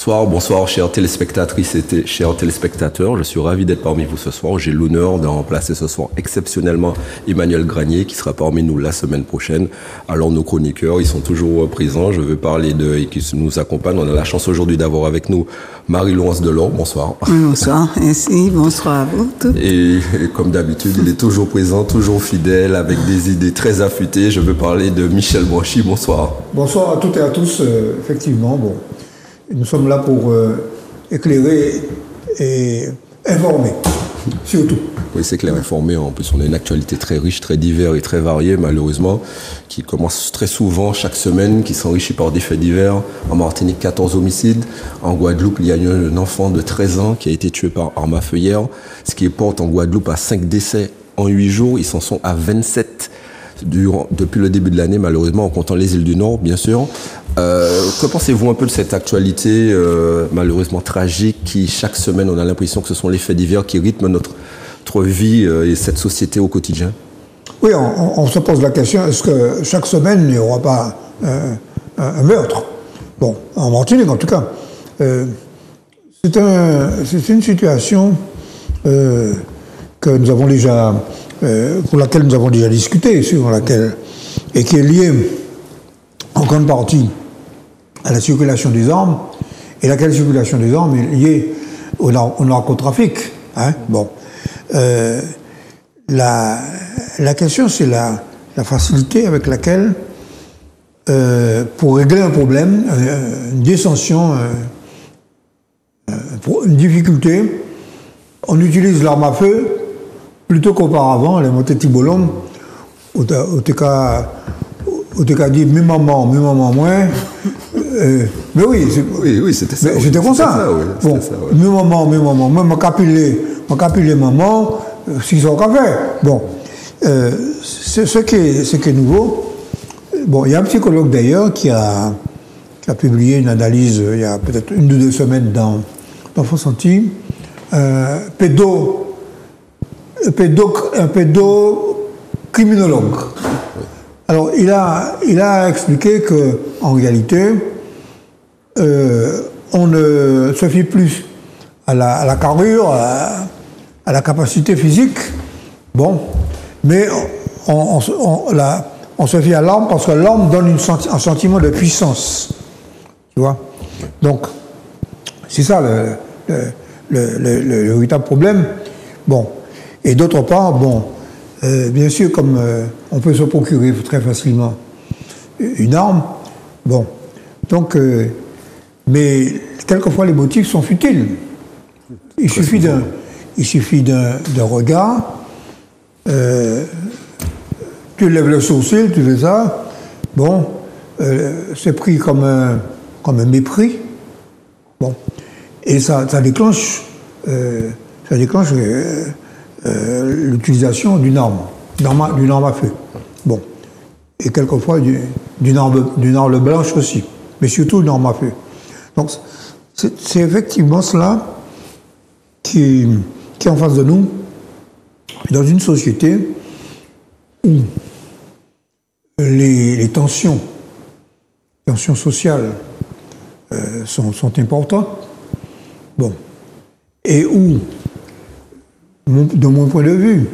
Bonsoir, bonsoir chères téléspectatrices et chers téléspectateurs. Je suis ravi d'être parmi vous ce soir. J'ai l'honneur de remplacer ce soir exceptionnellement Emmanuel Granier qui sera parmi nous la semaine prochaine. Alors nos chroniqueurs, ils sont toujours présents. Je veux parler d'eux et qui nous accompagnent. On a la chance aujourd'hui d'avoir avec nous Marie-Laurence Delors. Bonsoir. Bonsoir, ainsi, bonsoir à vous tous. Et comme d'habitude, il est toujours présent, toujours fidèle, avec des idées très affûtées. Je veux parler de Michel Branchy. Bonsoir. Bonsoir à toutes et à tous. Effectivement, bon. Nous sommes là pour éclairer et informer, surtout. Oui, c'est clair, informer. En plus, on a une actualité très riche, très divers et très variée, malheureusement, qui commence très souvent, chaque semaine, qui s'enrichit par des faits divers. En Martinique, 14 homicides. En Guadeloupe, il y a eu un enfant de 13 ans qui a été tué par arme à feu hier, ce qui porte en Guadeloupe à 5 décès en 8 jours. Ils s'en sont à 27 depuis le début de l'année, malheureusement, en comptant les îles du Nord, bien sûr. Que pensez-vous un peu de cette actualité malheureusement tragique qui, chaque semaine, on a l'impression que ce sont les faits divers qui rythment notre vie et cette société au quotidien? Oui, on se pose la question, est-ce que chaque semaine, il n'y aura pas un meurtre? Bon, en Martinique, en tout cas. C'est une situation que nous avons déjà... pour laquelle nous avons déjà discuté, et qui est liée en grande partie à la circulation des armes, et laquelle circulation des armes est liée au narcotrafic. Hein? Bon. La question, c'est la facilité avec laquelle, pour régler un problème, une dissension, une difficulté, on utilise l'arme à feu plutôt qu'auparavant, les montées Tibolom, au TK dit mi maman moins. Mais oui, c'était ça. C'était comme ça. Bon, mi maman, moi, m'a capilé maman, 6 ans qu'à faire. Bon, ce qui est nouveau. Bon, il y a un psychologue d'ailleurs qui a publié une analyse il y a peut-être 1 ou 2 semaines dans Fonsanti, un pédocriminologue. Alors, il a expliqué qu'en réalité, on ne se fie plus à la carrure, à la capacité physique, bon, mais on se fie à l'arme parce que l'arme donne un sentiment de puissance. Tu vois? Donc, c'est ça le véritable problème. Bon. Et d'autre part, bon, bien sûr, comme on peut se procurer très facilement une arme, bon, donc, mais quelquefois les motifs sont futiles. Il suffit d'un regard, tu lèves le sourcil, tu fais ça, bon, c'est pris comme un mépris, bon, et ça déclenche l'utilisation d'une arme à feu. Bon. Et quelquefois d'une arme blanche aussi, mais surtout une arme à feu. Donc c'est effectivement cela qui est en face de nous, dans une société où les tensions sociales sont importantes, bon, et où, de mon point de vue,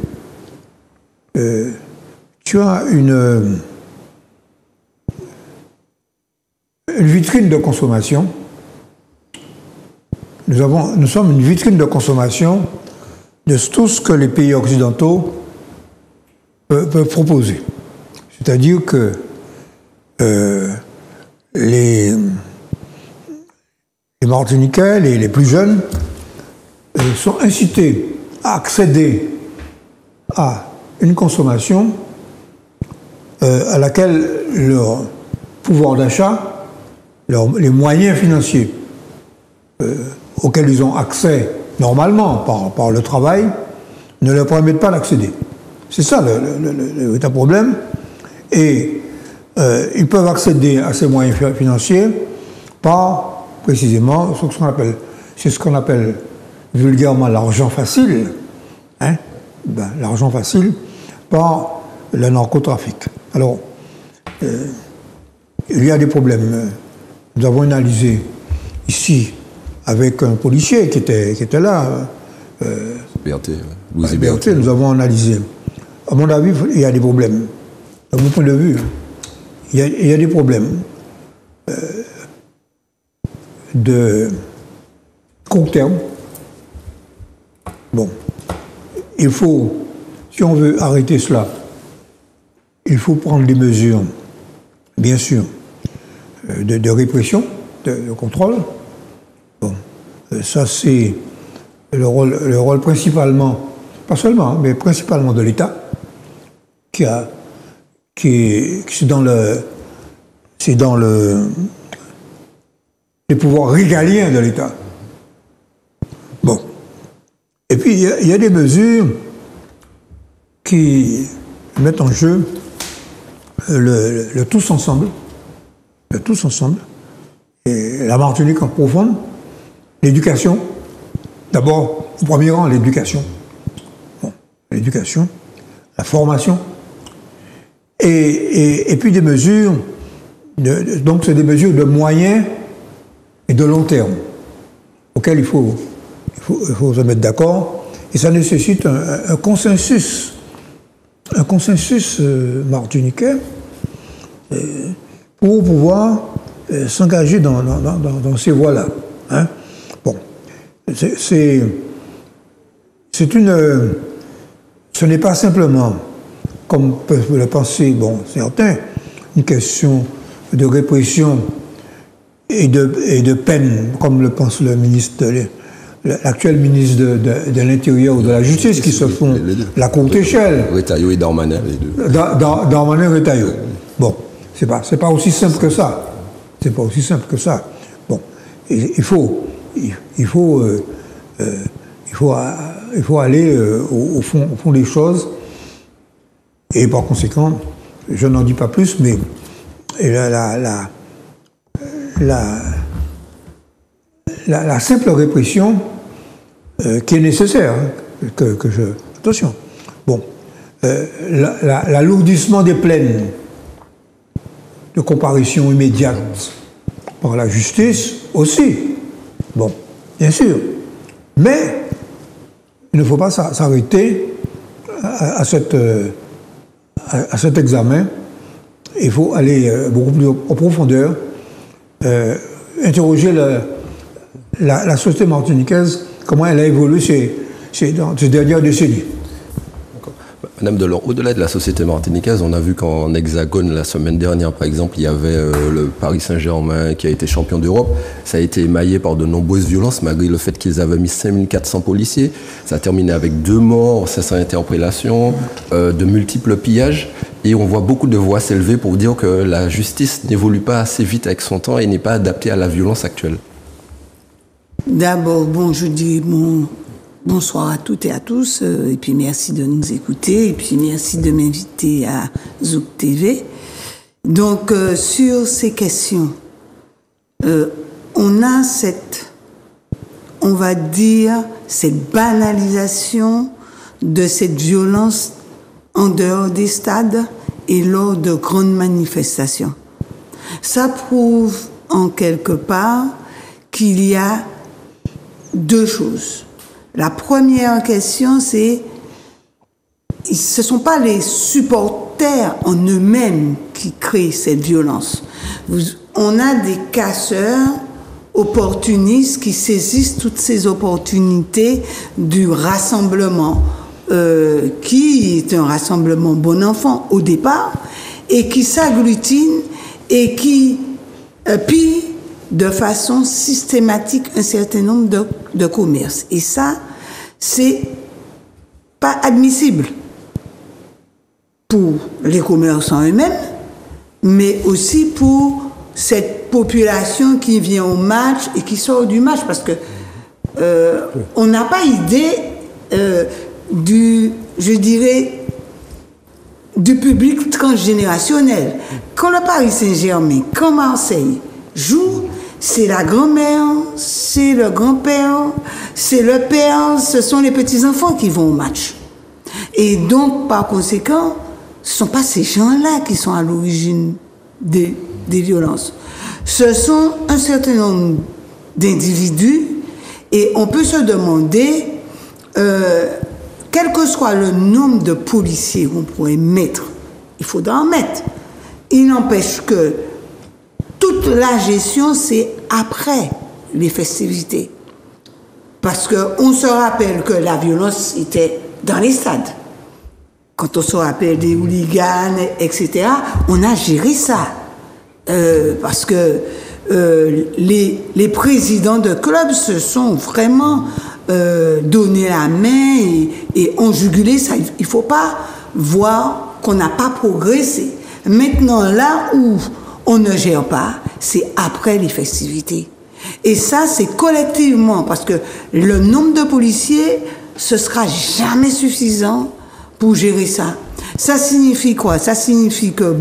tu as une vitrine de consommation. Nous sommes une vitrine de consommation de tout ce que les pays occidentaux peuvent proposer. C'est-à-dire que les Martiniquais, les plus jeunes, sont incités à accéder à une consommation à laquelle leur pouvoir d'achat, les moyens financiers auxquels ils ont accès normalement par le travail, ne leur permettent pas d'accéder. C'est ça le véritable problème. Et ils peuvent accéder à ces moyens financiers par, précisément, ce qu'on appelle vulgairement l'argent facile, hein, l'argent facile, par le narcotrafic. Alors, il y a des problèmes. Nous avons analysé ici avec un policier qui était là. Berthet, Louis Berthet, nous avons analysé. À mon avis, il y a des problèmes. De mon point de vue, il y a des problèmes de court terme. Bon, il faut, si on veut arrêter cela, il faut prendre des mesures, bien sûr, de répression, de contrôle. Bon, ça c'est le rôle principalement, pas seulement, mais principalement de l'État, c'est dans les pouvoirs régaliens de l'État. Bon. Et puis, il y a des mesures qui mettent en jeu le tous ensemble. Le tous ensemble. Et la Martinique en profonde. L'éducation. D'abord, au premier rang, l'éducation. Bon, l'éducation. La formation. Et puis des mesures, donc c'est des mesures de moyen et de long terme, auxquelles il faut se mettre d'accord, et ça nécessite un consensus martiniquais pour pouvoir s'engager dans ces voies-là. Hein. Bon, ce n'est pas simplement, comme peuvent le penser certains, une question de répression et de peine, comme le pense l'actuel ministre de l'Intérieur ou de la Justice, qui se font la courte échelle. Retailleau et Darmanin, les deux. Darmanin et Retailleau. Bon, c'est pas aussi simple que ça. C'est pas aussi simple que ça. Bon, il faut aller au fond des choses. Et par conséquent, je n'en dis pas plus, mais la simple répression qui est nécessaire, attention. Bon, l'alourdissement des peines de comparution immédiate par la justice aussi. Bon, bien sûr. Mais il ne faut pas s'arrêter à cet examen. Il faut aller beaucoup plus en profondeur, interroger la société martiniquaise, comment elle a évolué dans ces dernières décennies. Madame Delors, au-delà de la société martiniquaise, on a vu qu'en Hexagone, la semaine dernière, par exemple, il y avait le Paris Saint-Germain qui a été champion d'Europe. Ça a été émaillé par de nombreuses violences, malgré le fait qu'ils avaient mis 5400 policiers. Ça a terminé avec 2 morts, 500 interpellations, de multiples pillages. Et on voit beaucoup de voix s'élever pour dire que la justice n'évolue pas assez vite avec son temps et n'est pas adaptée à la violence actuelle. D'abord, je dis bonsoir à toutes et à tous, et puis merci de nous écouter, et puis merci de m'inviter à Zouk TV. Donc, sur ces questions, on a on va dire, cette banalisation de cette violence en dehors des stades et lors de grandes manifestations. Ça prouve en quelque part qu'il y a 2 choses. La première question, ce ne sont pas les supporters en eux-mêmes qui créent cette violence. On a des casseurs opportunistes qui saisissent toutes ces opportunités du rassemblement, qui est un rassemblement bon enfant au départ, et qui s'agglutinent et qui pillent de façon systématique un certain nombre de commerces. Et ça, c'est pas admissible pour les commerçants eux-mêmes, mais aussi pour cette population qui vient au match et qui sort du match, parce que on n'a pas idée du public transgénérationnel. Quand le Paris Saint-Germain, quand Marseille joue, c'est la grand-mère, c'est le grand-père, c'est le père, ce sont les petits-enfants qui vont au match. Et donc, par conséquent, ce ne sont pas ces gens-là qui sont à l'origine des violences. Ce sont un certain nombre d'individus, et on peut se demander, quel que soit le nombre de policiers qu'on pourrait mettre, il faudra en mettre. Il n'empêche que toute la gestion, c'est après les festivités. Parce qu'on se rappelle que la violence était dans les stades. Quand on se rappelle des hooligans, etc., on a géré ça. Parce que les présidents de clubs se sont vraiment donné la main et ont jugulé ça. Il ne faut pas voir qu'on n'a pas progressé. Maintenant, là où on ne gère pas, c'est après les festivités. Et ça, c'est collectivement, parce que le nombre de policiers, ce sera jamais suffisant pour gérer ça. Ça signifie quoi? Ça signifie que,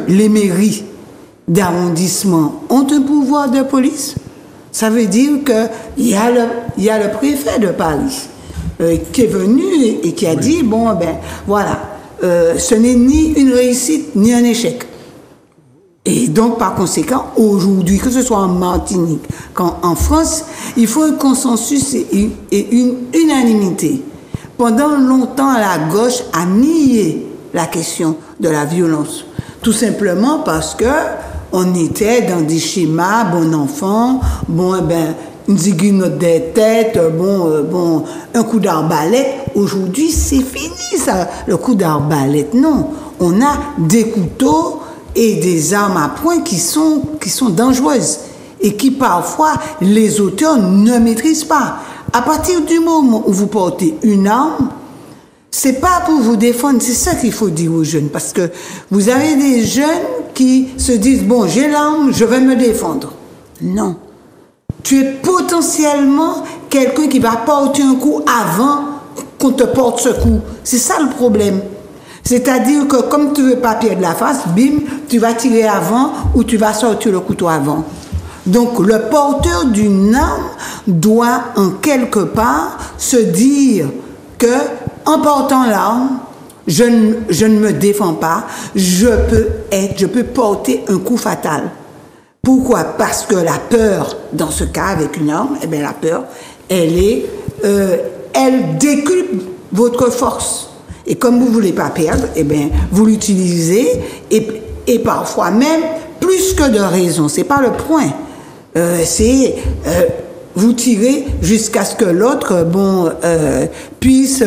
les mairies d'arrondissement ont un pouvoir de police. Ça veut dire qu'il y a le préfet de Paris qui est venu et qui a dit, ce n'est ni une réussite ni un échec. Et donc, par conséquent, aujourd'hui, que ce soit en Martinique qu'en France, il faut un consensus et une unanimité. Pendant longtemps, la gauche a nié la question de la violence. Tout simplement parce que on était dans des schémas, bon enfant, une ziguinote des têtes, un coup d'arbalète. Aujourd'hui, c'est fini, ça, le coup d'arbalète. Non, on a des couteaux et des armes à poing qui sont dangereuses et qui, parfois, les auteurs ne maîtrisent pas. À partir du moment où vous portez une arme, c'est pas pour vous défendre, c'est ça qu'il faut dire aux jeunes, parce que vous avez des jeunes qui se disent, j'ai l'arme, je vais me défendre. Non. Tu es potentiellement quelqu'un qui va porter un coup avant qu'on te porte ce coup. C'est ça le problème. C'est-à-dire que comme tu veux pas perdre la face, bim, tu vas tirer avant ou tu vas sortir le couteau avant. Donc le porteur d'une arme doit en quelque part se dire que en portant l'arme, je ne me défends pas, je peux porter un coup fatal. Pourquoi? Parce que la peur, dans ce cas avec une arme, la peur, elle décuple votre force. Et comme vous ne voulez pas perdre, vous l'utilisez et parfois même plus que de raison. C'est pas le point. Vous tirez jusqu'à ce que l'autre puisse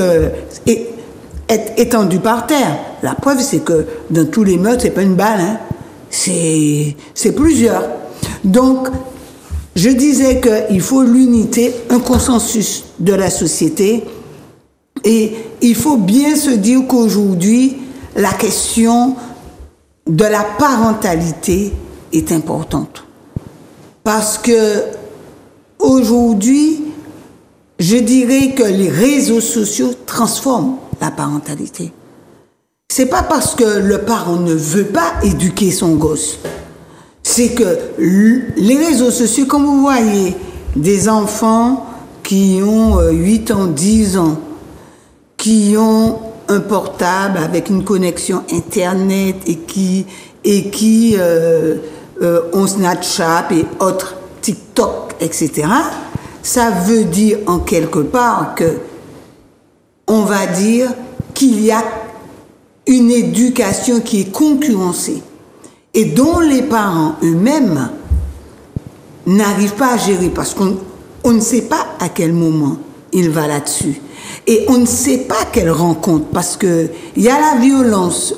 être étendu par terre. La preuve, c'est que dans tous les meurtres, c'est pas une balle, hein. C'est plusieurs. Donc, je disais qu'il faut l'unité, un consensus de la société. Et il faut bien se dire qu'aujourd'hui, la question de la parentalité est importante. Parce que aujourd'hui, je dirais que les réseaux sociaux transforment la parentalité. C'est pas parce que le parent ne veut pas éduquer son gosse. C'est que les réseaux sociaux, comme vous voyez, des enfants qui ont 8 ans, 10 ans, qui ont un portable avec une connexion Internet et qui ont Snapchat et autres, TikTok, etc., ça veut dire en quelque part que, on va dire qu'il y a une éducation qui est concurrencée et dont les parents eux-mêmes n'arrivent pas à gérer parce qu'on ne sait pas à quel moment il va là-dessus. Et on ne sait pas quelle rencontre, parce qu'il y a la violence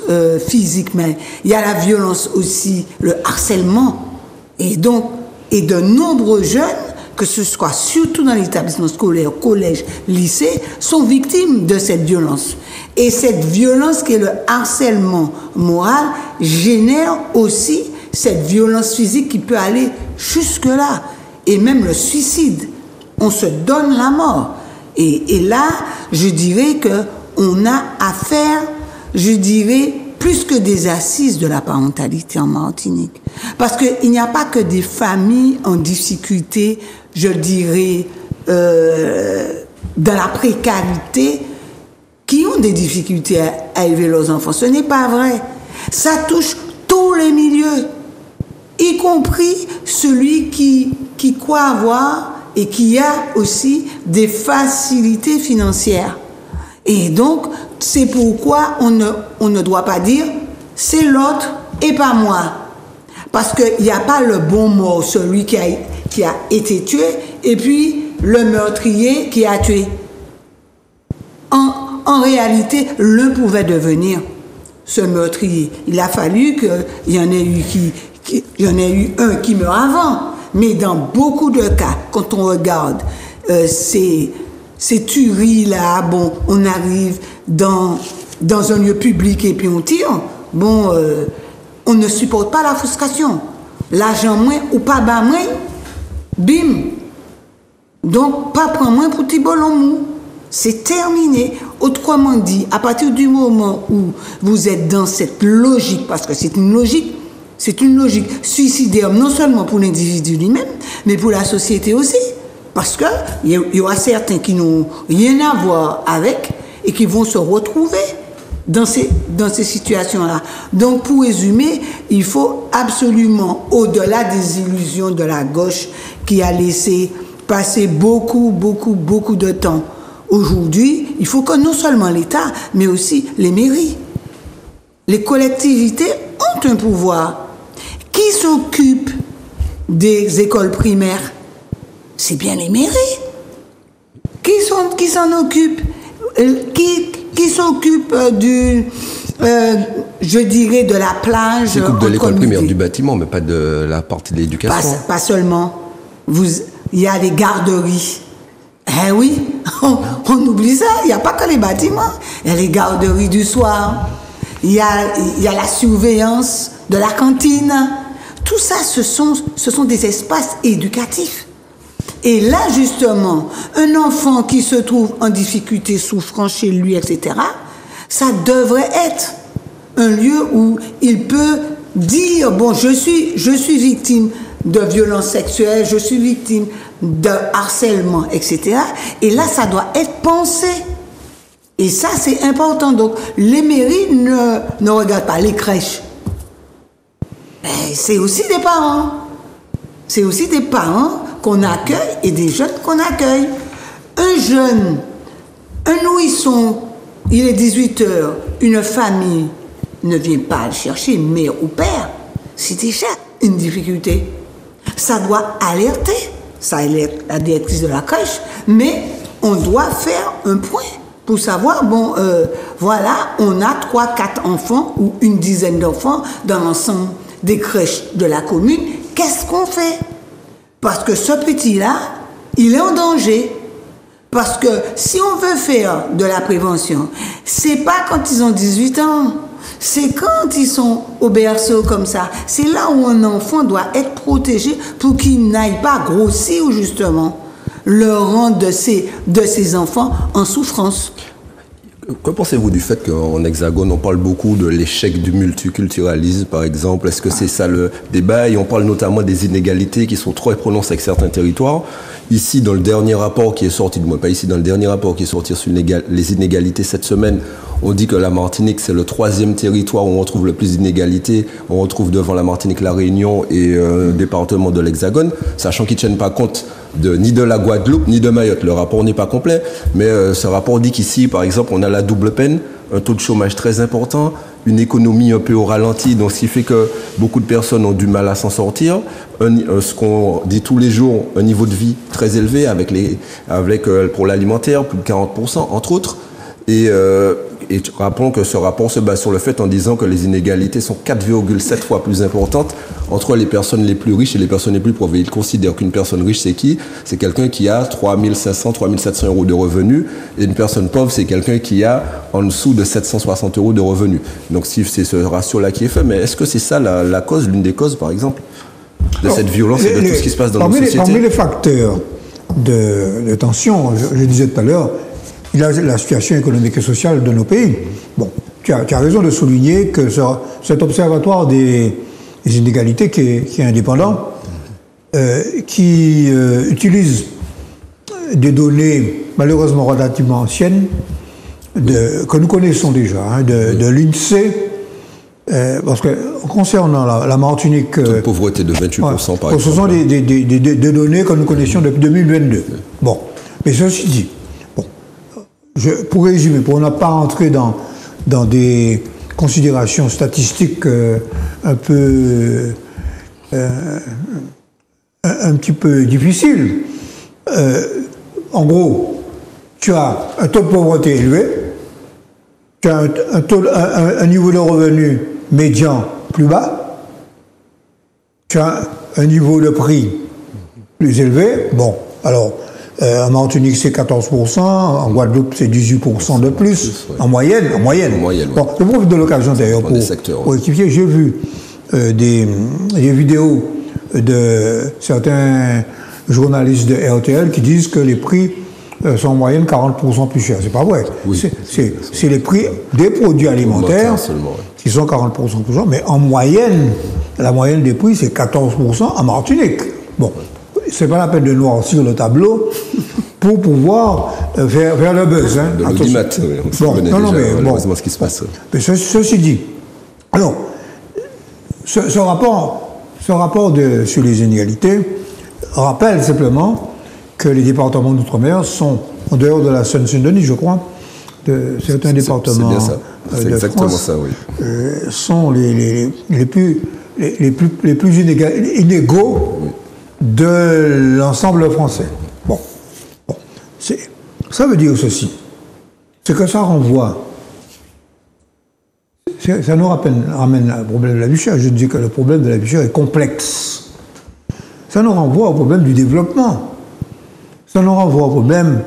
physique, mais il y a la violence aussi, le harcèlement. Et donc, de nombreux jeunes, que ce soit surtout dans l'établissement scolaire, collège, lycée, sont victimes de cette violence. Et cette violence qui est le harcèlement moral génère aussi cette violence physique qui peut aller jusque-là. Et même le suicide. On se donne la mort. Et là, je dirais qu'on a affaire, plus que des assises de la parentalité en Martinique. Parce qu'il n'y a pas que des familles en difficulté, je dirais, dans la précarité, qui ont des difficultés à élever leurs enfants. Ce n'est pas vrai. Ça touche tous les milieux. y compris celui qui croit avoir et qui a aussi des facilités financières. Et donc, c'est pourquoi on ne doit pas dire « c'est l'autre et pas moi ». Parce qu'il n'y a pas le bon mort, celui qui a été tué, et puis le meurtrier qui a tué. En réalité, l'un pouvait devenir ce meurtrier. Il a fallu qu'il y en ait eu un qui meurt avant. Mais dans beaucoup de cas, quand on regarde ces tueries-là, bon, on arrive dans un lieu public et puis on tire, bon, on ne supporte pas la frustration. L'argent moins ou pas bas moins, bim. Donc, pas prendre moins pour tibolon mou. C'est terminé. Autrement dit, à partir du moment où vous êtes dans cette logique, parce que c'est une logique suicidaire, non seulement pour l'individu lui-même, mais pour la société aussi. Parce qu'il y aura certains qui n'ont rien à voir avec et qui vont se retrouver dans ces situations-là. Donc, pour résumer, il faut absolument, au-delà des illusions de la gauche qui a laissé passer beaucoup de temps, aujourd'hui, il faut que non seulement l'État, mais aussi les mairies, les collectivités ont un pouvoir. Qui s'occupe des écoles primaires? C'est bien les mairies. Qui s'en occupe? Qui s'occupe je dirais, de la plage? Qui s'occupe de l'école primaire, du bâtiment, mais pas de la partie de l'éducation. Pas seulement. Il y a les garderies. Eh oui, on oublie ça. Il n'y a pas que les bâtiments. Il y a les garderies du soir. Il y a la surveillance de la cantine. Tout ça, ce sont des espaces éducatifs. Et là, justement, un enfant qui se trouve en difficulté, souffrant chez lui, etc., ça devrait être un lieu où il peut dire, bon, je suis victime de violences sexuelles, je suis victime de harcèlement, etc. Et là, ça doit être pensé. Et ça, c'est important. Donc, les mairies ne regardent pas les crèches. C'est aussi des parents. C'est aussi des parents qu'on accueille et des jeunes qu'on accueille. Un jeune, un nourrisson, il est 18h, une famille ne vient pas le chercher, mère ou père, c'est déjà une difficulté. Ça doit alerter, ça alerte la directrice de la crèche, mais on doit faire un point pour savoir, bon, voilà, on a 3-4 enfants ou une dizaine d'enfants dans l'ensemble des crèches de la commune, qu'est-ce qu'on fait? Parce que ce petit-là, il est en danger. Parce que si on veut faire de la prévention, c'est pas quand ils ont 18 ans, c'est quand ils sont au berceau comme ça. C'est là où un enfant doit être protégé pour qu'il n'aille pas grossir justement le rang de ces enfants en souffrance. Que pensez-vous du fait qu'en Hexagone, on parle beaucoup de l'échec du multiculturalisme, par exemple? Est-ce que c'est ça le débat? Et on parle notamment des inégalités qui sont trop prononcées avec certains territoires. Ici, dans le dernier rapport qui est sorti, pas ici, dans le dernier rapport qui est sorti sur les inégalités cette semaine, on dit que la Martinique, c'est le 3e territoire où on retrouve le plus d'inégalités. On retrouve devant la Martinique, la Réunion et le département de l'Hexagone, sachant qu'ils ne tiennent pas compte ni de la Guadeloupe, ni de Mayotte. Le rapport n'est pas complet, mais ce rapport dit qu'ici, par exemple, on a la double peine, un taux de chômage très important, une économie un peu au ralenti, donc ce qui fait que beaucoup de personnes ont du mal à s'en sortir. Ce qu'on dit tous les jours, un niveau de vie très élevé avec pour l'alimentaire, plus de 40%, entre autres. Et rappelons que ce rapport se base sur le fait en disant que les inégalités sont 4,7 fois plus importantes entre les personnes les plus riches et les personnes les plus pauvres. Et il considère qu'une personne riche, c'est qui? C'est quelqu'un qui a 3 500, 3 700 euros de revenus. Et une personne pauvre, c'est quelqu'un qui a en dessous de 760 euros de revenus. Donc c'est ce ratio-là qui est fait. Mais est-ce que c'est ça la cause, l'une des causes, par exemple, de cette violence et de tout ce qui se passe dans nos sociétés? Parmi les facteurs de tension, je disais tout à l'heure, il y a la situation économique et sociale de nos pays. Bon, tu as raison de souligner que cet observatoire des inégalités qui est indépendant, qui utilise des données malheureusement relativement anciennes, que nous connaissons déjà, de l'INSEE, Parce que concernant la Martinique... Taux de pauvreté de 28% par exemple. Ce sont des données que nous connaissions depuis 2022. Bon, mais ceci dit, bon, pour résumer, pour ne pas entrer dans des considérations statistiques un petit peu difficiles, en gros, tu as un taux de pauvreté élevé, tu as un niveau de revenu médian plus bas, tu as un niveau de prix plus élevé. Bon, alors, en Martinique, c'est 14%, en Guadeloupe, c'est 18% de plus, en moyenne. Bon, je profite de l'occasion d'ailleurs pour rectifier. J'ai vu des vidéos de certains journalistes de RTL qui disent que les prix sont en moyenne 40% plus chers. C'est pas vrai. Oui, c'est les prix des produits alimentaires qui sont 40% plus chers, mais en moyenne, la moyenne des prix, c'est 14% en Martinique. Bon, c'est pas la peine de noircir le tableau pour pouvoir faire le buzz. Hein. De l'audimat, on connaît malheureusement ce qui se passe. Mais ceci dit, alors, ce rapport sur les inégalités rappelle simplement que les départements d'outre-mer sont, en dehors de la Seine-Saint-Denis, je crois, de certains départements bien ça. C'est de exactement France, ça, oui. sont les plus inégaux de l'ensemble français. Bon. Ça veut dire ceci. C'est que ça renvoie. Ça nous ramène au problème de la vie chère. Je dis que le problème de la vie chère est complexe. Ça nous renvoie au problème du développement. Ça nous renvoie au problème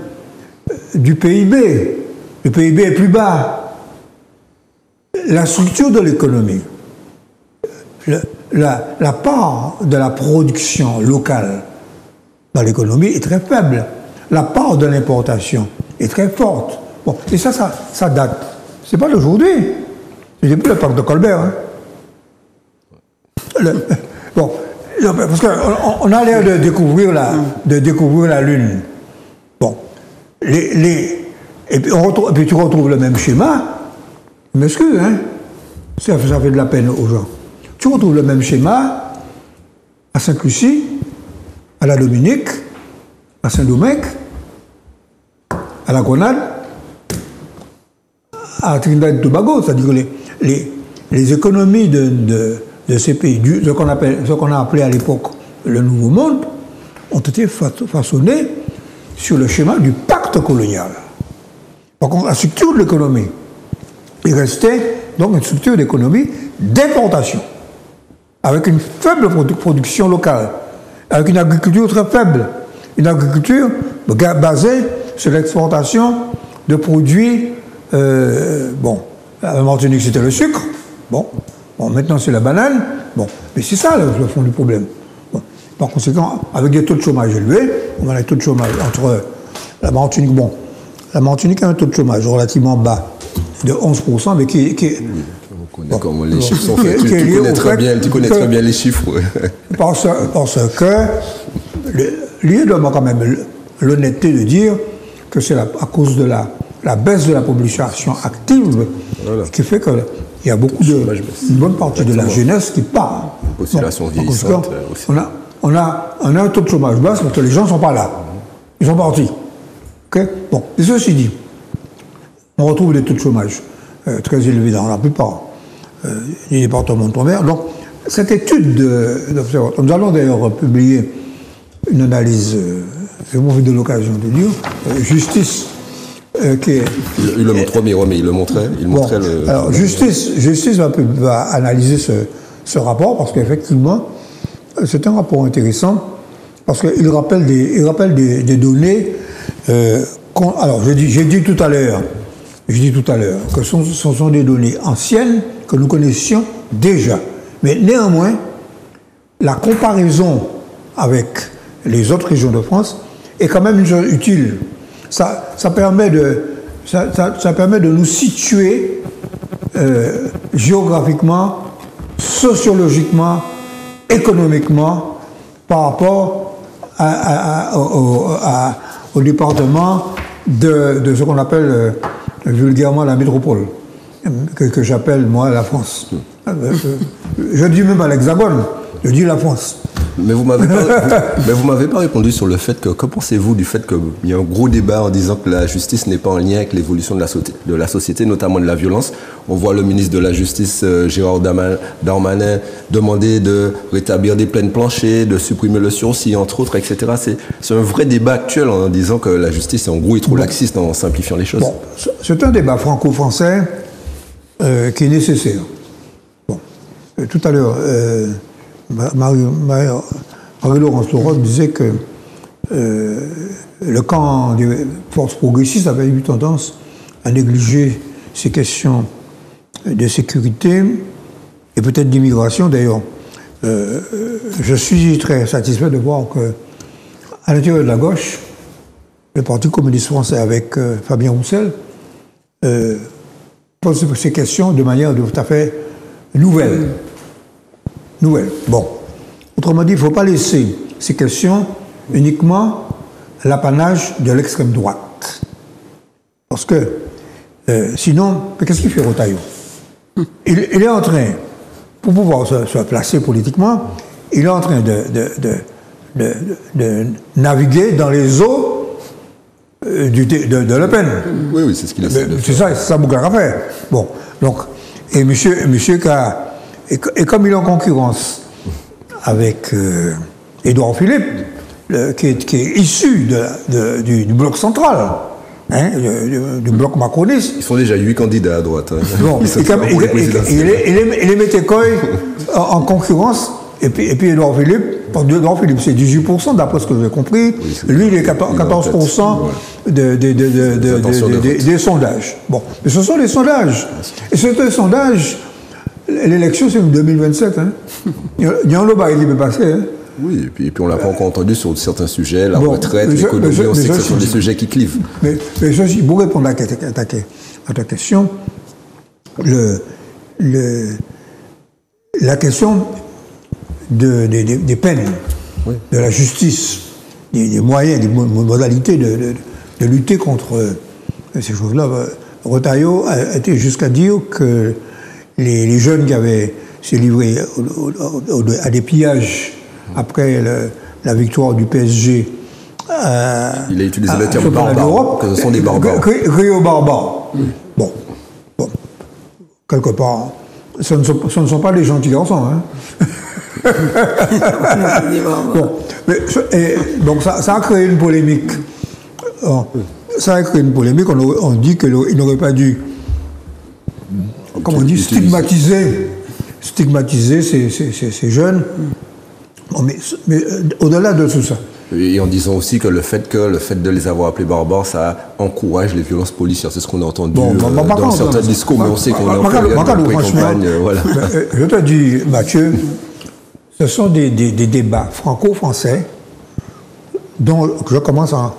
du PIB. Le PIB est plus bas. La structure de l'économie, la part de la production locale dans l'économie est très faible. La part de l'importation est très forte. Bon, et ça date. C'est pas d'aujourd'hui. C'est depuis le pacte de Colbert. Hein. Bon, parce qu'on a l'air de découvrir la Lune. Bon, et puis tu retrouves le même schéma. Je m'excuse, hein. Ça fait de la peine aux gens. Tu retrouves le même schéma à Sainte-Lucie, à la Dominique, à Saint-Domingue, à la Grenade, à Trinidad et Tobago. C'est-à-dire que les économies de ces pays, ce qu'on a appelé à l'époque le Nouveau Monde, ont été façonnées sur le schéma du pacte colonial. Par contre, la structure de l'économie, il restait donc une structure d'économie d'importation, avec une faible production locale, avec une agriculture très faible, une agriculture basée sur l'exportation de produits, bon, à Martinique c'était le sucre, bon, maintenant c'est la banane, bon, mais c'est ça le fond du problème. Bon. Par conséquent, avec des taux de chômage élevés, on a des taux de chômage entre la Martinique, bon, la Martinique a un taux de chômage relativement bas, de 11%, mais qui on connaît comment les chiffres sont faits. Tu connais très bien les chiffres. Parce que l'idée doit quand même l'honnêteté de dire que c'est à cause de la baisse de la population active qui fait qu'il y a une bonne partie de la jeunesse qui part. Population vieillissante aussi. On a un taux de chômage bas parce que les gens ne sont pas là. Ils sont partis. Okay? Bon, et ceci dit, on retrouve des taux de chômage très élevés dans la plupart des départements d'outre-mer. Donc, cette étude d'observation, nous allons d'ailleurs publier une analyse, je vous de l'occasion de dire, Justice, qui est... Il le montrait, mais il le montrait. Alors, Justice va analyser ce rapport, parce qu'effectivement, c'est un rapport intéressant, parce qu'il rappelle des données... alors, j'ai dit tout à l'heure que ce sont des données anciennes que nous connaissions déjà. Mais néanmoins, la comparaison avec les autres régions de France est quand même une chose utile. Ça permet de nous situer géographiquement, sociologiquement, économiquement par rapport au département de ce qu'on appelle vulgairement la métropole, que j'appelle moi la France. Je dis même pas l'Hexagone, je dis la France. Mais vous m'avez pas répondu sur le fait que, que pensez-vous du fait qu'il y a un gros débat en disant que la justice n'est pas en lien avec l'évolution de la société, notamment de la violence. On voit le ministre de la Justice, Gérald Darmanin, demander de rétablir des peines planchées, de supprimer le sursis, entre autres, etc. C'est un vrai débat actuel en disant que la justice, en gros, est trop laxiste en simplifiant les choses. Bon, c'est un débat franco-français qui est nécessaire. Bon, tout à l'heure, Marie-Laurence Leroy disait que le camp des forces progressistes avait eu tendance à négliger ces questions de sécurité et peut-être d'immigration. D'ailleurs, je suis très satisfait de voir qu'à l'intérieur de la gauche, le Parti communiste français avec Fabien Roussel pose ces questions de manière tout à fait nouvelle. Bon. Autrement dit, il ne faut pas laisser ces questions uniquement à l'apanage de l'extrême droite. Parce que, sinon, qu'est-ce qu'il fait Retailleau? Il est en train, pour pouvoir se placer politiquement, il est en train de naviguer dans les eaux de Le Pen. Oui, c'est ce qu'il essaie de faire. C'est ça Bougar a fait. Bon, donc, et monsieur et comme il est en concurrence avec Édouard Philippe, qui est issu du bloc central, hein, du bloc macroniste. Ils sont déjà 8 candidats à droite. Hein. Bon, il les mettait en concurrence, et puis Édouard Philippe, c'est 18%, d'après ce que j'ai compris. Oui, lui, il est 14% des sondages. Bon, mais ce sont des sondages. Et c'est un sondage. L'élection, c'est en 2027. Hein. Il y a un lobby qui peut passer. Hein. Oui, et puis on l'a pas encore entendu sur certains sujets, la retraite, l'économie, on sait que ce sont des sujets qui clivent. Mais pour répondre à ta question, la question des peines, oui, de la justice, des moyens, des modalités de lutter contre ces choses-là, Retailleau a été jusqu'à dire que les jeunes qui avaient s'est livrés à des pillages après la victoire du PSG. Il a utilisé le terme barbare, que ce sont des barbares. Rio barbares. Bon, quelque part, ce ne sont pas des gentils garçons. Hein. Bon, donc ça a créé une polémique. Ça a créé une polémique. On dit qu'il n'aurait pas dû, comment on dit, stigmatiser ces jeunes. Bon, mais au-delà de tout ça. Et en disant aussi que le fait de les avoir appelés barbares, ça encourage les violences policières. C'est ce qu'on a entendu dans certains discours, mais on sait qu'on est en période de pré-campagne. Voilà. Je te dis, Mathieu, ce sont des débats franco-français dont je commence à...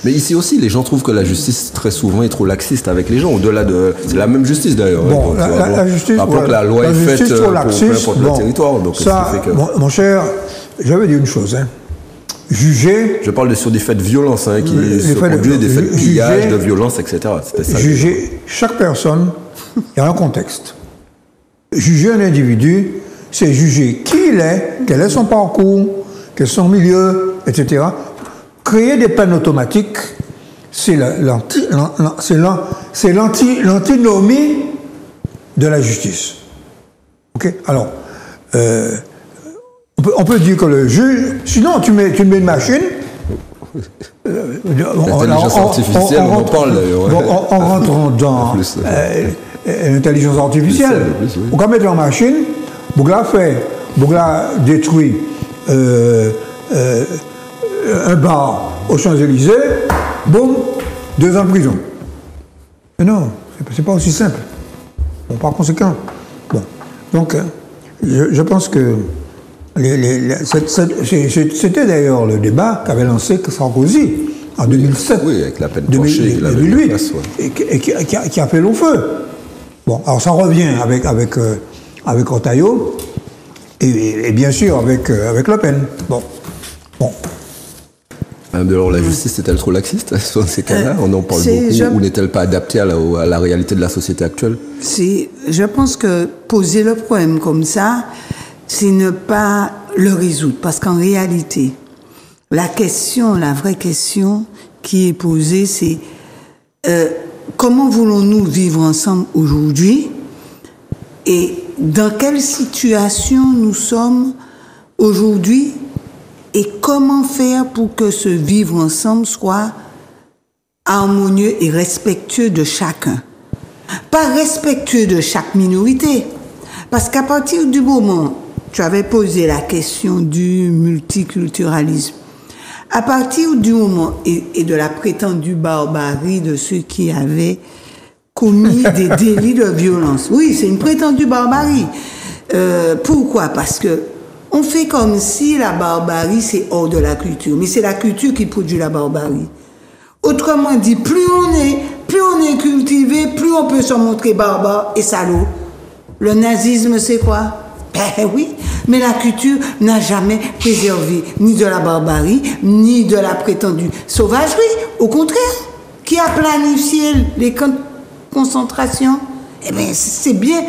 Mais ici aussi, les gens trouvent que la justice, très souvent, est trop laxiste avec les gens, au-delà de... C'est la même justice, d'ailleurs. Bon, la justice... Rappelons que la loi est faite pour peu importe le territoire. Donc ça, fait que... mon cher, j'avais dit une chose, hein. Juger... Je parle sur des faits de violence, hein, qui se produisent, des faits de pillage, de violence, etc. Ça, juger chaque personne, il y a un contexte. Juger un individu, c'est juger qui il est, quel est son parcours, quel est son milieu, etc. Créer des peines automatiques, c'est l'antinomie de la justice. Ok? Alors, on peut dire que le juge, sinon tu mets une machine. L'intelligence artificielle, on en parle d'ailleurs. On rentre dans l'intelligence artificielle. On va mettre en machine, Bougla détruit un bar aux Champs-Élysées, boum, 2 ans de prison. Mais non, c'est pas aussi simple. Bon, par conséquent, bon, donc je pense que c'était d'ailleurs le débat qu'avait lancé Sarkozy en 2007. Oui, avec la peine planchée, 2008, et qui a fait long feu. Bon, alors ça revient avec Retailleau et bien sûr avec Le Pen. Bon. Alors la justice est-elle trop laxiste dans ces cas-là? On en parle beaucoup. Ou n'est-elle pas adaptée à la réalité de la société actuelle? Je pense que poser le problème comme ça, c'est ne pas le résoudre. Parce qu'en réalité, la vraie question qui est posée, c'est comment voulons-nous vivre ensemble aujourd'hui et dans quelle situation nous sommes aujourd'hui et comment faire pour que ce vivre ensemble soit harmonieux et respectueux de chacun. Pas respectueux de chaque minorité. Parce qu'à partir du moment, tu avais posé la question du multiculturalisme, à partir du moment et de la prétendue barbarie de ceux qui avaient commis des délits de violence. Oui, c'est une prétendue barbarie. Pourquoi? Parce que on fait comme si la barbarie, c'est hors de la culture. Mais c'est la culture qui produit la barbarie. Autrement dit, plus on est cultivé, plus on peut se montrer barbare et salaud. Le nazisme, c'est quoi? Ben oui, mais la culture n'a jamais préservé ni de la barbarie, ni de la prétendue sauvagerie. Au contraire, qui a planifié les camps de concentration? Eh bien, c'est bien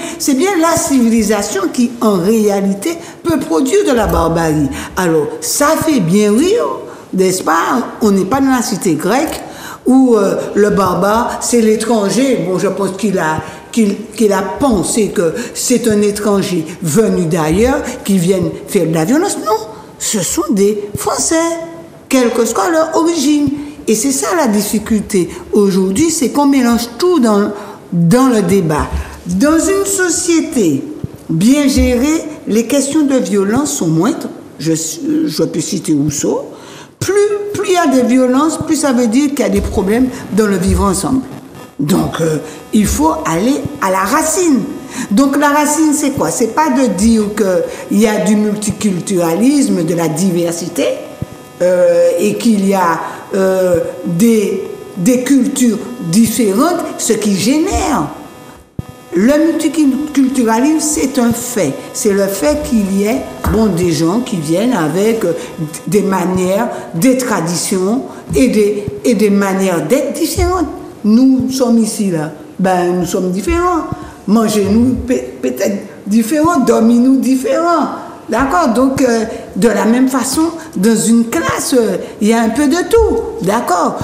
la civilisation qui, en réalité, peut produire de la barbarie. Alors, ça fait bien rire, n'est-ce pas? On n'est pas dans la cité grecque où le barbare, c'est l'étranger. Bon, je pense qu'il a pensé que c'est un étranger venu d'ailleurs qui vient faire de la violence. Non, ce sont des Français, quelle que soit leur origine. Et c'est ça la difficulté aujourd'hui, c'est qu'on mélange tout dans le débat. Dans une société bien gérée, les questions de violence sont moindres. Je peux citer Rousseau. Plus il y a des violences, plus ça veut dire qu'il y a des problèmes dans le vivre ensemble. Donc, il faut aller à la racine. Donc, la racine, c'est quoi? C'est pas de dire qu'il y a du multiculturalisme, de la diversité, et qu'il y a des cultures différentes, ce qui génère. Le multiculturalisme, c'est un fait. C'est le fait qu'il y ait des gens qui viennent avec des manières, des traditions et des manières d'être différentes. Nous sommes ici, là. Ben, nous sommes différents. Mangez-nous peut-être différents, dormez-nous différents. D'accord? Donc, de la même façon, dans une classe, il y a un peu de tout. D'accord?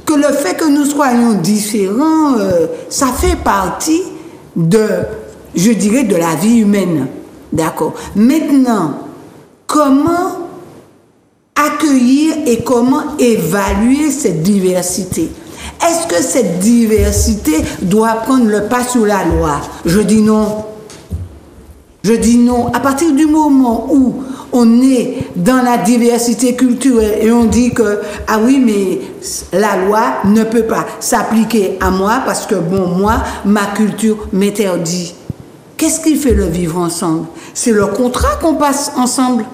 Que le fait que nous soyons différents, ça fait partie je dirais, de la vie humaine. D'accord? Maintenant, comment accueillir et comment évaluer cette diversité? Est-ce que cette diversité doit prendre le pas sur la loi? Je dis non. Je dis non. À partir du moment où on est dans la diversité culturelle et on dit que, ah oui, mais la loi ne peut pas s'appliquer à moi parce que, moi, ma culture m'interdit. Qu'est-ce qui fait le vivre ensemble? C'est le contrat qu'on passe ensemble.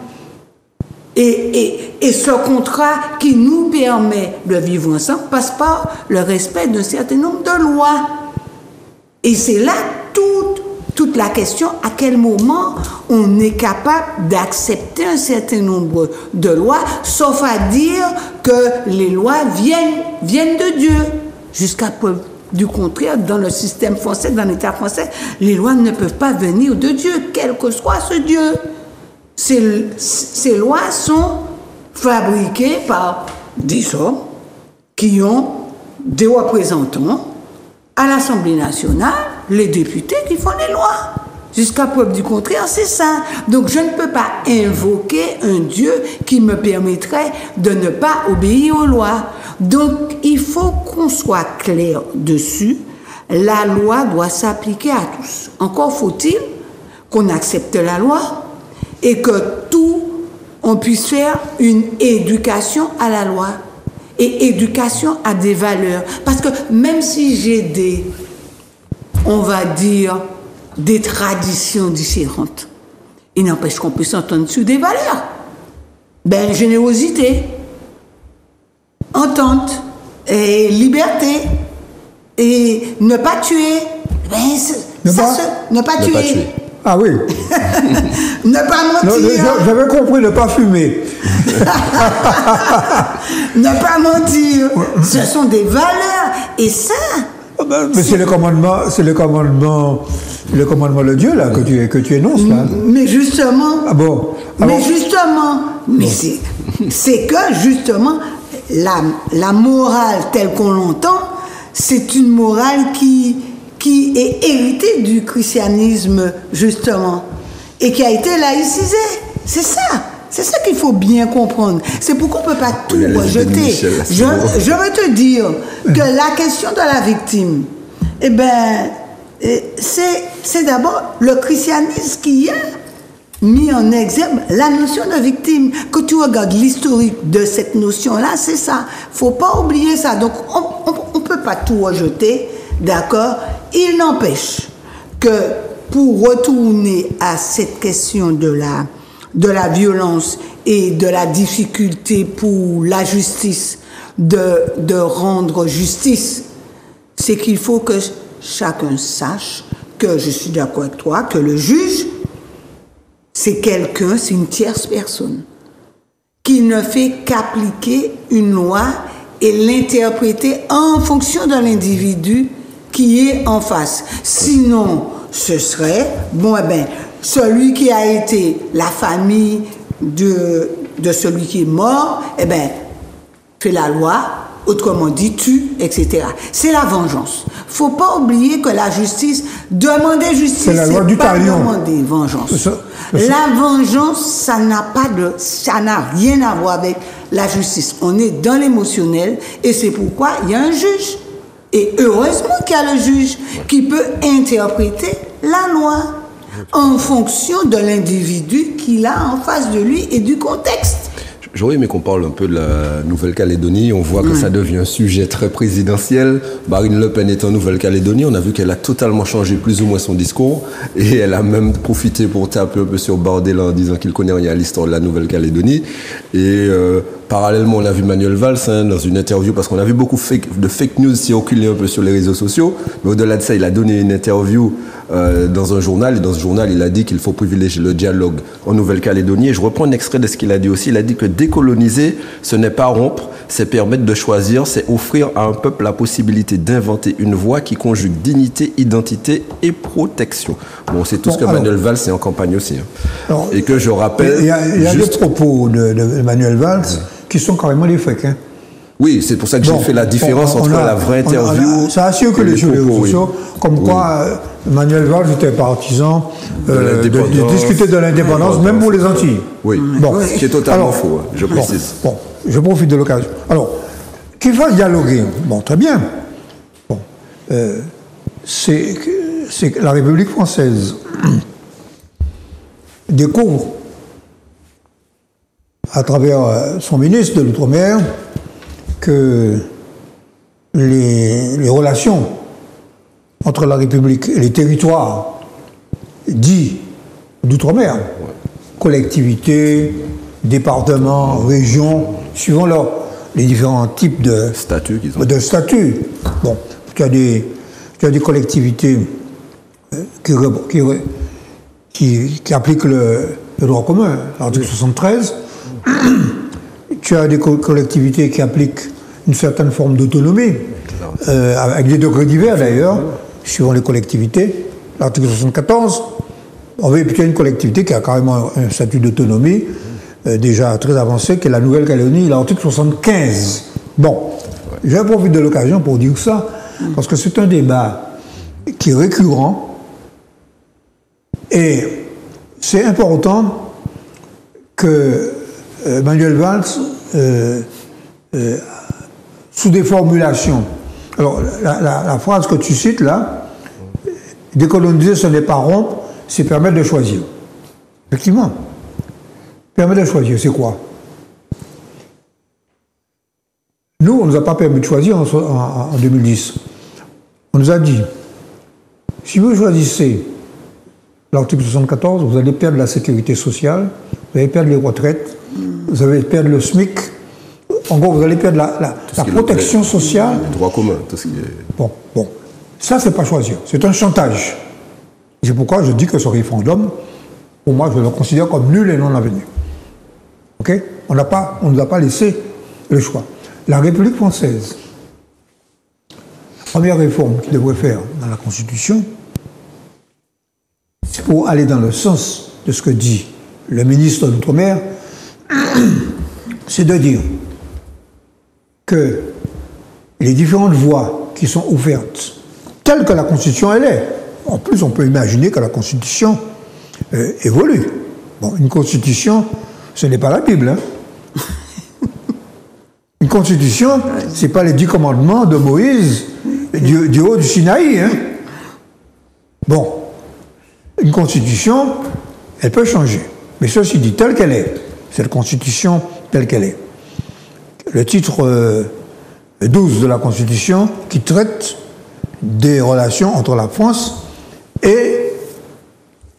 Et ce contrat qui nous permet de vivre ensemble passe par le respect d'un certain nombre de lois. Et c'est là toute la question, à quel moment on est capable d'accepter un certain nombre de lois, sauf à dire que les lois viennent de Dieu. Jusqu'à preuve du contraire, dans le système français, dans l'État français, les lois ne peuvent pas venir de Dieu, quel que soit ce Dieu. Ces lois sont fabriquées par des hommes qui ont des représentants à l'Assemblée nationale, les députés qui font les lois. Jusqu'à preuve du contraire, c'est ça. Donc je ne peux pas invoquer un Dieu qui me permettrait de ne pas obéir aux lois. Donc il faut qu'on soit clair dessus. La loi doit s'appliquer à tous. Encore faut-il qu'on accepte la loi et que on puisse faire une éducation à la loi et éducation à des valeurs. Parce que même si j'ai on va dire, des traditions différentes, il n'empêche qu'on peut s'entendre sur des valeurs. Générosité, entente, et liberté, et ne pas tuer. Ne pas tuer. Ah oui. Ne pas mentir. J'avais compris ne pas fumer. Ne pas mentir, ce sont des valeurs. Et ça... Mais c'est le commandement de Dieu là que tu énonces là. Mais justement... Ah bon? Mais justement... Mais c'est que justement, la morale telle qu'on l'entend, c'est une morale qui est héritée du christianisme, justement, et qui a été laïcisée. C'est ça. C'est ça qu'il faut bien comprendre. C'est pourquoi on ne peut pas tout rejeter. Je veux te dire que la question de la victime, eh ben, c'est d'abord le christianisme qui a mis en exergue la notion de victime. Quand tu regardes l'historique de cette notion-là, c'est ça. Il ne faut pas oublier ça. Donc, on ne peut pas tout rejeter, d'accord? Il n'empêche que pour retourner à cette question de la violence et de la difficulté pour la justice de rendre justice, c'est qu'il faut que chacun sache que, je suis d'accord avec toi, que le juge, c'est quelqu'un, c'est une tierce personne qui ne fait qu'appliquer une loi et l'interpréter en fonction de l'individu qui est en face. Sinon, ce serait, bon, eh bien, celui qui a été la famille de celui qui est mort, eh bien, fait la loi, autrement dit, tue, etc. C'est la vengeance. Il ne faut pas oublier que la justice, demander justice, c'est la loi du talion. Demander vengeance. La vengeance, ça n'a rien à voir avec la justice. On est dans l'émotionnel et c'est pourquoi il y a un juge. Et heureusement qu'il y a le juge qui peut interpréter la loi en fonction de l'individu qu'il a en face de lui et du contexte. J'aurais aimé qu'on parle un peu de la Nouvelle-Calédonie. On voit que ça devient un sujet très présidentiel. Marine Le Pen est en Nouvelle-Calédonie. On a vu qu'elle a totalement changé plus ou moins son discours. Et elle a même profité pour taper un peu sur Bardella en disant qu'il connaît rien à l'histoire de la Nouvelle-Calédonie. Et parallèlement, on a vu Manuel Valls dans une interview, parce qu'on a vu beaucoup de fake news circuler un peu sur les réseaux sociaux. Mais au-delà de ça, il a donné une interview dans un journal. Et dans ce journal, il a dit qu'il faut privilégier le dialogue en Nouvelle-Calédonie. Et je reprends un extrait de ce qu'il a dit aussi. Il a dit que décoloniser, ce n'est pas rompre, c'est permettre de choisir, c'est offrir à un peuple la possibilité d'inventer une voie qui conjugue dignité, identité et protection. Bon, c'est tout ce que Manuel Valls est en campagne aussi. Alors, et que je rappelle... Il y a des propos de Manuel Valls qui sont carrément des fakes. Hein. Oui, c'est pour ça que j'ai fait la différence entre la vraie interview... Ça a circulé sur les réseaux sociaux, comme quoi Manuel Valls était partisan de discuter de l'indépendance, même pour les Antilles. Oui, ce qui est totalement faux, je précise. Bon, je profite de l'occasion. Alors, qu'il fasse dialoguer, bon, très bien. Bon, c'est que la République française découvre, à travers son ministre de l'Outre-mer, que les relations entre la République et les territoires dits d'outre-mer, collectivités, départements, régions, suivant les différents types de statuts qu'ils ont. De statuts. Bon, tu as des collectivités qui appliquent le droit commun, l'article 73. Tu as des collectivités qui appliquent une certaine forme d'autonomie, avec des degrés divers d'ailleurs, suivant les collectivités. L'article 74, et puis tu as une collectivité qui a carrément un statut d'autonomie déjà très avancé, qui est la Nouvelle-Calédonie, l'article 75. Bon, je profite de l'occasion pour dire ça, parce que c'est un débat qui est récurrent, et c'est important que Manuel Valls, sous des formulations. Alors, la phrase que tu cites là, décoloniser, ce n'est pas rompre, c'est permettre de choisir. Effectivement. Permettre de choisir, c'est quoi? Nous, on ne nous a pas permis de choisir en 2010. On nous a dit, si vous choisissez l'article 74, vous allez perdre la sécurité sociale, vous allez perdre les retraites, vous allez perdre le SMIC, en gros, vous allez perdre la protection sociale. Le droit commun, tout ce qui est... Bon. Ça, c'est pas choisir. C'est un chantage. C'est pourquoi je dis que ce référendum, pour moi, je le considère comme nul et non avenu. OK? on ne nous a pas laissé le choix. La République française, la première réforme qu'il devrait faire dans la Constitution, c'est pour aller dans le sens de ce que dit le ministre de l'Outre-mer, c'est de dire que les différentes voies qui sont ouvertes, telles que la Constitution elle est, en plus on peut imaginer que la Constitution évolue. Bon, une Constitution, ce n'est pas la Bible. Hein. Une Constitution, ce n'est pas les 10 commandements de Moïse du haut du Sinaï. Hein. Bon, une Constitution, elle peut changer. Mais ceci dit, telle qu'elle est, cette Constitution telle qu'elle est. Le titre 12 de la Constitution qui traite des relations entre la France et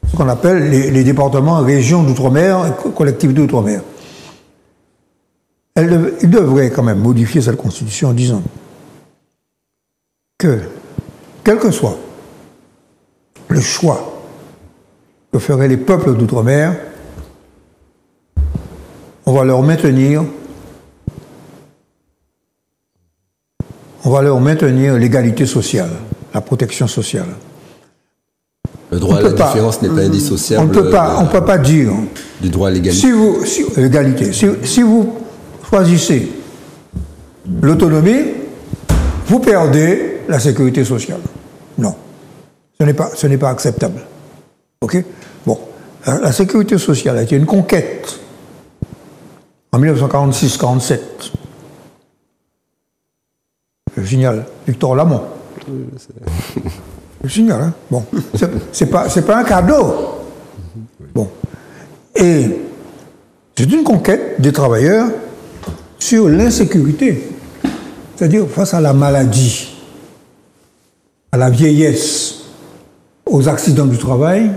ce qu'on appelle les départements, régions d'outre-mer, collectivités d'outre-mer. Il devrait quand même modifier cette Constitution en disant que, quel que soit le choix que feraient les peuples d'outre-mer, on va leur maintenir l'égalité sociale, la protection sociale. Le droit à la différence n'est pas indissociable. On ne peut pas dire du droit à l'égalité. Si vous choisissez l'autonomie, vous perdez la sécurité sociale. Non, ce n'est pas acceptable. Ok? Bon, la sécurité sociale a été une conquête en 1946-47. Je signale, Victor Lamont. Je signale, hein? Bon, c'est pas un cadeau. Bon. Et c'est une conquête des travailleurs sur l'insécurité. C'est-à-dire face à la maladie, à la vieillesse, aux accidents du travail.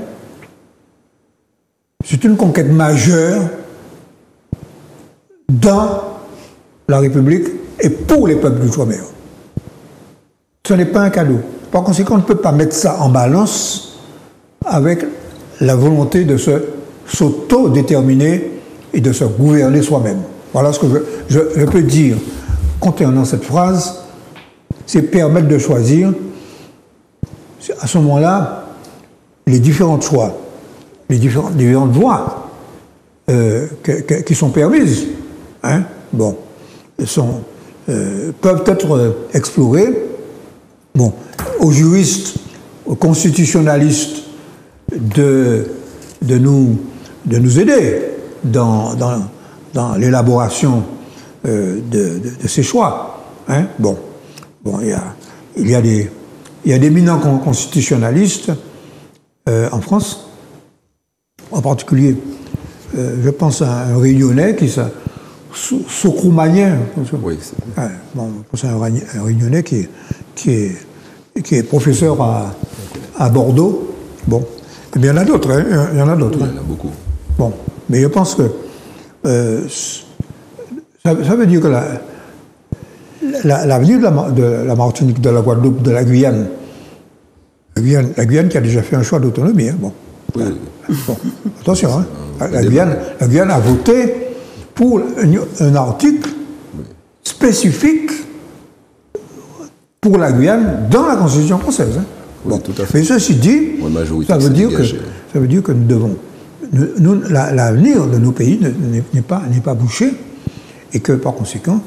C'est une conquête majeure dans la République et pour les peuples d'outre-mer. Ce n'est pas un cadeau. Par conséquent, on ne peut pas mettre ça en balance avec la volonté de s'auto-déterminer et de se gouverner soi-même. Voilà ce que je peux dire concernant cette phrase, c'est permettre de choisir, à ce moment-là, les différents choix, les différentes voies qui sont permises, hein, bon, peuvent être explorées. Bon, aux juristes, aux constitutionnalistes de nous aider dans l'élaboration de ces choix. Hein? Bon, il y a d'éminents constitutionnalistes en France, en particulier, je pense à un Réunionnais qui s'appelle Socroumanien. Oui, c'est un Réunionnais qui est professeur à Bordeaux. Bon, mais il y en a d'autres, hein, il y en a d'autres. Il y en a beaucoup. Bon, mais je pense que ça veut dire que l'avenir de la Martinique, de la Guadeloupe, de la Guyane qui a déjà fait un choix d'autonomie, hein, bon. Oui. Bon, attention, hein, la Guyane a voté pour un article spécifique pour la Guyane dans la Constitution française. Hein. Bon. Oui, tout à fait. Mais ceci dit, ça veut dire que nous devons... l'avenir de nos pays n'est pas bouché et que, par conséquent,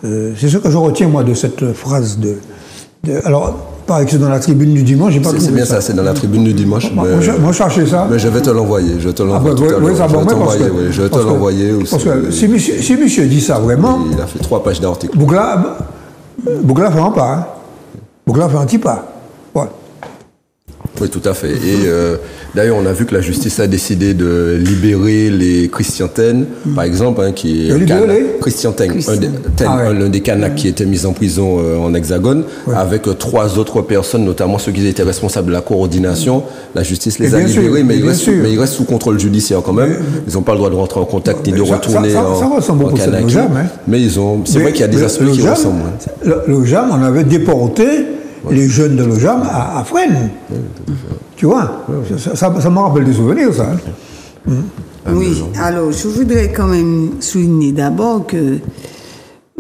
c'est ce que je retiens, moi, de cette phrase alors, pareil que c'est dans la tribune du dimanche, j'ai pas trouvé ça. C'est bien ça, c'est dans la tribune du dimanche. Moi, je cherchais ça. Mais je vais te l'envoyer, je vais te l'envoyer. Parce que si monsieur dit ça vraiment... Il a fait 3 pages d'article. Bougla fait un pas, hein. Bougla fait un petit pas. Ouais. Oui, tout à fait. Et d'ailleurs, on a vu que la justice a décidé de libérer les Christiantaines, par exemple, hein, qui est Christiantaine, l'un des Kanaks qui était mis en prison en Hexagone, avec 3 autres personnes, notamment ceux qui étaient responsables de la coordination. La justice les a libérés, mais ils restent sous contrôle judiciaire quand même. Ils n'ont pas le droit de rentrer en contact ni de retourner en Kanaki. Mais c'est vrai qu'il y a des aspects qui ressemblent. Le JAM, on avait déporté les jeunes de l'OJAM à Fresnes. Tu vois, ça me rappelle des souvenirs, ça. Hein. Oui, alors je voudrais quand même souligner d'abord que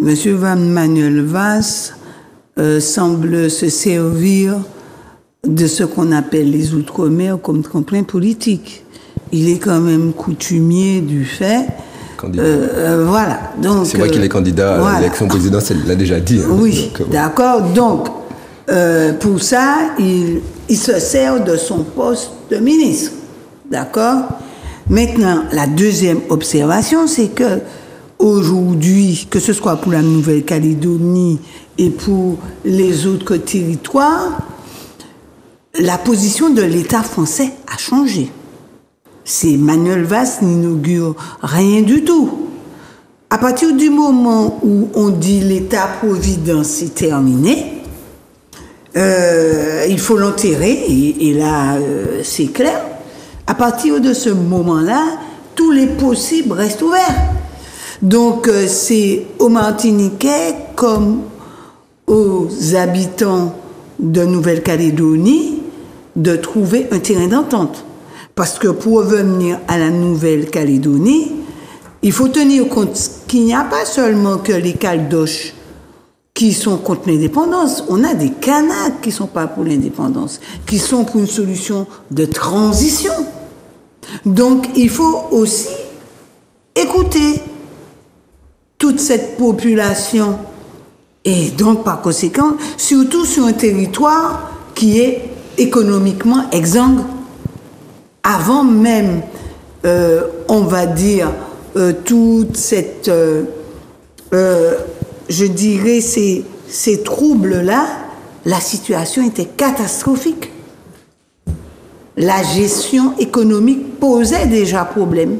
M. Van Manuel Valls semble se servir de ce qu'on appelle les Outre-mer comme tremplin politique. Il est quand même coutumier du fait. Voilà. Donc, c'est vrai qu'il est candidat à l'élection présidentielle, il l'a déjà dit. Hein. Oui, d'accord. Donc, pour ça, il se sert de son poste de ministre. D'accord? Maintenant, la deuxième observation, c'est que aujourd'hui, que ce soit pour la Nouvelle-Calédonie et pour les autres territoires, la position de l'État français a changé. C'est Manuel Valls n'inaugure rien du tout. À partir du moment où on dit l'État-providence est terminé, il faut l'enterrer, et là, c'est clair. À partir de ce moment-là, tous les possibles restent ouverts. Donc, c'est aux Martiniquais comme aux habitants de Nouvelle-Calédonie de trouver un terrain d'entente. Parce que pour revenir à la Nouvelle-Calédonie, il faut tenir compte qu'il n'y a pas seulement que les Caldoches qui sont contre l'indépendance. On a des Kanaks qui ne sont pas pour l'indépendance, qui sont pour une solution de transition. Donc, il faut aussi écouter toute cette population. Et donc, par conséquent, surtout sur un territoire qui est économiquement exsangue. Avant même, on va dire, toute cette, je dirais, ces troubles-là, la situation était catastrophique. La gestion économique posait déjà problème.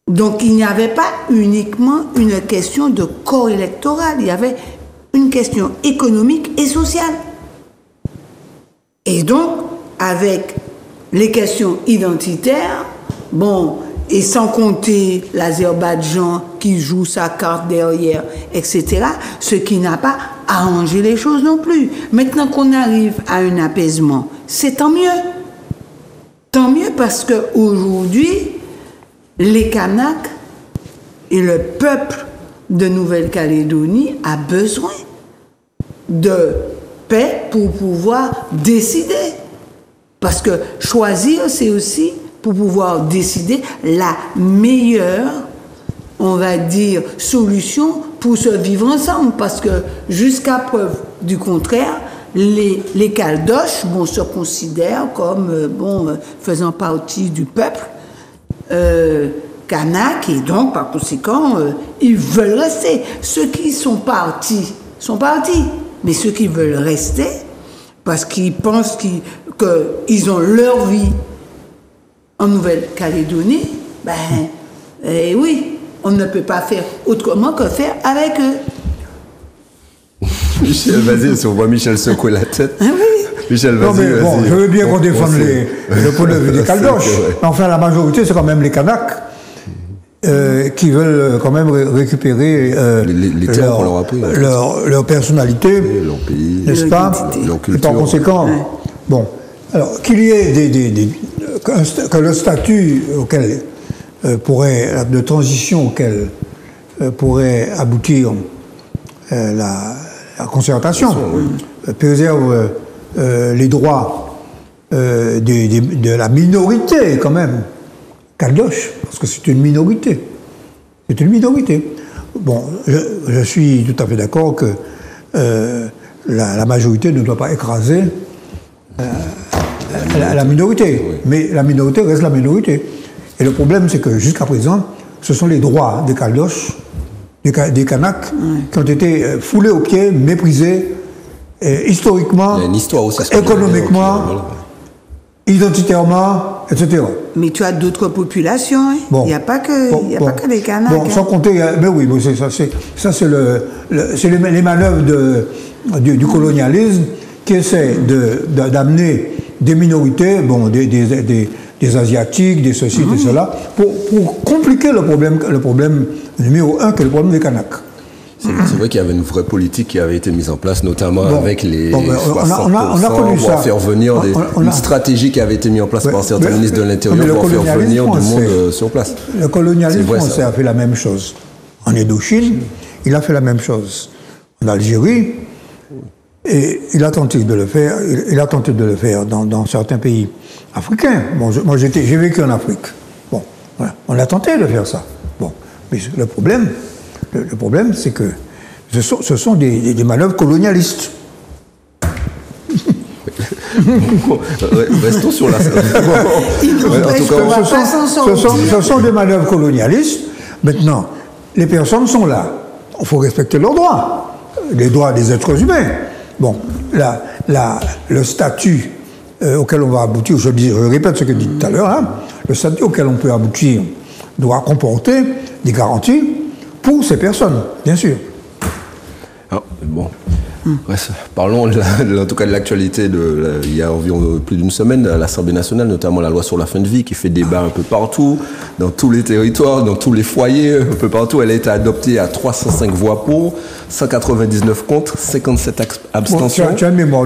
Donc, il n'y avait pas uniquement une question de corps électoral, il y avait une question économique et sociale. Et donc, avec les questions identitaires, bon, et sans compter l'Azerbaïdjan qui joue sa carte derrière, etc., ce qui n'a pas arrangé les choses non plus. Maintenant qu'on arrive à un apaisement, c'est tant mieux. Tant mieux parce qu'aujourd'hui, les Kanaks et le peuple de Nouvelle-Calédonie a besoin de paix pour pouvoir décider. Parce que choisir, c'est aussi pour pouvoir décider la meilleure, on va dire, solution pour se vivre ensemble. Parce que jusqu'à preuve du contraire, les Caldoches, bon, se considèrent comme faisant partie du peuple kanak, et donc par conséquent, ils veulent rester. Ceux qui sont partis, mais ceux qui veulent rester, parce qu'ils pensent qu'ils ont leur vie en Nouvelle-Calédonie, oui, on ne peut pas faire autrement que faire avec eux. Michel, vas-y, si on voit Michel secouer la tête. Ah oui. Michel, vas-y. Bon, je veux bien qu'on défende le point de vue des Caldoches. Enfin, la majorité, c'est quand même les Kanaks qui veulent quand même récupérer leur personnalité, leur pays, n'est-ce pas? Leur culture. Et par conséquent, bon, alors qu'il y ait que le statut auquel de transition auquel pourrait aboutir la concertation préserve les droits de la minorité quand même, Caldoche, parce que c'est une minorité. C'est une minorité. Bon, je suis tout à fait d'accord que la majorité ne doit pas écraser la minorité. Oui. Mais la minorité reste la minorité. Et le problème, c'est que jusqu'à présent, ce sont les droits des Caldoches, des Kanaks, qui ont été foulés aux pieds, méprisés, historiquement, économiquement, identitairement, etc. Mais tu as d'autres populations, hein. Bon. Il n'y a pas que les Kanaks. Bon, sans compter, mais oui, ça c'est les manœuvres du colonialisme qui essaient d'amener des minorités, bon, des Asiatiques, des ceci, des cela, pour compliquer le problème numéro un, qui est le problème des Kanaks. C'est vrai qu'il y avait une vraie politique qui avait été mise en place, notamment avec les 60% on a connu pour ça. faire venir une stratégie qui avait été mise en place par certains ministres de l'Intérieur pour faire venir du monde sur place. Le colonialisme français a fait la même chose. En Indochine, il a fait la même chose. En Algérie, et il a tenté de le faire dans certains pays africains. Bon, moi j'ai vécu en Afrique. Bon, voilà. On a tenté de faire ça. Bon, mais le problème, c'est que ce sont des manœuvres colonialistes. Restons sur la... Ce sont des manœuvres colonialistes. Maintenant, les personnes sont là. Il faut respecter leurs droits, les droits des êtres humains. Bon, le statut auquel on va aboutir, je répète ce que je dis tout à l'heure, hein, le statut auquel on peut aboutir doit comporter des garanties pour ces personnes, bien sûr. Ah, bon. Parlons en tout cas de l'actualité. Il y a environ plus d'une semaine à l'Assemblée nationale, notamment la loi sur la fin de vie qui fait débat un peu partout, dans tous les territoires, dans tous les foyers, un peu partout. Elle a été adoptée à 305 voix pour, 199 contre, 57 abstentions. Bon, tu as une mémoire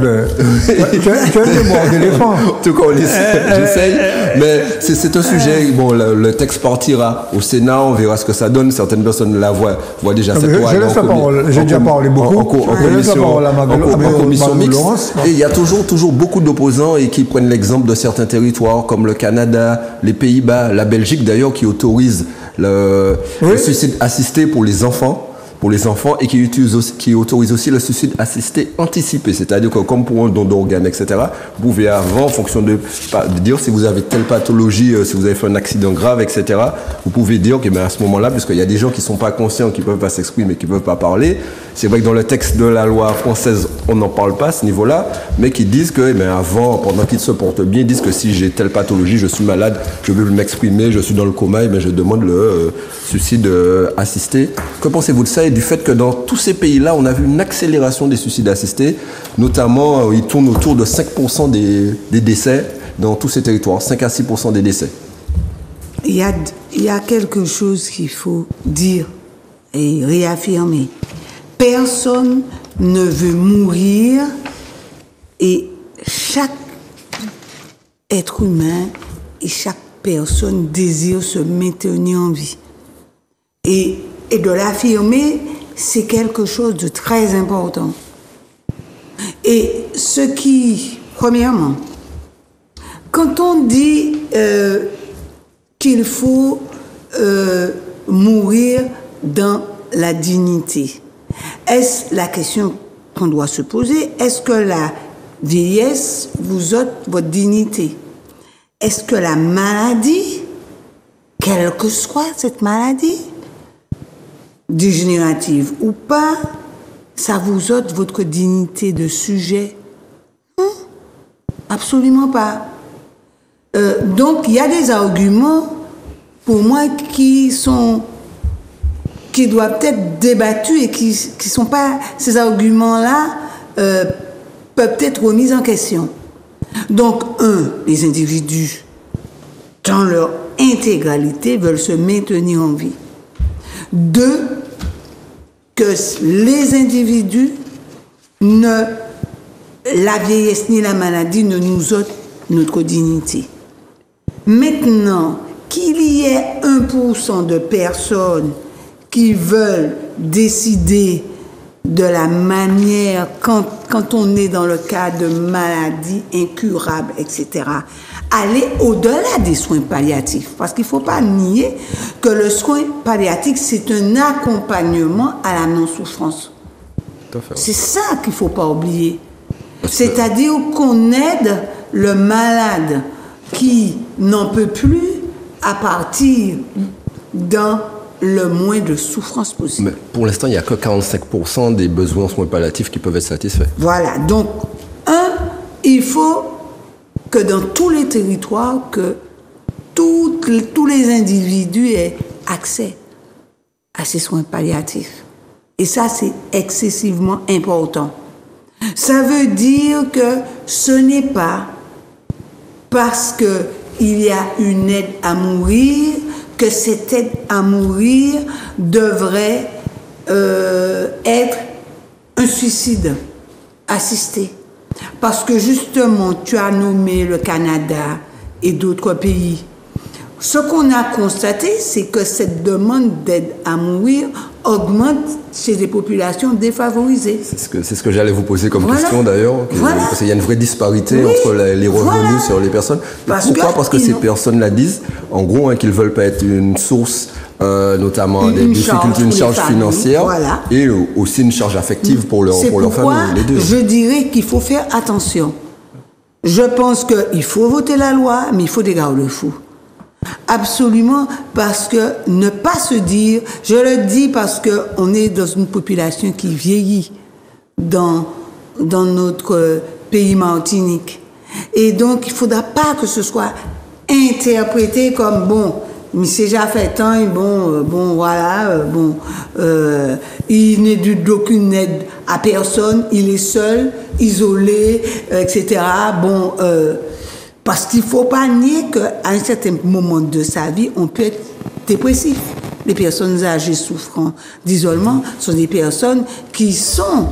d'éléphant. En tout cas, j'essaye. Mais c'est un sujet. Bon, le texte partira au Sénat, on verra ce que ça donne. Certaines personnes la voient déjà cette loi. Je laisse la parole. J'ai déjà parlé beaucoup. En commission mixte. Et il y a toujours beaucoup d'opposants et qui prennent l'exemple de certains territoires comme le Canada, les Pays-Bas, la Belgique d'ailleurs qui autorise le suicide assisté pour les enfants. Et qui autorise aussi le suicide assisté anticipé. C'est-à-dire que comme pour un don d'organes, etc., vous pouvez avant, en fonction de dire si vous avez telle pathologie, si vous avez fait un accident grave, etc., vous pouvez dire que à ce moment-là, puisqu'il y a des gens qui ne sont pas conscients, qui ne peuvent pas s'exprimer, qui ne peuvent pas parler, c'est vrai que dans le texte de la loi française, on n'en parle pas à ce niveau-là, mais qui disent que avant, pendant qu'ils se portent bien, ils disent que si j'ai telle pathologie, je suis malade, je veux m'exprimer, je suis dans le coma, je demande le suicide assisté. Que pensez-vous de ça et du fait que dans tous ces pays-là, on a vu une accélération des suicides assistés, notamment ils tournent autour de 5% des décès dans tous ces territoires, 5 à 6% des décès. Il y a quelque chose qu'il faut dire et réaffirmer. Personne ne veut mourir et chaque être humain et chaque personne désire se maintenir en vie. Et de l'affirmer, c'est quelque chose de très important. Et premièrement, quand on dit qu'il faut mourir dans la dignité, est-ce la question qu'on doit se poser? Est-ce que la vieillesse vous ôte votre dignité? Est-ce que la maladie, quelle que soit cette maladie, dégénérative ou pas, ça vous ôte votre dignité de sujet? Absolument pas. Donc, il y a des arguments, pour moi, qui doivent être débattus et qui sont pas... Ces arguments-là peuvent être remis en question. Donc, les individus, dans leur intégralité, veulent se maintenir en vie. 2, que les individus, la vieillesse ni la maladie ne nous ôtent notre dignité. Maintenant, qu'il y ait 1% de personnes qui veulent décider de la manière, quand on est dans le cas de maladies incurables, etc., aller au-delà des soins palliatifs. Parce qu'il ne faut pas nier que le soin palliatif, c'est un accompagnement à la non-souffrance. C'est ça qu'il ne faut pas oublier. C'est-à-dire qu'on aide le malade qui n'en peut plus à partir dans le moins de souffrance possible. Mais pour l'instant, il n'y a que 45% des besoins en soins palliatifs qui peuvent être satisfaits. Voilà. Donc, il faut que dans tous les territoires, que tous les individus aient accès à ces soins palliatifs. Et ça, c'est excessivement important. Ça veut dire que ce n'est pas parce qu'il y a une aide à mourir que cette aide à mourir devrait être un suicide assisté. Parce que justement, tu as nommé le Canada et d'autres pays. Ce qu'on a constaté, c'est que cette demande d'aide à mourir augmente chez des populations défavorisées. C'est ce que j'allais vous poser comme question d'ailleurs. Parce qu'il y a une vraie disparité entre les revenus sur les personnes. Pourquoi? Parce que ces personnes la disent, en gros, qu'ils ne veulent pas être une source, notamment des difficultés, une charge financière et aussi une charge affective pour leur famille. Les deux. Je dirais qu'il faut faire attention. Je pense qu'il faut voter la loi, mais il faut des garde-fous. Absolument, parce que ne pas se dire, je le dis parce qu'on est dans une population qui vieillit dans notre pays Martinique. Et donc, il ne faudra pas que ce soit interprété comme, bon, mais c'est déjà fait tant, il n'est d'aucune aide à personne, il est seul, isolé, etc. Parce qu'il ne faut pas nier qu'à un certain moment de sa vie, on peut être dépressif. Les personnes âgées souffrant d'isolement sont des personnes qui sont,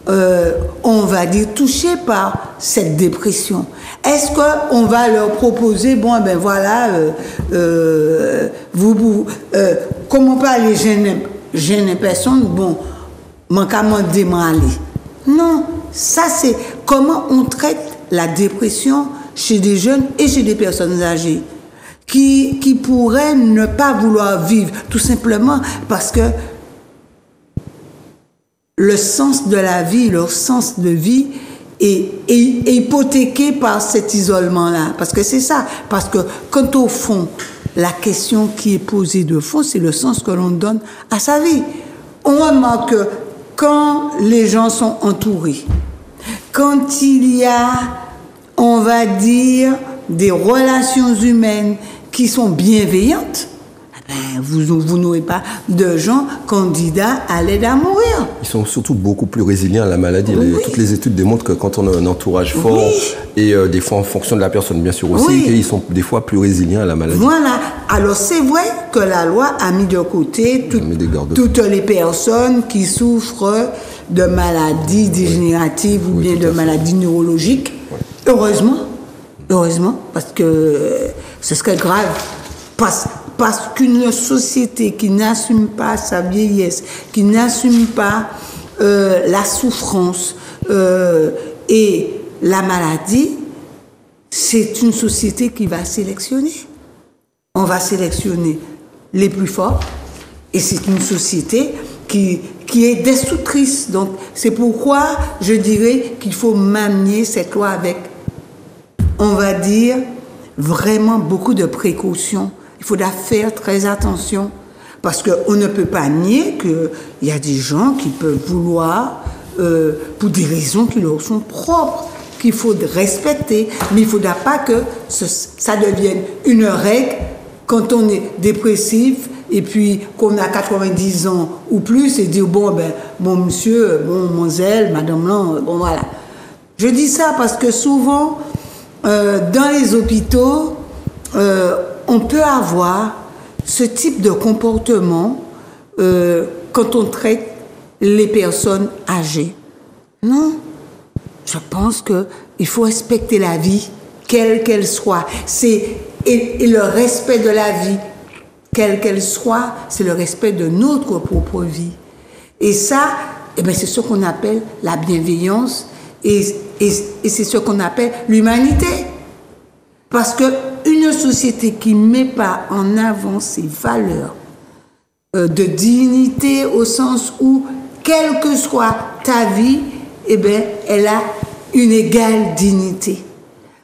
on va dire, touchées par cette dépression. Est-ce qu'on va leur proposer, comment parler jeune personne, manquement démêler. Non, ça c'est comment on traite la dépression chez des jeunes et chez des personnes âgées qui pourraient ne pas vouloir vivre, tout simplement parce que le sens de la vie, leur sens de vie est hypothéqué par cet isolement-là. Parce que c'est ça. Parce que quand au fond, la question qui est posée de fond, c'est le sens que l'on donne à sa vie. On remarque que quand les gens sont entourés, quand il y a, on va dire, des relations humaines qui sont bienveillantes, vous n'aurez pas de gens candidats à l'aide à mourir. Ils sont surtout beaucoup plus résilients à la maladie. Toutes les études démontrent que quand on a un entourage fort, et des fois en fonction de la personne bien sûr aussi, ils sont des fois plus résilients à la maladie. Voilà. Alors c'est vrai que la loi a mis de côté toutes les personnes qui souffrent de maladies dégénératives ou bien de maladies neurologiques. Heureusement, parce que ce serait grave. Parce qu'une société qui n'assume pas sa vieillesse, qui n'assume pas la souffrance et la maladie, c'est une société qui va sélectionner. On va sélectionner les plus forts et c'est une société qui est destructrice. Donc c'est pourquoi je dirais qu'il faut manier cette loi avec, on va dire, vraiment beaucoup de précautions. Il faudra faire très attention parce qu'on ne peut pas nier qu'il y a des gens qui peuvent vouloir, pour des raisons qui leur sont propres, qu'il faut respecter. Mais il ne faudra pas que ça devienne une règle quand on est dépressif et puis qu'on a 90 ans ou plus et dire bon monsieur, mademoiselle, madame là, voilà. Je dis ça parce que souvent, dans les hôpitaux, on peut avoir ce type de comportement quand on traite les personnes âgées. Non, je pense qu'il faut respecter la vie, quelle qu'elle soit. Et le respect de la vie, quelle qu'elle soit, c'est le respect de notre propre vie. Et ça, c'est ce qu'on appelle la bienveillance et c'est ce qu'on appelle l'humanité. Parce qu'une société qui ne met pas en avant ses valeurs de dignité au sens où, quelle que soit ta vie, elle a une égale dignité.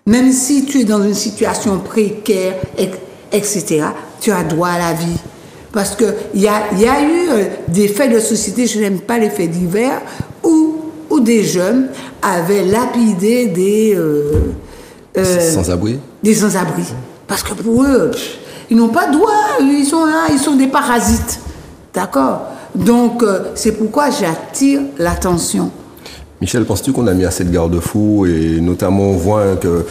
Même si tu es dans une situation précaire, etc., tu as droit à la vie. Parce qu'il y a eu des faits de société, je n'aime pas les faits divers, où des jeunes avaient lapidé des... sans-abri. Des sans-abri. Parce que pour eux, ils n'ont pas de droit, ils sont là, ils sont des parasites. D'accord ? Donc, c'est pourquoi j'attire l'attention. Michel, penses-tu qu'on a mis assez de garde-fous et notamment on voit que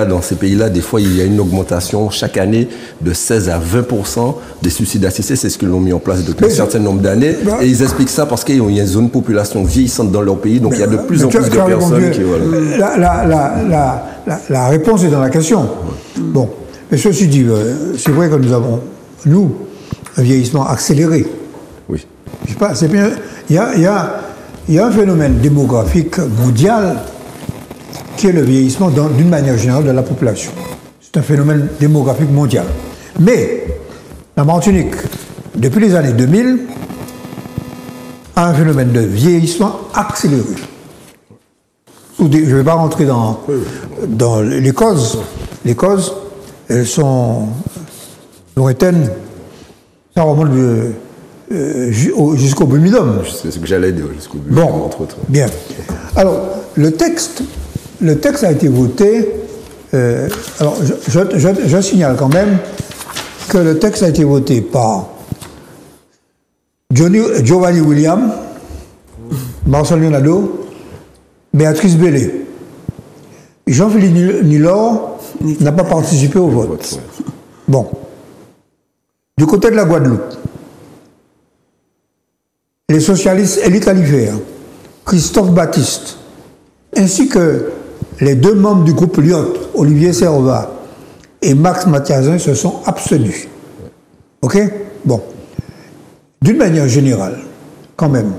dans ces pays-là, des fois il y a une augmentation chaque année de 16 à 20% des suicides assistés, c'est ce qu'ils ont mis en place depuis un certain nombre d'années et ils expliquent ça parce qu'il y a une zone de population vieillissante dans leur pays, donc il y a de plus en plus de personnes qui... Voilà. La réponse est dans la question. Bon, mais ceci dit, c'est vrai que nous avons, un vieillissement accéléré. Oui. Je sais pas, c'est bien. Il y a un phénomène démographique mondial qui est le vieillissement d'une manière générale de la population. C'est un phénomène démographique mondial. Mais la Martinique, depuis les années 2000, a un phénomène de vieillissement accéléré. Je ne vais pas rentrer dans les causes. Les causes, elles sont lointaines. Ça remonte jusqu'au Bumidum. C'est ce que j'allais dire, jusqu'au Bumidum, bon, entre autres. Bien. Alors, le texte a été voté. Alors, je signale quand même que le texte a été voté par Giovanni William, Marcel Leonardo, Béatrice Bellé. Jean-Philippe Nilor n'a pas participé au vote. Bon. Du côté de la Guadeloupe, les socialistes Élie Califère, Christophe Baptiste, ainsi que les deux membres du groupe Lyot, Olivier Servat et Max Mathiasin, se sont abstenus. OK? Bon. D'une manière générale, quand même,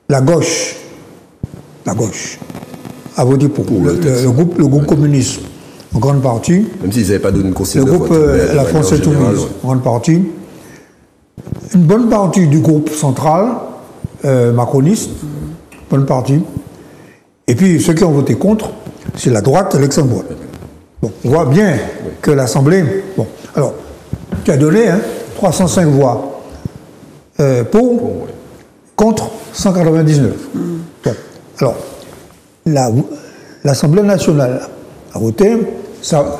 la gauche a voté pour le groupe communiste en grande partie. Même s'ils n'avaient pas donné une consigne de vote. Le groupe La France Insoumise en grande partie. Une bonne partie du groupe central, macroniste, bonne partie. Et puis ceux qui ont voté contre, c'est la droite luxembourgeoise. Bon, on voit bien que l'Assemblée... Bon, alors, tu as donné 305 voix pour, contre 199. Bon, alors, l'Assemblée nationale a voté,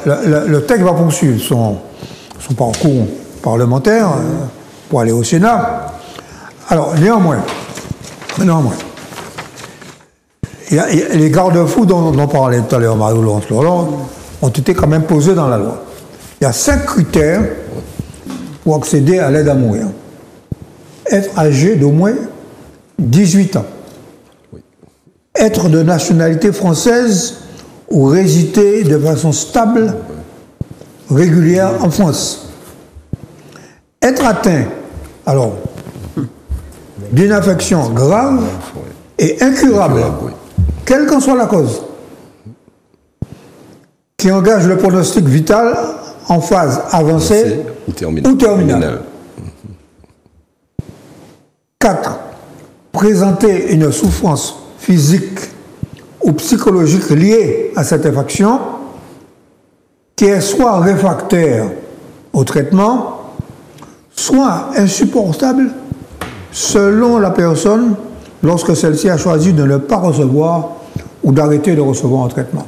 le texte va poursuivre son parcours parlementaire pour aller au Sénat. Alors, néanmoins, les garde-fous dont parlait tout à l'heure Marie-Laurence Lorland ont été quand même posés dans la loi. Il y a 5 critères pour accéder à l'aide à mourir. Être âgé d'au moins 18 ans. Être de nationalité française ou résider de façon stable, régulière en France. Être atteint, alors, d'une affection grave et incurable, quelle qu'en soit la cause, qui engage le pronostic vital en phase avancée ou terminale. 4. Présenter une souffrance physique ou psychologique liée à cette infection qui est soit réfractaire au traitement, soit insupportable selon la personne lorsque celle-ci a choisi de ne pas recevoir ou d'arrêter de recevoir un traitement.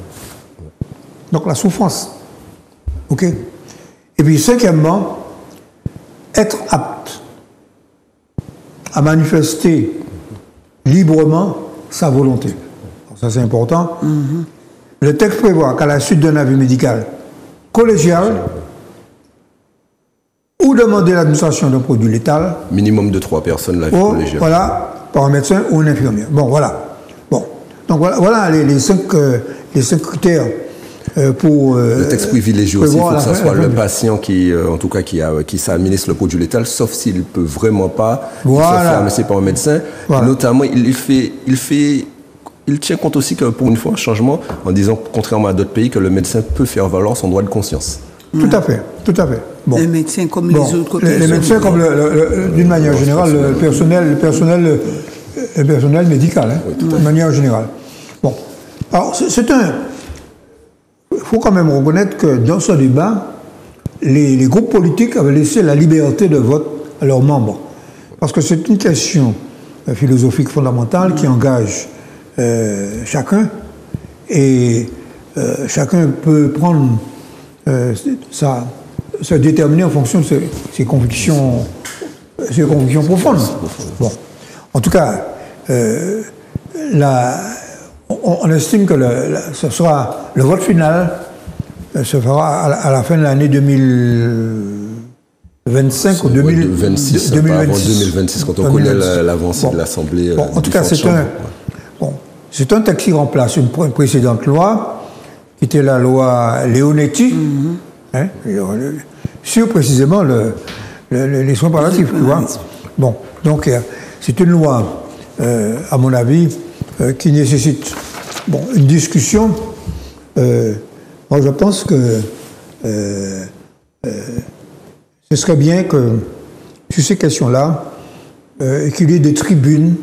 Donc la souffrance. OK? Et puis cinquièmement, être apte à manifester librement sa volonté. Alors ça c'est important. Le texte prévoit qu'à la suite d'un avis médical collégial ou demander l'administration d'un produit létal. Minimum de 3 personnes, l'avis collégial. Voilà, par un médecin ou une infirmière. Bon, voilà. Bon. Donc voilà les 5 critères pour... le texte privilégie aussi, il faut que ce soit le patient qui, en tout cas, qui s'administre le produit létal, sauf s'il ne peut vraiment pas se faire administrer par un médecin. Voilà. Notamment, il tient compte aussi que pour une fois un changement, en disant, contrairement à d'autres pays, que le médecin peut faire valoir son droit de conscience. Tout à fait, tout à fait. Bon. Les médecins comme les autres. Les médecins comme, d'une manière générale, le personnel médical, de manière générale. Bon, alors il faut quand même reconnaître que dans ce débat, les groupes politiques avaient laissé la liberté de vote à leurs membres. Parce que c'est une question philosophique fondamentale qui engage chacun. Et chacun peut prendre se déterminer en fonction de ses convictions profondes. Bon. En tout cas, on estime que ce sera le vote final se fera à la fin de l'année 2025 ou 2026, 2026, quand on connaît l'avancée de l'Assemblée. En tout cas, c'est un texte qui remplace une précédente loi, qui était la loi Leonetti, sur précisément les soins palliatifs, tu vois. Bon, donc c'est une loi, à mon avis, qui nécessite une discussion. Moi, je pense que ce serait bien que, sur ces questions-là, qu'il y ait des tribunes.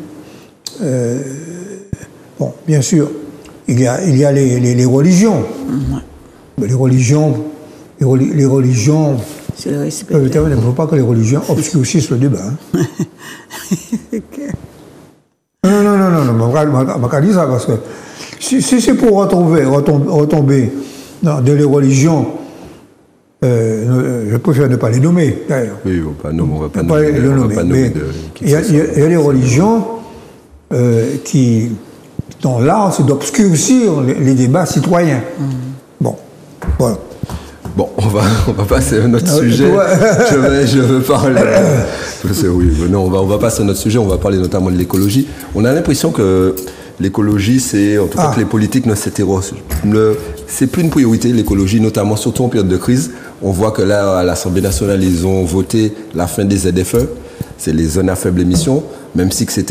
Bien sûr, il y a les religions. Les religions. C'est le respect. Il ne faut pas que les religions obscurcissent le débat. Non, je ne dire ça parce que si c'est pour retomber dans les religions, je préfère ne pas les nommer, d'ailleurs. Oui, on ne va pas nommer. Il y a des religions dont l'art, c'est d'obscurcir les débats citoyens. Bon, voilà. Bon, on va passer à notre sujet. Je veux parler. On va passer à notre sujet. On va parler notamment de l'écologie. On a l'impression que l'écologie, c'est en tout cas que les politiques c'est plus une priorité, l'écologie, notamment surtout en période de crise. On voit que là, à l'Assemblée nationale, ils ont voté la fin des ZFE, c'est les zones à faible émission, même si que ça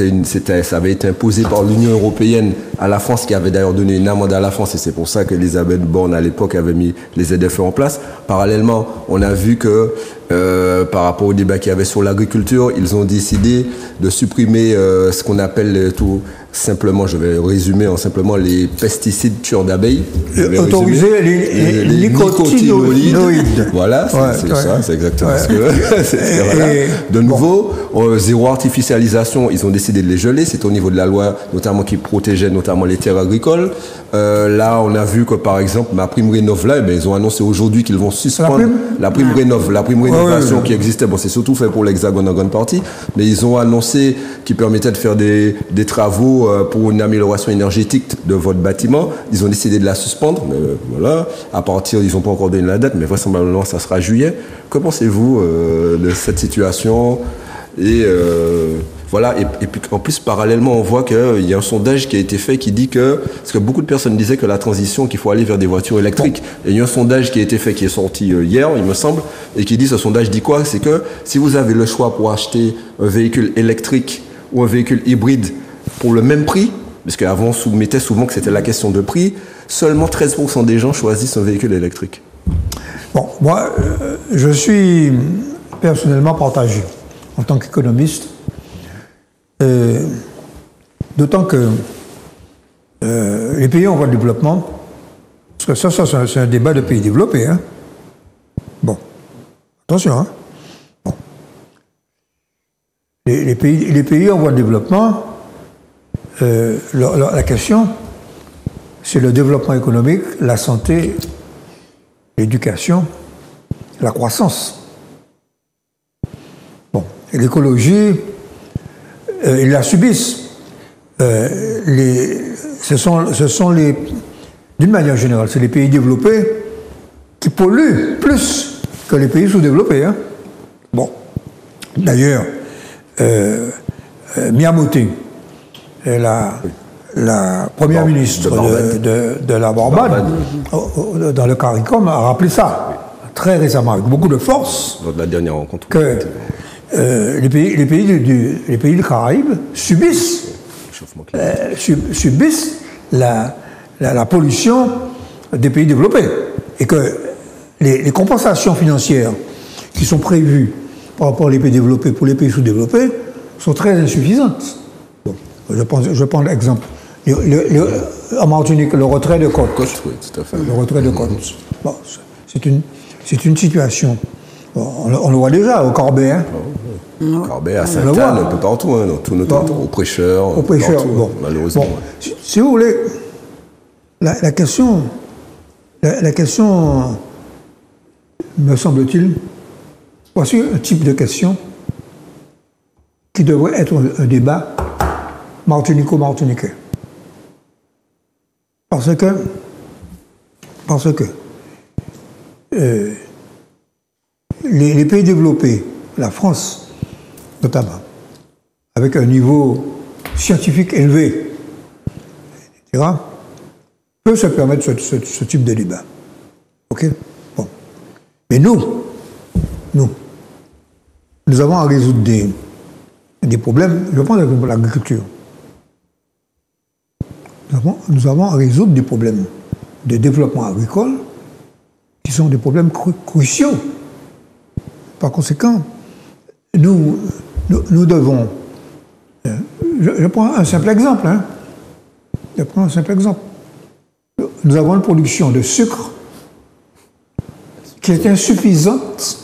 avait été imposé par l'Union européenne à la France, qui avait d'ailleurs donné une amende à la France, et c'est pour ça qu'Elisabeth Borne, à l'époque, avait mis les ZFE en place. Parallèlement, on a vu que, par rapport au débat qu'il y avait sur l'agriculture, ils ont décidé de supprimer ce qu'on appelle tout simplement, je vais résumer en simplement les pesticides tueurs d'abeilles. Autoriser les nicotinoïdes. Voilà, c'est ça, c'est exactement ce que voilà. De nouveau, zéro artificialisation, ils ont décidé de les geler. C'est au niveau de la loi, notamment qui protégeait notamment les terres agricoles. Là, on a vu que par exemple, ma prime rénov, là, ils ont annoncé aujourd'hui qu'ils vont suspendre la prime rénovation qui existait. Bon, c'est surtout fait pour l'Hexagone en grande partie, mais ils ont annoncé qu'ils permettaient de faire des travaux pour une amélioration énergétique de votre bâtiment. Ils ont décidé de la suspendre, mais voilà, à partir, ils n'ont pas encore donné la date, mais vraisemblablement, ça sera juillet. Que pensez-vous de cette situation? Et voilà, et puis en plus, parallèlement, on voit qu'il y a un sondage qui a été fait qui dit que, parce que beaucoup de personnes disaient que la transition, qu'il faut aller vers des voitures électriques. Et il y a un sondage qui a été fait, qui est sorti hier, il me semble, et qui dit, ce sondage dit quoi? C'est que si vous avez le choix pour acheter un véhicule électrique ou un véhicule hybride pour le même prix, parce qu'avant on soumettait souvent que c'était la question de prix, seulement 13% des gens choisissent un véhicule électrique. Bon, moi, je suis personnellement partagé en tant qu'économiste, d'autant que les pays en voie de développement, parce que ça c'est un débat de pays développés, hein. Bon, attention, hein. Bon. Les pays en voie de développement, la question, c'est le développement économique, la santé, l'éducation, la croissance. Bon, et l'écologie, ils la subissent. Ce sont les, d'une manière générale, c'est les pays développés qui polluent plus que les pays sous-développés, hein. Bon, d'ailleurs, Miyamoto, et la première ministre de la Barbade, dans le CARICOM, a rappelé ça très récemment, avec beaucoup de force. Lors de la dernière rencontre. Que les pays du Caraïbe subissent la pollution des pays développés. Et que les compensations financières qui sont prévues par rapport aux pays développés pour les pays sous-développés sont très insuffisantes. Je prends l'exemple. En Martinique, le retrait de côtes. Oui, tout à fait. Le retrait de côtes. Bon, c'est une situation. Bon, on le voit déjà au Corbet. Hein. Corbet, à Sainte-Anne, un peu partout, hein, dans tout notre territoire, aux prêcheurs. Aux prêcheurs, partout, bon. Malheureusement. Bon, si vous voulez, la question, me semble-t-il, voici un type de question qui devrait être un débat martinico-martiniquais. Parce que les pays développés, la France notamment, avec un niveau scientifique élevé, etc., peut se permettre ce type de débat. OK? Bon. Mais nous avons à résoudre des problèmes. Je prends l'exemple de l'agriculture. Nous avons à résoudre des problèmes de développement agricole qui sont des problèmes cruciaux. Par conséquent, nous devons... Je prends un simple exemple. Nous avons une production de sucre qui est insuffisante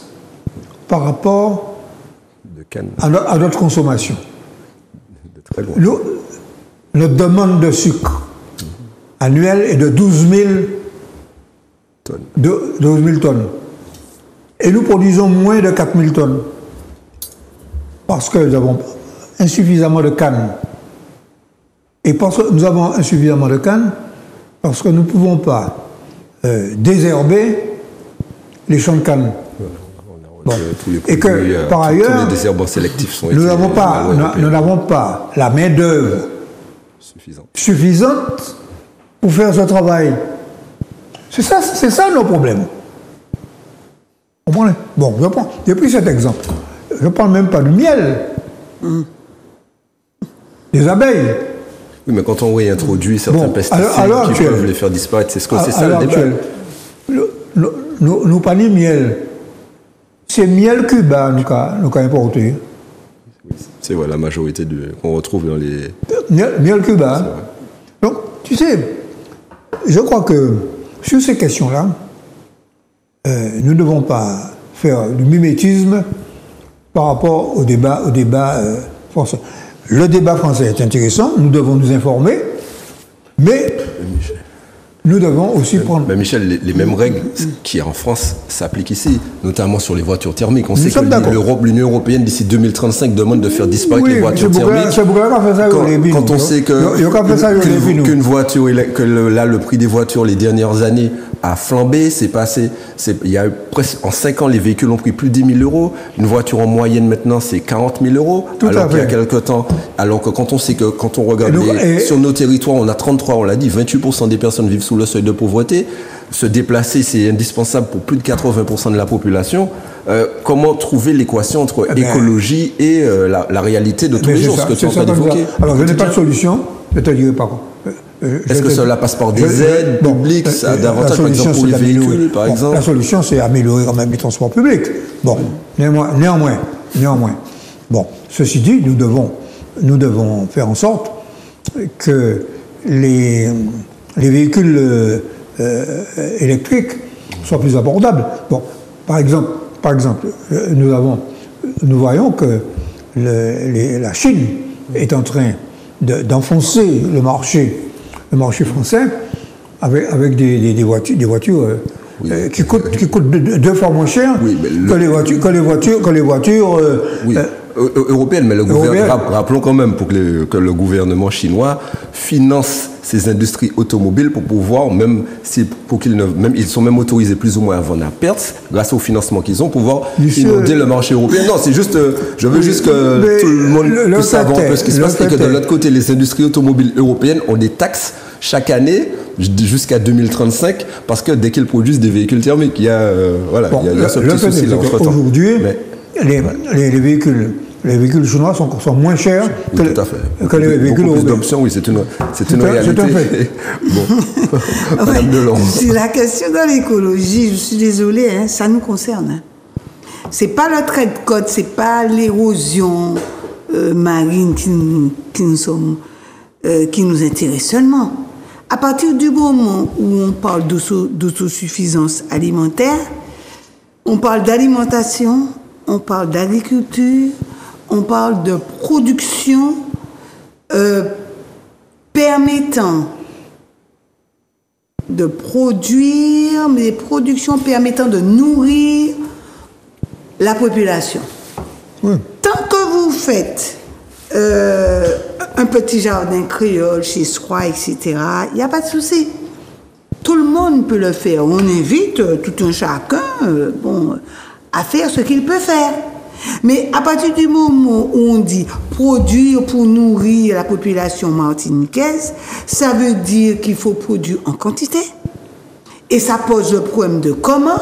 par rapport à notre consommation. Notre demande de sucre annuelle est de 12 000 tonnes. Et nous produisons moins de 4 000 tonnes. Parce que nous avons insuffisamment de canne. Et parce que nous avons insuffisamment de canne, parce que nous ne pouvons pas désherber les champs de canne. Bon. Et que, par ailleurs, tous les désherbants sélectifs sont nous n'avons pas la main-d'œuvre suffisante pour faire ce travail. C'est ça nos problèmes. Comprenez? Bon, j'ai pris cet exemple. Je ne parle même pas du miel. Des abeilles. Oui, mais quand on réintroduit certains pesticides qui peuvent les faire disparaître, c'est ça le débat. Nous parlons miel. C'est miel cubain nous avons importé. C'est vrai, la majorité qu'on retrouve dans les... Miel cubain. Donc, tu sais, je crois que sur ces questions-là, nous ne devons pas faire du mimétisme par rapport au débat français. Le débat français est intéressant, nous devons nous informer, mais nous devons aussi prendre... Mais Michel, les mêmes règles qui en France s'appliquent ici, notamment sur les voitures thermiques. On sait que l'Union européenne, d'ici 2035, demande de faire disparaître les voitures thermiques. Quand on sait qu'une voiture, que là, le prix des voitures les dernières années a flambé, c'est passé... Il y a presque, en 5 ans, les véhicules ont pris plus de 10 000 euros. Une voiture en moyenne, maintenant, c'est 40 000 euros. Alors qu'il y a quelques temps... Alors que quand on sait que, quand on regarde sur nos territoires, on a 33, on l'a dit, 28% des personnes vivent sous le seuil de pauvreté. Se déplacer, c'est indispensable pour plus de 80% de la population. Comment trouver l'équation entre écologie et la réalité de tous les jours, ce que tu es en train d'évoquer? Alors, je n'ai pas de solution, je te dirai pas quoi. Est-ce que cela passe par des aides publiques, davantage par exemple pour les véhicules, par exemple? La solution, c'est améliorer quand même les transports publics. Bon, néanmoins. Bon, ceci dit, nous devons faire en sorte que les véhicules électriques soient plus abordables. Bon, par exemple, nous voyons que la Chine est en train d'enfoncer le marché français avec des voitures qui coûtent 2 fois moins cher que les voitures européennes. Mais rappelons quand même que le gouvernement chinois finance ces industries automobiles pour pouvoir, ils sont même autorisés plus ou moins à vendre à perte, grâce au financement qu'ils ont, pouvoir inonder le marché européen. Non, c'est juste, je veux juste que tout le monde puisse savoir un peu ce qui se passe, et que de l'autre côté, les industries automobiles européennes ont des taxes chaque année jusqu'à 2035, parce que dès qu'ils produisent des véhicules thermiques, il y a ce petit souci là entre-temps. Aujourd'hui, les véhicules chinois sont moins chers que les véhicules européens. Plus d'options, oui, c'est une réalité. Bon. Madame Delon. C'est la question de l'écologie, je suis désolée, ça nous concerne. C'est pas le trait de côte, c'est pas l'érosion marine qui nous intéresse seulement. À partir du moment où on parle d'autosuffisance alimentaire, on parle d'alimentation, on parle d'agriculture, on parle de production permettant de produire, mais des productions permettant de nourrir la population. Oui. Tant que vous faites un petit jardin créole chez soi, etc., il n'y a pas de souci. Tout le monde peut le faire. On invite tout un chacun à faire ce qu'il peut faire. Mais à partir du moment où on dit produire pour nourrir la population martiniquaise, ça veut dire qu'il faut produire en quantité. Et ça pose le problème de comment?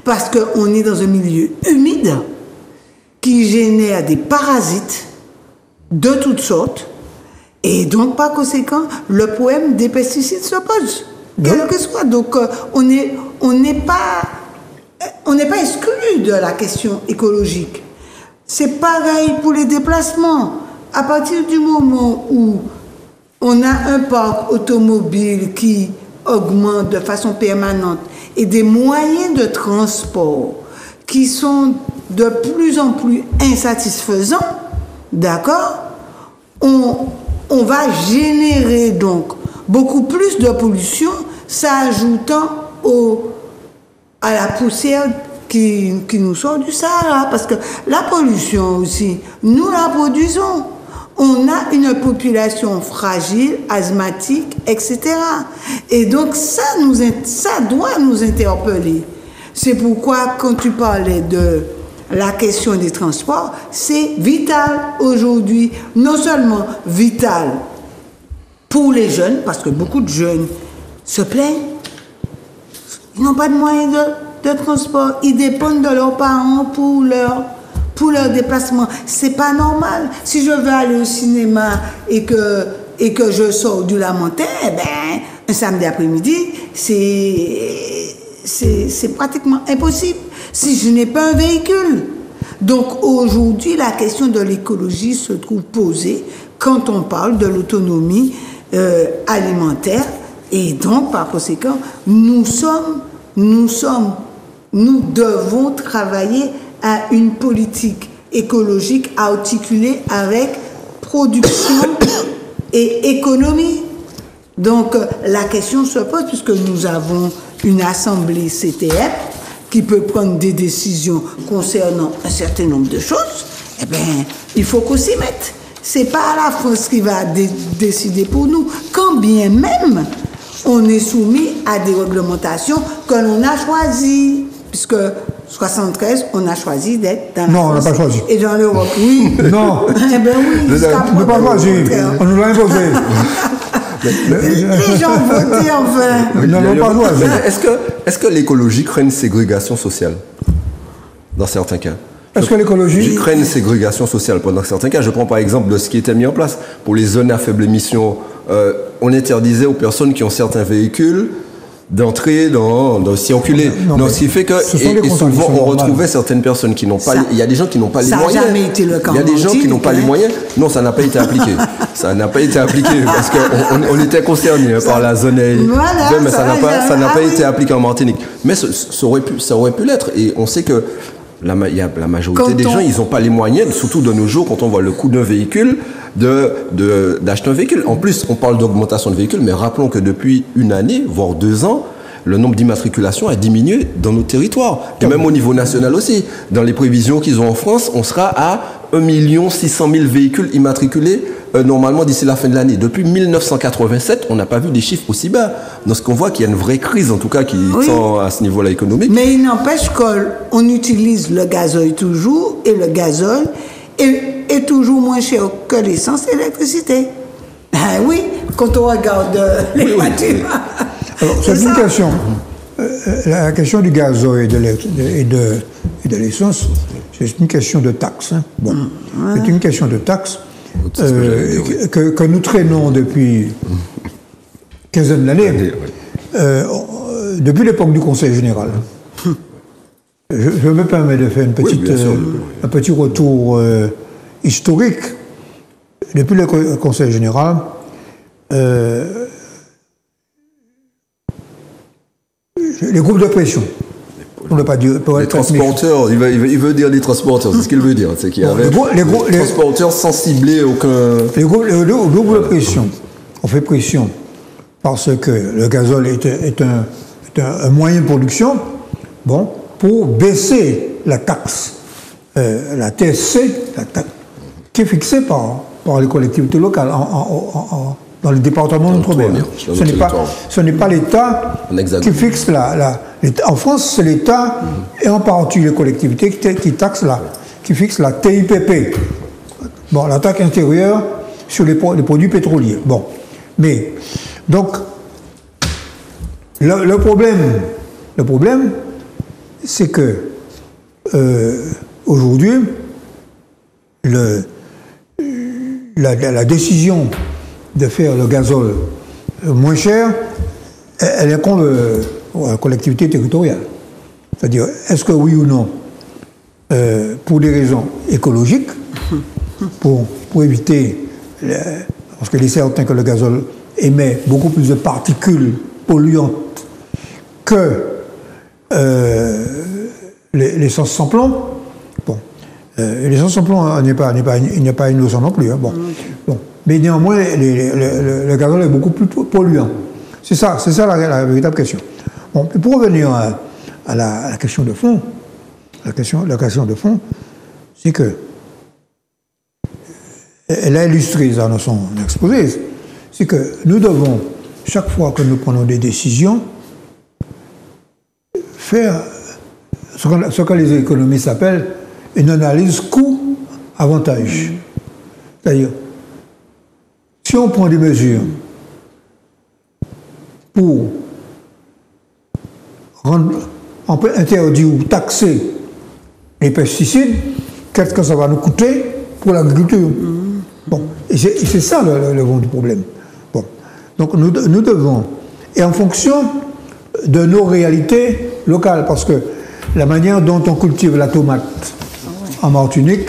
Parce qu'on est dans un milieu humide qui génère des parasites de toutes sortes. Et donc, par conséquent, le problème des pesticides se pose. Quel que soit. Donc, on n'est pas exclu de la question écologique. C'est pareil pour les déplacements. À partir du moment où on a un parc automobile qui augmente de façon permanente et des moyens de transport qui sont de plus en plus insatisfaisants, d'accord, on va générer donc beaucoup plus de pollution, s'ajoutant à la poussière qui nous sort du Sahara. Parce que la pollution aussi, nous la produisons. On a une population fragile, asthmatique, etc. Et donc ça doit nous interpeller. C'est pourquoi quand tu parlais de la question des transports, c'est vital aujourd'hui. Non seulement vital pour les jeunes, parce que beaucoup de jeunes se plaignent. Ils n'ont pas de moyens de transport. Ils dépendent de leurs parents pour leur déplacement. C'est pas normal. Si je veux aller au cinéma et que je sors du Lamentin, un samedi après-midi, c'est pratiquement impossible si je n'ai pas un véhicule. Donc aujourd'hui, la question de l'écologie se trouve posée quand on parle de l'autonomie alimentaire. Et donc, par conséquent, nous devons travailler à une politique écologique articulée avec production et économie. Donc, la question se pose, puisque nous avons une assemblée CTF qui peut prendre des décisions concernant un certain nombre de choses. Eh bien, il faut qu'on s'y mette. C'est pas la France qui va décider pour nous, quand bien même on est soumis à des réglementations que l'on a choisies, puisque 73, on a choisi d'être dans la Non, France. on n'a pas choisi. Et dans l'Europe, oui. Non. Eh bien oui, On n'a pas choisi. On nous l'a imposé. Les gens votaient, enfin. Nous n'avons pas choisi. Est-ce que l'écologie crée une ségrégation sociale dans certains cas? Est-ce que l'écologie crée une ségrégation sociale pendant certains cas? Je prends par exemple de ce qui était mis en place pour les zones à faible émission. On interdisait aux personnes qui ont certains véhicules d'entrer, de circuler. Donc, ce qui fait que, et souvent, on retrouvait certaines personnes qui n'ont pas, il y a des gens qui n'ont pas les moyens. Ça n'a jamais été le cas. Il y a des gens qui n'ont pas les moyens. Non, ça n'a pas été appliqué. Ça n'a pas été appliqué parce qu'on était concernés par la zone voilà, mais ça n'a pas été appliqué en Martinique. Mais ça aurait pu l'être. Et on sait que la majorité des gens, ils n'ont pas les moyens, surtout de nos jours, quand on voit le coût d'un véhicule, d'acheter un véhicule. En plus, on parle d'augmentation de véhicules, mais rappelons que depuis une année, voire 2 ans, le nombre d'immatriculations a diminué dans nos territoires. Et même au niveau national aussi. Dans les prévisions qu'ils ont en France, on sera à 1 600 000 véhicules immatriculés normalement d'ici la fin de l'année. Depuis 1987, on n'a pas vu des chiffres aussi bas. Donc ce qu'on voit qu'il y a une vraie crise, en tout cas, qui sent à ce niveau-là économique. Mais il n'empêche qu'on utilise le gazoil toujours, et le gazoil est toujours moins cher que l'essence et l'électricité. Ah oui, quand on regarde les voitures. Alors, c'est une question. La question du gazoil et de l'essence, c'est une question de taxe. Hein. Bon. C'est une question de taxe que nous traînons depuis quinzaine d'années, depuis l'époque du Conseil général. Je me permets de faire un petit retour historique. Depuis le Conseil général, les groupes de pression, on ne pas dire, les transporteurs, il veut dire les transporteurs, c'est ce qu'il veut dire. C'est qu'il y avait les transporteurs sans cibler aucun... Les groupes de pression, on fait pression parce que le gazole est un moyen de production, pour baisser la taxe, la TSC, la taxe, qui est fixée par par les collectivités locales, dans les départements d'outre-mer. Ce n'est pas l'État qui fixe en France, c'est l'État et en partie les collectivités qui fixent la TIPP. Bon, la taxe intérieure sur les produits pétroliers. Bon. Mais, donc, le problème, c'est que aujourd'hui, la décision de faire le gazole moins cher, elle incombe à la collectivité territoriale. C'est-à-dire, est-ce que oui ou non, pour des raisons écologiques, pour éviter, parce qu'il est certain que le gazole émet beaucoup plus de particules polluantes que l'essence sans plomb. Bon, l'essence sans plomb n'est pas innocent non plus. Hein. Bon. Mais néanmoins, le gazole est beaucoup plus polluant. C'est ça la véritable question. Bon, pour revenir à la question de fond, la question de fond, c'est que elle a illustré ça dans son exposé, c'est que nous devons, chaque fois que nous prenons des décisions, faire ce que les économistes appellent une analyse coût-avantage. C'est-à-dire, si on prend des mesures pour interdire ou taxer les pesticides, qu'est-ce que ça va nous coûter pour l'agriculture? Bon, et c'est ça le fond du problème. Bon, donc nous devons, et en fonction de nos réalités locales, parce que la manière dont on cultive la tomate en Martinique,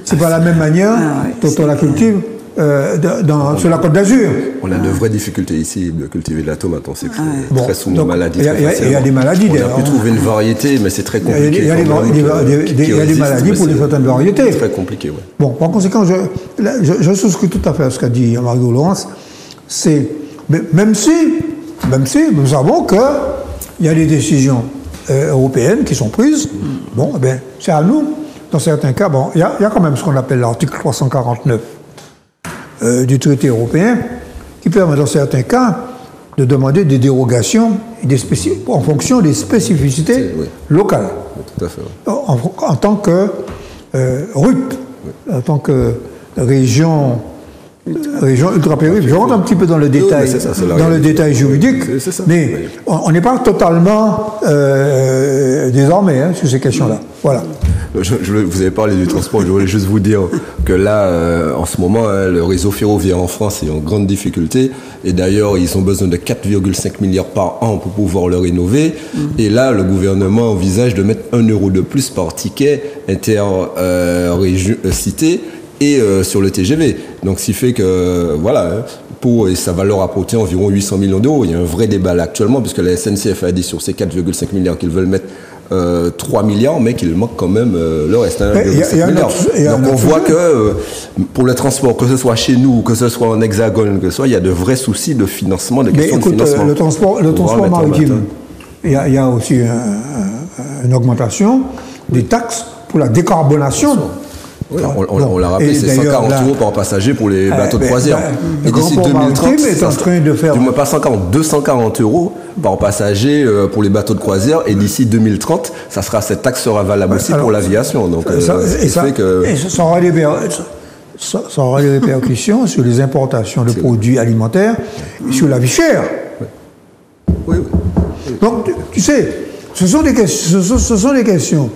c'est pas la même manière dont on la cultive sur la Côte d'Azur. On a de vraies difficultés ici de cultiver de la tomate. On sait que très souvent maladie. Il y a des maladies. On a pu trouver une variété, mais c'est très compliqué. Il y a des maladies pour certaines variétés. C'est très compliqué, oui. Bon, par conséquent, je souscris tout à fait à ce qu'a dit Mario Laurence. C'est même si nous savons qu'il y a des décisions européennes qui sont prises, bon, ben, c'est à nous, dans certains cas, bon, il y a quand même ce qu'on appelle l'article 349 du traité européen, qui permet dans certains cas de demander des dérogations en fonction des spécificités locales. Oui, tout à fait. En tant que RUP, en tant que région ultra-périphérique. Je rentre un petit peu dans le détail, juridique, mais on n'est pas totalement désormais sur ces questions-là. Voilà. Vous avez parlé du transport, je voulais juste vous dire que là, en ce moment, le réseau ferroviaire en France est en grande difficulté. Et d'ailleurs, ils ont besoin de 4,5 milliards par an pour pouvoir le rénover. Et là, le gouvernement envisage de mettre 1 euro de plus par ticket inter-cité et sur le TGV. Donc, ce qui fait que, voilà, et ça va leur apporter environ 800 millions d'euros. Il y a un vrai débat là actuellement, puisque la SNCF a dit sur ces 4,5 milliards qu'ils veulent mettre 3 milliards, mais qu'il manque quand même le reste, 1,5 milliard. Donc on voit que pour le transport, que ce soit chez nous, que ce soit en Hexagone, que ce soit, il y a de vrais soucis de financement, de questions de financement. Le transport maritime, il y a aussi une augmentation des taxes pour la décarbonation. Oui, on l'a rappelé, c'est 140 euros par passager pour les bateaux de croisière. Et d'ici 2030, est en train de faire... Du moins pas 140, 240 euros par passager pour les bateaux de croisière. Et d'ici 2030, cette taxe sera valable aussi pour l'aviation. Donc, ça aura des répercussions sur les importations de produits alimentaires et sur la vie chère. Oui. Donc, tu sais, ce sont des questions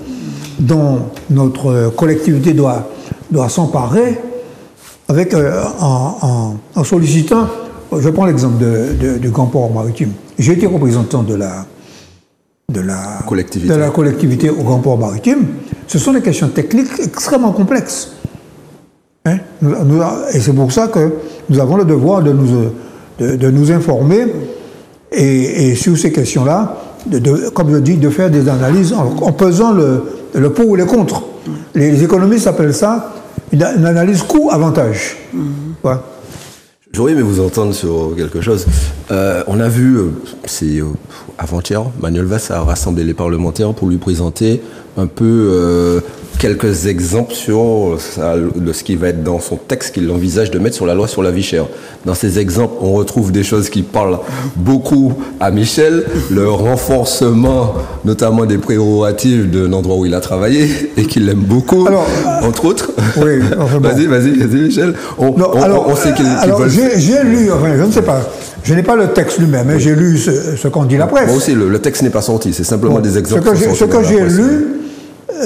dont notre collectivité doit s'emparer en sollicitant. Je prends l'exemple du Grand Port Maritime. J'ai été représentant de la collectivité au Grand Port Maritime. Ce sont des questions techniques extrêmement complexes. Hein? Et c'est pour ça que nous avons le devoir de nous informer et sur ces questions-là, comme je dis, de faire des analyses en pesant le pour ou le contre. Les économistes appellent ça une analyse coût-avantage. Ouais. J'aurais aimé vous entendre sur quelque chose. On a vu, c'est avant-hier, Manuel Valls a rassemblé les parlementaires pour lui présenter un peu quelques exemples sur de ce qui va être dans son texte qu'il envisage de mettre sur la loi sur la vie chère. Dans ces exemples, on retrouve des choses qui parlent beaucoup à Michel, le renforcement notamment des prérogatives de l'endroit où il a travaillé et qu'il aime beaucoup, alors, entre autres. Oui, enfin bon. Vas-y Michel. On sait qu'il veut... J'ai lu, enfin, je ne sais pas, je n'ai pas le texte lui-même, oui. J'ai lu ce qu'en dit la presse. Moi aussi, le texte n'est pas sorti, c'est simplement des exemples. Ce que j'ai lu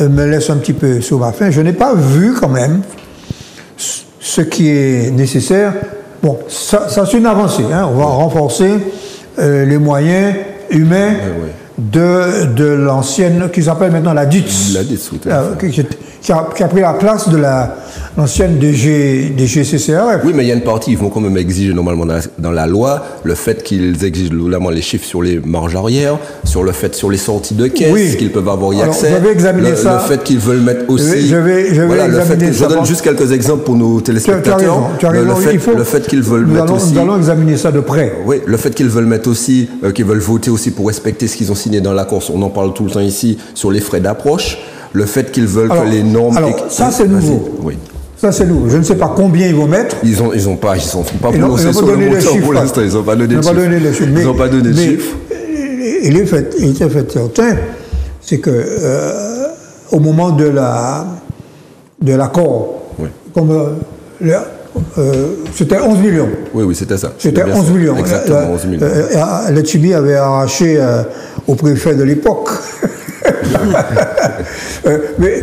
me laisse un petit peu sur ma faim. Je n'ai pas vu quand même ce qui est nécessaire. Bon, ça c'est une avancée. Hein. On va renforcer les moyens humains de l'ancienne, qui s'appelle maintenant la DITS. La DITS, qui a pris la place de l'ancienne DGCCRF. Oui, mais il y a une partie, ils vont quand même exiger normalement dans la loi le fait qu'ils exigent notamment les chiffres sur les marges arrière, sur le fait sur les sorties de caisse, qu'ils peuvent avoir y accès. Je vais examiner ça. Le fait qu'ils veulent mettre aussi... Je vais examiner ça. Je donne juste quelques exemples pour nos téléspectateurs. Tu as raison. Le fait qu'ils veulent mettre aussi... Nous allons examiner ça de près. Oui, le fait qu'ils veulent mettre aussi, qu'ils veulent voter aussi pour respecter ce qu'ils ont signé dans l'accord, on en parle tout le temps ici, sur les frais d'approche. Le fait qu'ils veulent que les normes... ça c'est nouveau. Oui. Ça c'est nouveau. Je ne sais pas combien ils vont mettre. Ils sont pas prononcés sur le montant pour l'instant. Ils n'ont pas donné de chiffres. Ils n'ont pas donné de chiffres. Il était fait certain, c'est que au moment de l'accord, comme c'était 11 millions. Oui, c'était ça. C'était 11 millions. Exactement, 11 millions. Le Tibi avait arraché au préfet de l'époque. Mais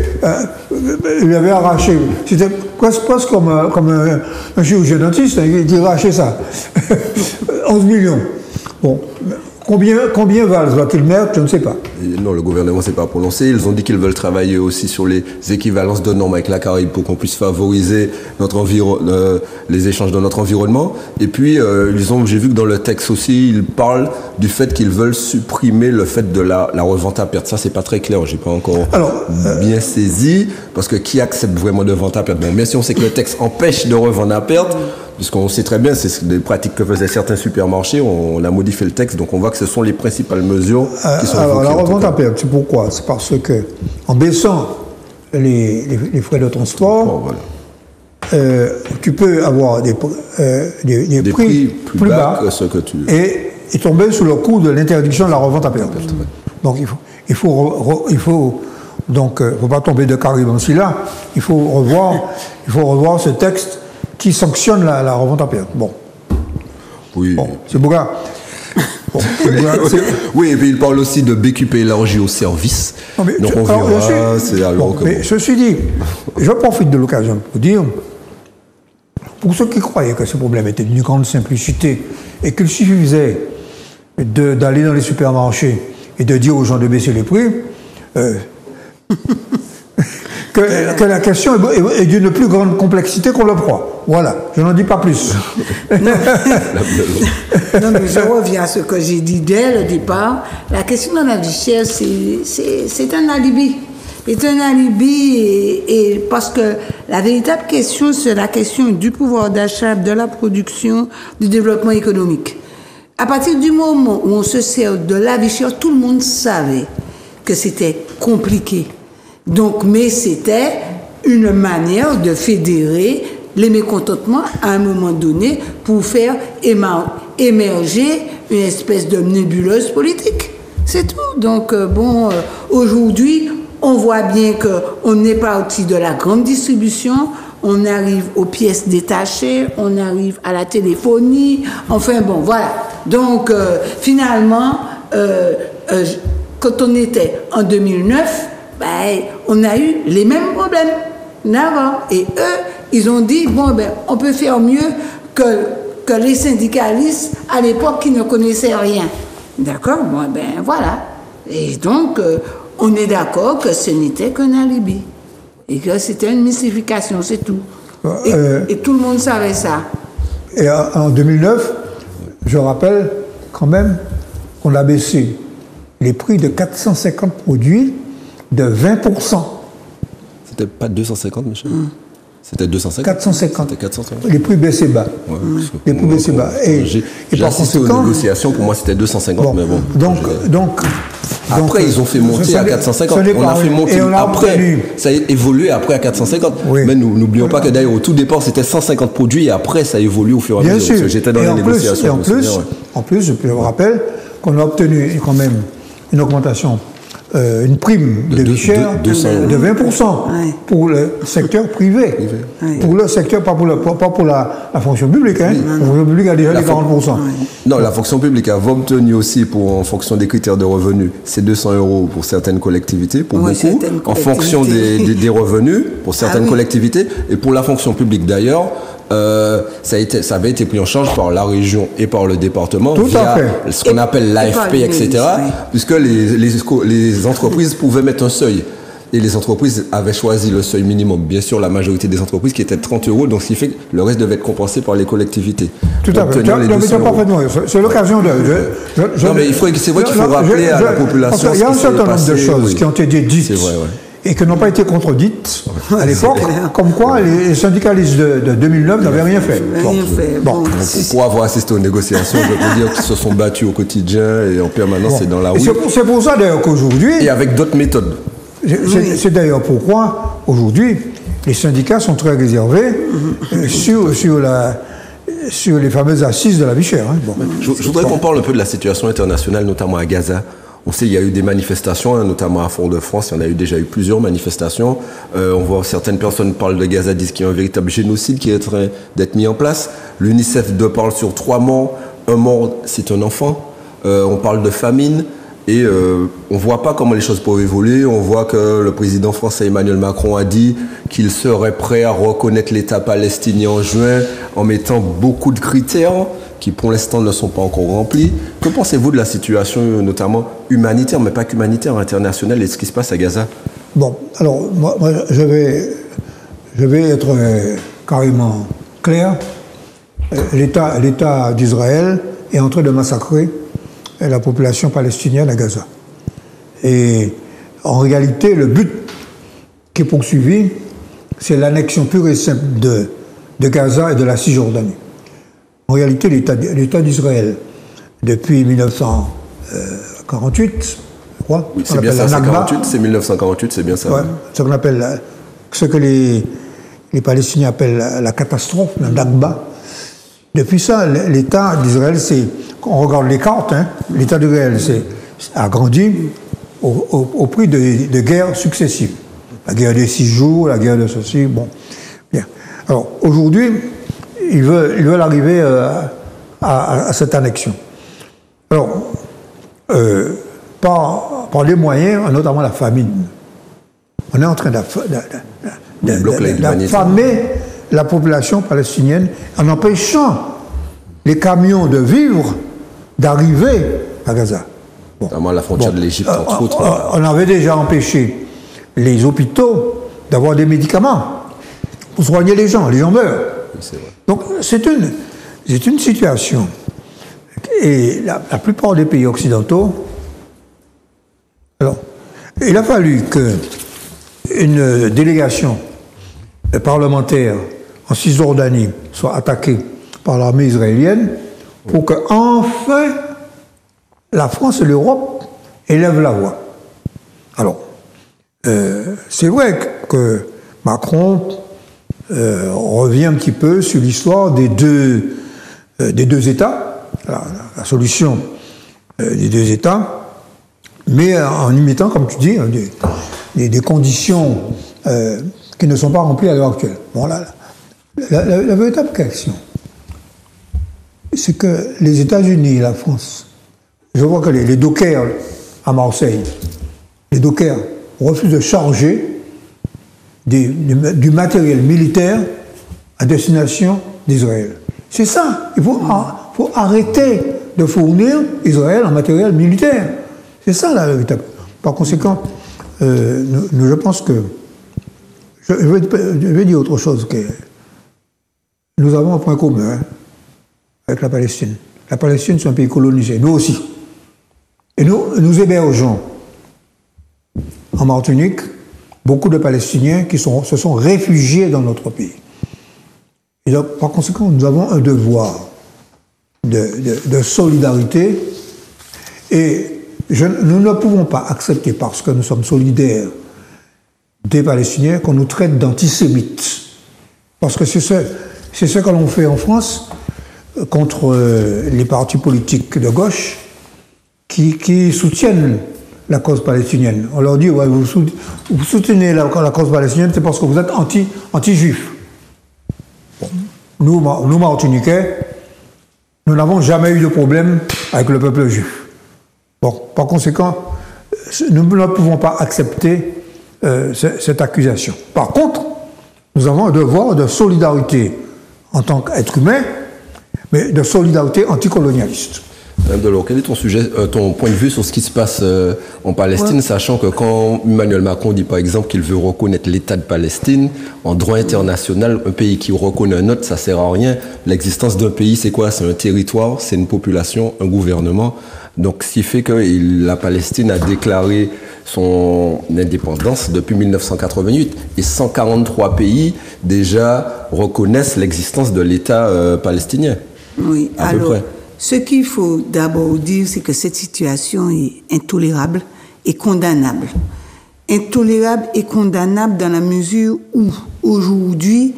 il avait arraché. C'était presque comme un chirurgien dentiste qui arrachait ça. 11 millions. Bon. Combien Valls va-t-il mettre? Je ne sais pas. Non, le gouvernement ne s'est pas prononcé. Ils ont dit qu'ils veulent travailler aussi sur les équivalences de normes avec la Caraïbe pour qu'on puisse favoriser les échanges dans notre environnement. Et puis, j'ai vu que dans le texte aussi, ils parlent du fait qu'ils veulent supprimer le fait de la revente à perte. Ça, c'est pas très clair. J'ai pas encore bien saisi. Parce que qui accepte vraiment de vente à perte? Bon, bien sûr, on sait que le texte empêche de revendre à perte. Puisqu'on sait très bien, c'est des pratiques que faisaient certains supermarchés, on a modifié le texte, donc on voit que ce sont les principales mesures qui sont évoquées. Alors la revente à perte, c'est pourquoi? C'est parce que en baissant les frais de transport, tu peux avoir des prix plus bas que ce que tu... et tomber sous le coup de l'interdiction de la revente à perte. Donc il faut donc faut pas tomber de Caraïbes là. Il faut revoir ce texte qui sanctionne la revente à perte. Bon. Oui. Bon, c'est Bouga. Bon, oui, et puis il parle aussi de BQP élargi au service. Donc on verra, c'est alors que... Mais ceci dit, je profite de l'occasion pour dire, pour ceux qui croyaient que ce problème était d'une grande simplicité et qu'il suffisait d'aller dans les supermarchés et de dire aux gens de baisser les prix, que la question est d'une plus grande complexité qu'on le croit. Voilà, je n'en dis pas plus. Non, mais je reviens à ce que j'ai dit dès le départ. La question de la vie chère, c'est un alibi. C'est un alibi et parce que la véritable question, c'est la question du pouvoir d'achat, de la production, du développement économique. À partir du moment où on se sert de la vie chère, tout le monde savait que c'était compliqué. Donc, mais c'était une manière de fédérer les mécontentements à un moment donné pour faire émerger une espèce de nébuleuse politique. C'est tout. Donc, aujourd'hui, on voit bien qu'on est parti de la grande distribution, on arrive aux pièces détachées, on arrive à la téléphonie, enfin bon, voilà. Donc, finalement, quand on était en 2009, on a eu les mêmes problèmes d'avant. Et eux, ils ont dit, on peut faire mieux que les syndicalistes à l'époque qui ne connaissaient rien. D'accord? Voilà. Et donc, on est d'accord que ce n'était qu'un alibi. Et que c'était une mystification, c'est tout. Et tout le monde savait ça. Et en 2009, je rappelle quand même qu'on a baissé les prix de 450 produits de 20%. C'était pas 250, Michel? C'était 250. 450. C'était 450. Les prix baissaient bas. Ouais, Les prix baissaient bas. J'ai par assisté aux conséquent, négociations, pour moi c'était 250, mais bon. Après, ils ont fait monter à 450. On a fait monter après. Ça a évolué après à 450. Oui. Mais nous n'oublions pas que d'ailleurs, au tout départ, c'était 150 produits et après, ça a évolué au fur et à mesure. Bien sûr. J'étais dans les négociations. En plus, je vous rappelle qu'on a obtenu quand même une augmentation, une prime de vie chère de 20% pour le secteur privé. Pour le secteur, pas pour la fonction publique. Hein. La fonction publique a déjà les 40%. Non, la fonction publique a obtenu aussi, en fonction des critères de revenus, c'est 200 € pour certaines collectivités, pour beaucoup, en fonction des revenus, pour certaines collectivités, et pour la fonction publique d'ailleurs. Ça avait été pris en charge par la région et par le département via ce qu'on appelle l'AFP, etc. Puisque les entreprises pouvaient mettre un seuil. Et les entreprises avaient choisi le seuil minimum. Bien sûr, la majorité des entreprises qui étaient de 30 €, donc ce qui fait que le reste devait être compensé par les collectivités. Tout à fait. C'est l'occasion de... Non, mais c'est vrai qu'il faut rappeler à la population. Il y a un certain nombre de choses qui ont été dites. Et qui n'ont pas été contredites à l'époque, comme quoi les syndicalistes de 2009 n'avaient rien fait. Pour avoir assisté aux négociations, je peux dire qu'ils se sont battus au quotidien et en permanence, c'est dans la rue. C'est pour ça d'ailleurs qu'aujourd'hui... Et avec d'autres méthodes. C'est d'ailleurs pourquoi, aujourd'hui, les syndicats sont très réservés sur les fameuses assises de la vie chère. Hein. Je voudrais qu'on parle un peu de la situation internationale, notamment à Gaza. On sait qu'il y a eu des manifestations, notamment à Fort-de-France, il y en a déjà eu plusieurs manifestations. On voit certaines personnes parlent de Gaza, disent qu'il y a un véritable génocide qui est en train d'être mis en place. L'UNICEF parle sur 3 morts. Un mort, c'est un enfant. On parle de famine. Et on ne voit pas comment les choses peuvent évoluer. On voit que le président français Emmanuel Macron a dit qu'il serait prêt à reconnaître l'État palestinien en juin en mettant beaucoup de critères qui pour l'instant ne sont pas encore remplis. Que pensez-vous de la situation notamment humanitaire, mais pas qu'humanitaire, internationale et de ce qui se passe à Gaza? Bon, alors moi je vais être carrément clair. L'État d'Israël est en train de massacrer la population palestinienne à Gaza. Et en réalité, le but qui est poursuivi, c'est l'annexion pure et simple de Gaza et de la Cisjordanie. En réalité, l'État d'Israël, depuis 1948, je crois, oui, c'est bien ça, c'est 1948, c'est bien ça. Ouais, ce qu'on appelle, ce que les Palestiniens appellent la catastrophe, la Nakba. Depuis ça, l'État d'Israël, on regarde les cartes, hein, l'État d'Israël a grandi au prix de guerres successives. La guerre des 6 jours, la guerre de ceci, bon. Bien. Alors, aujourd'hui, ils veulent arriver à cette annexion. Alors, par les moyens, notamment la famine. On est en train d'affamer la population palestinienne en empêchant les camions de vivres d'arriver à Gaza. Notamment à la frontière de l'Égypte, entre autres. On avait déjà empêché les hôpitaux d'avoir des médicaments pour soigner les gens meurent. C'est vrai. Donc c'est une situation. Et la plupart des pays occidentaux, alors, il a fallu qu'une délégation parlementaire en Cisjordanie soit attaquée par l'armée israélienne pour que enfin la France et l'Europe élèvent la voix. Alors, c'est vrai que Macron revient un petit peu sur l'histoire des deux États, la solution des deux États, mais en y mettant, comme tu dis, des conditions qui ne sont pas remplies à l'heure actuelle. Bon, la véritable question, c'est que les États-Unis et la France, je vois que les dockers à Marseille, les dockers refusent de charger du matériel militaire à destination d'Israël. C'est ça. Il faut arrêter de fournir Israël en matériel militaire. C'est ça la véritable. Par conséquent, je pense que je vais dire autre chose que nous avons un point commun avec la Palestine. La Palestine, c'est un pays colonisé, nous aussi. Et nous hébergeons en Martinique beaucoup de Palestiniens qui se sont réfugiés dans notre pays. Et donc, par conséquent, nous avons un devoir de solidarité et nous ne pouvons pas accepter, parce que nous sommes solidaires des Palestiniens, qu'on nous traite d'antisémites. Parce que c'est ce que l'on fait en France contre les partis politiques de gauche qui soutiennent la cause palestinienne. On leur dit, ouais, vous soutenez la cause palestinienne, c'est parce que vous êtes anti-juifs. Bon. Nous, Martiniquais, nous n'avons jamais eu de problème avec le peuple juif. Bon, par conséquent, nous ne pouvons pas accepter cette accusation. Par contre, nous avons un devoir de solidarité en tant qu'être humain, mais de solidarité anticolonialiste. Madame Delors, quel est ton point de vue sur ce qui se passe en Palestine, sachant que quand Emmanuel Macron dit par exemple qu'il veut reconnaître l'État de Palestine, en droit international, un pays qui reconnaît un autre, ça ne sert à rien. L'existence d'un pays, c'est quoi? C'est un territoire, c'est une population, un gouvernement. Donc ce qui fait que la Palestine a déclaré son indépendance depuis 1988 et 143 pays déjà reconnaissent l'existence de l'État palestinien. Oui, à peu près. Ce qu'il faut d'abord dire, c'est que cette situation est intolérable et condamnable. Intolérable et condamnable dans la mesure où, aujourd'hui,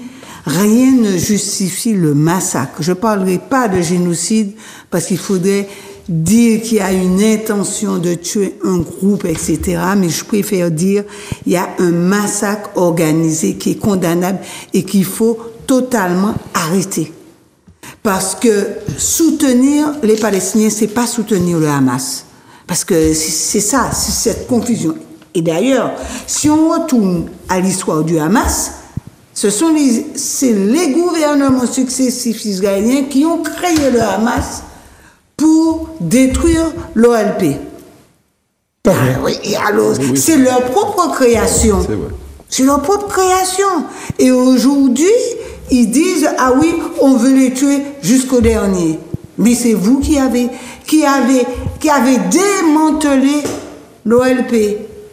rien ne justifie le massacre. Je ne parlerai pas de génocide parce qu'il faudrait dire qu'il y a une intention de tuer un groupe, etc. Mais je préfère dire qu'il y a un massacre organisé qui est condamnable et qu'il faut totalement arrêter. Parce que soutenir les Palestiniens, c'est pas soutenir le Hamas. Parce que c'est ça, c'est cette confusion. Et d'ailleurs, si on retourne à l'histoire du Hamas, c'est les gouvernements successifs israéliens qui ont créé le Hamas pour détruire l'OLP. Ah, oui, alors, c'est leur propre création. C'est leur propre création. Et aujourd'hui, ils disent, ah oui, on veut les tuer jusqu'au dernier. Mais c'est vous qui avez démantelé l'OLP.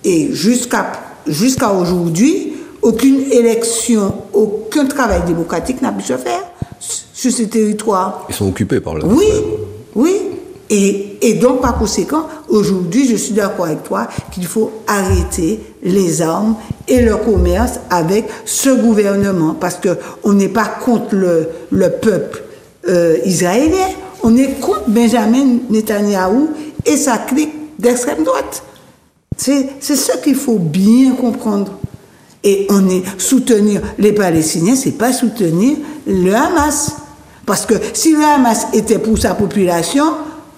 Et jusqu'à aujourd'hui, aucune élection, aucun travail démocratique n'a pu se faire sur ce territoire. Ils sont occupés par là. Oui, oui. Et donc, par conséquent, aujourd'hui, je suis d'accord avec toi qu'il faut arrêter les armes et le commerce avec ce gouvernement. Parce qu'on n'est pas contre le peuple israélien, on est contre Benjamin Netanyahou et sa clique d'extrême droite. C'est ce qu'il faut bien comprendre. Et soutenir les Palestiniens, c'est pas soutenir le Hamas. Parce que si le Hamas était pour sa population,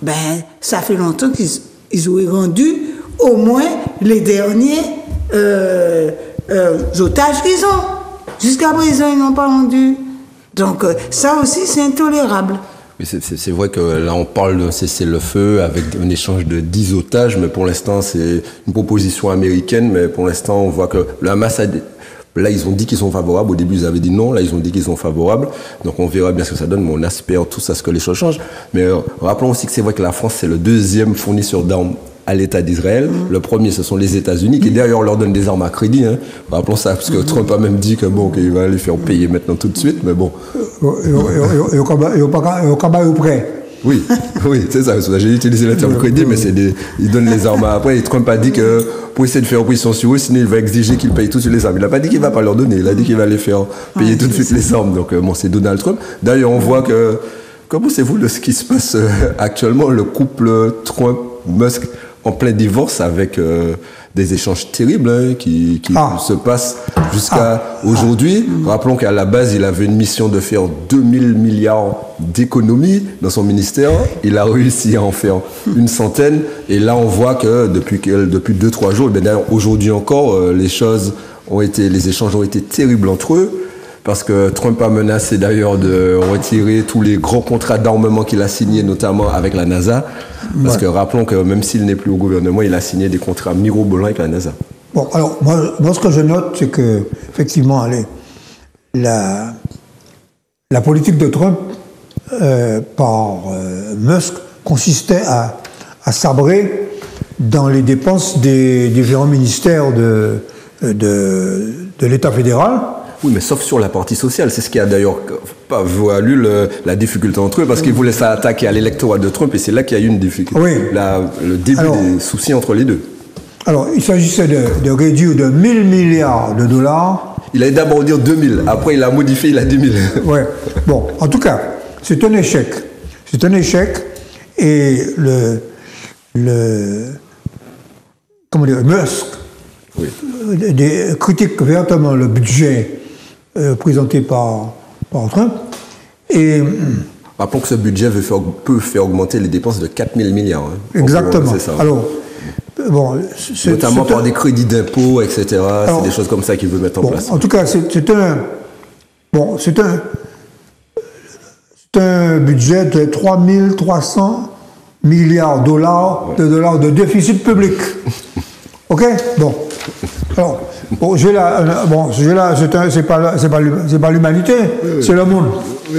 ben, ça fait longtemps qu'ils auraient rendu au moins les derniers otages qu'ils ont. Jusqu'à présent, ils n'ont pas rendu. Donc, ça aussi, c'est intolérable. Oui, c'est vrai que là, on parle d'un cessez-le-feu avec un échange de 10 otages, mais pour l'instant, c'est une proposition américaine, mais pour l'instant, on voit que le Hamas là, ils ont dit qu'ils sont favorables. Au début, ils avaient dit non. Là, ils ont dit qu'ils sont favorables. Donc, on verra bien ce que ça donne, mais on espère tout ça, ce que les choses changent. Mais rappelons aussi que c'est vrai que la France, c'est le deuxième fournisseur d'armes à l'État d'Israël. Le premier, ce sont les États-Unis, qui d'ailleurs leur donnent des armes à crédit. Hein. Rappelons ça, parce que Trump a même dit que bon, qu'il va les faire payer maintenant tout de suite, mais bon. Et au combat au prêt. Oui, c'est ça. J'ai utilisé le terme crédit, mais ils donnent les armes après. Et Trump a dit que pour essayer de faire pression sur eux, sinon il va exiger qu'ils payent tout de suite les armes. Il n'a pas dit qu'il ne va pas leur donner, il a dit qu'il va les faire payer tout de suite les armes. Donc bon, c'est Donald Trump. D'ailleurs, on voit que, comment pensez-vous de ce qui se passe actuellement, le couple Trump-Musk en plein divorce avec des échanges terribles qui se passent jusqu'à aujourd'hui. Rappelons qu'à la base, il avait une mission de faire 2000 milliards d'économies dans son ministère. Il a réussi à en faire une centaine. Et là, on voit que depuis 2-3 jours, d'ailleurs aujourd'hui encore, les échanges ont été terribles entre eux. Parce que Trump a menacé d'ailleurs de retirer tous les grands contrats d'armement qu'il a signés, notamment avec la NASA. Parce que rappelons que même s'il n'est plus au gouvernement, il a signé des contrats mirobolants avec la NASA. Bon, alors moi ce que je note, c'est que effectivement, la politique de Trump par Musk consistait à sabrer dans les dépenses des différents ministères l'État fédéral. Oui, mais sauf sur la partie sociale. C'est ce qui a d'ailleurs pas valu la difficulté entre eux, parce qu'ils voulaient s'attaquer à l'électorat de Trump, et c'est là qu'il y a eu une difficulté. Oui. Le début des soucis entre les deux. Alors, il s'agissait de réduire de 1000 milliards de dollars. Il allait d'abord dire 2000, après il a modifié, il a 10 000. Oui. Bon, en tout cas, c'est un échec. C'est un échec, et comment dire, Musk critique vertement le budget présenté par Trump. Et rappelons que ce budget peut faire augmenter les dépenses de 4 000 milliards. Hein. Exactement. C'est ça. Alors, bon, notamment par des crédits d'impôts, etc. C'est des choses comme ça qu'il veut mettre en place. En tout cas, c'est un budget de 3 300 milliards de dollars de déficit public. OK? Bon. Alors, c'est pas l'humanité, c'est le monde. Oui.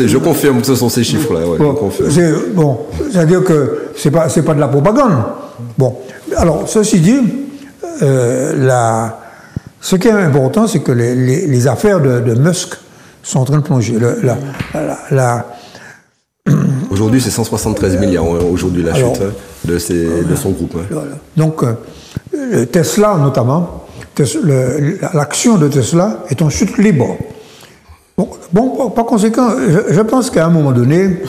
Je confirme que ce sont ces chiffres-là. Ouais, c'est-à-dire que c'est pas de la propagande. Bon, alors, ceci dit, ce qui est important, c'est que les affaires de Musk sont en train de plonger. Aujourd'hui, c'est 173 milliards, aujourd'hui, la chute de son groupe. Ouais. Voilà. Donc, Tesla, notamment, l'action de Tesla est en chute libre. Bon, par conséquent, je pense qu'à un moment donné,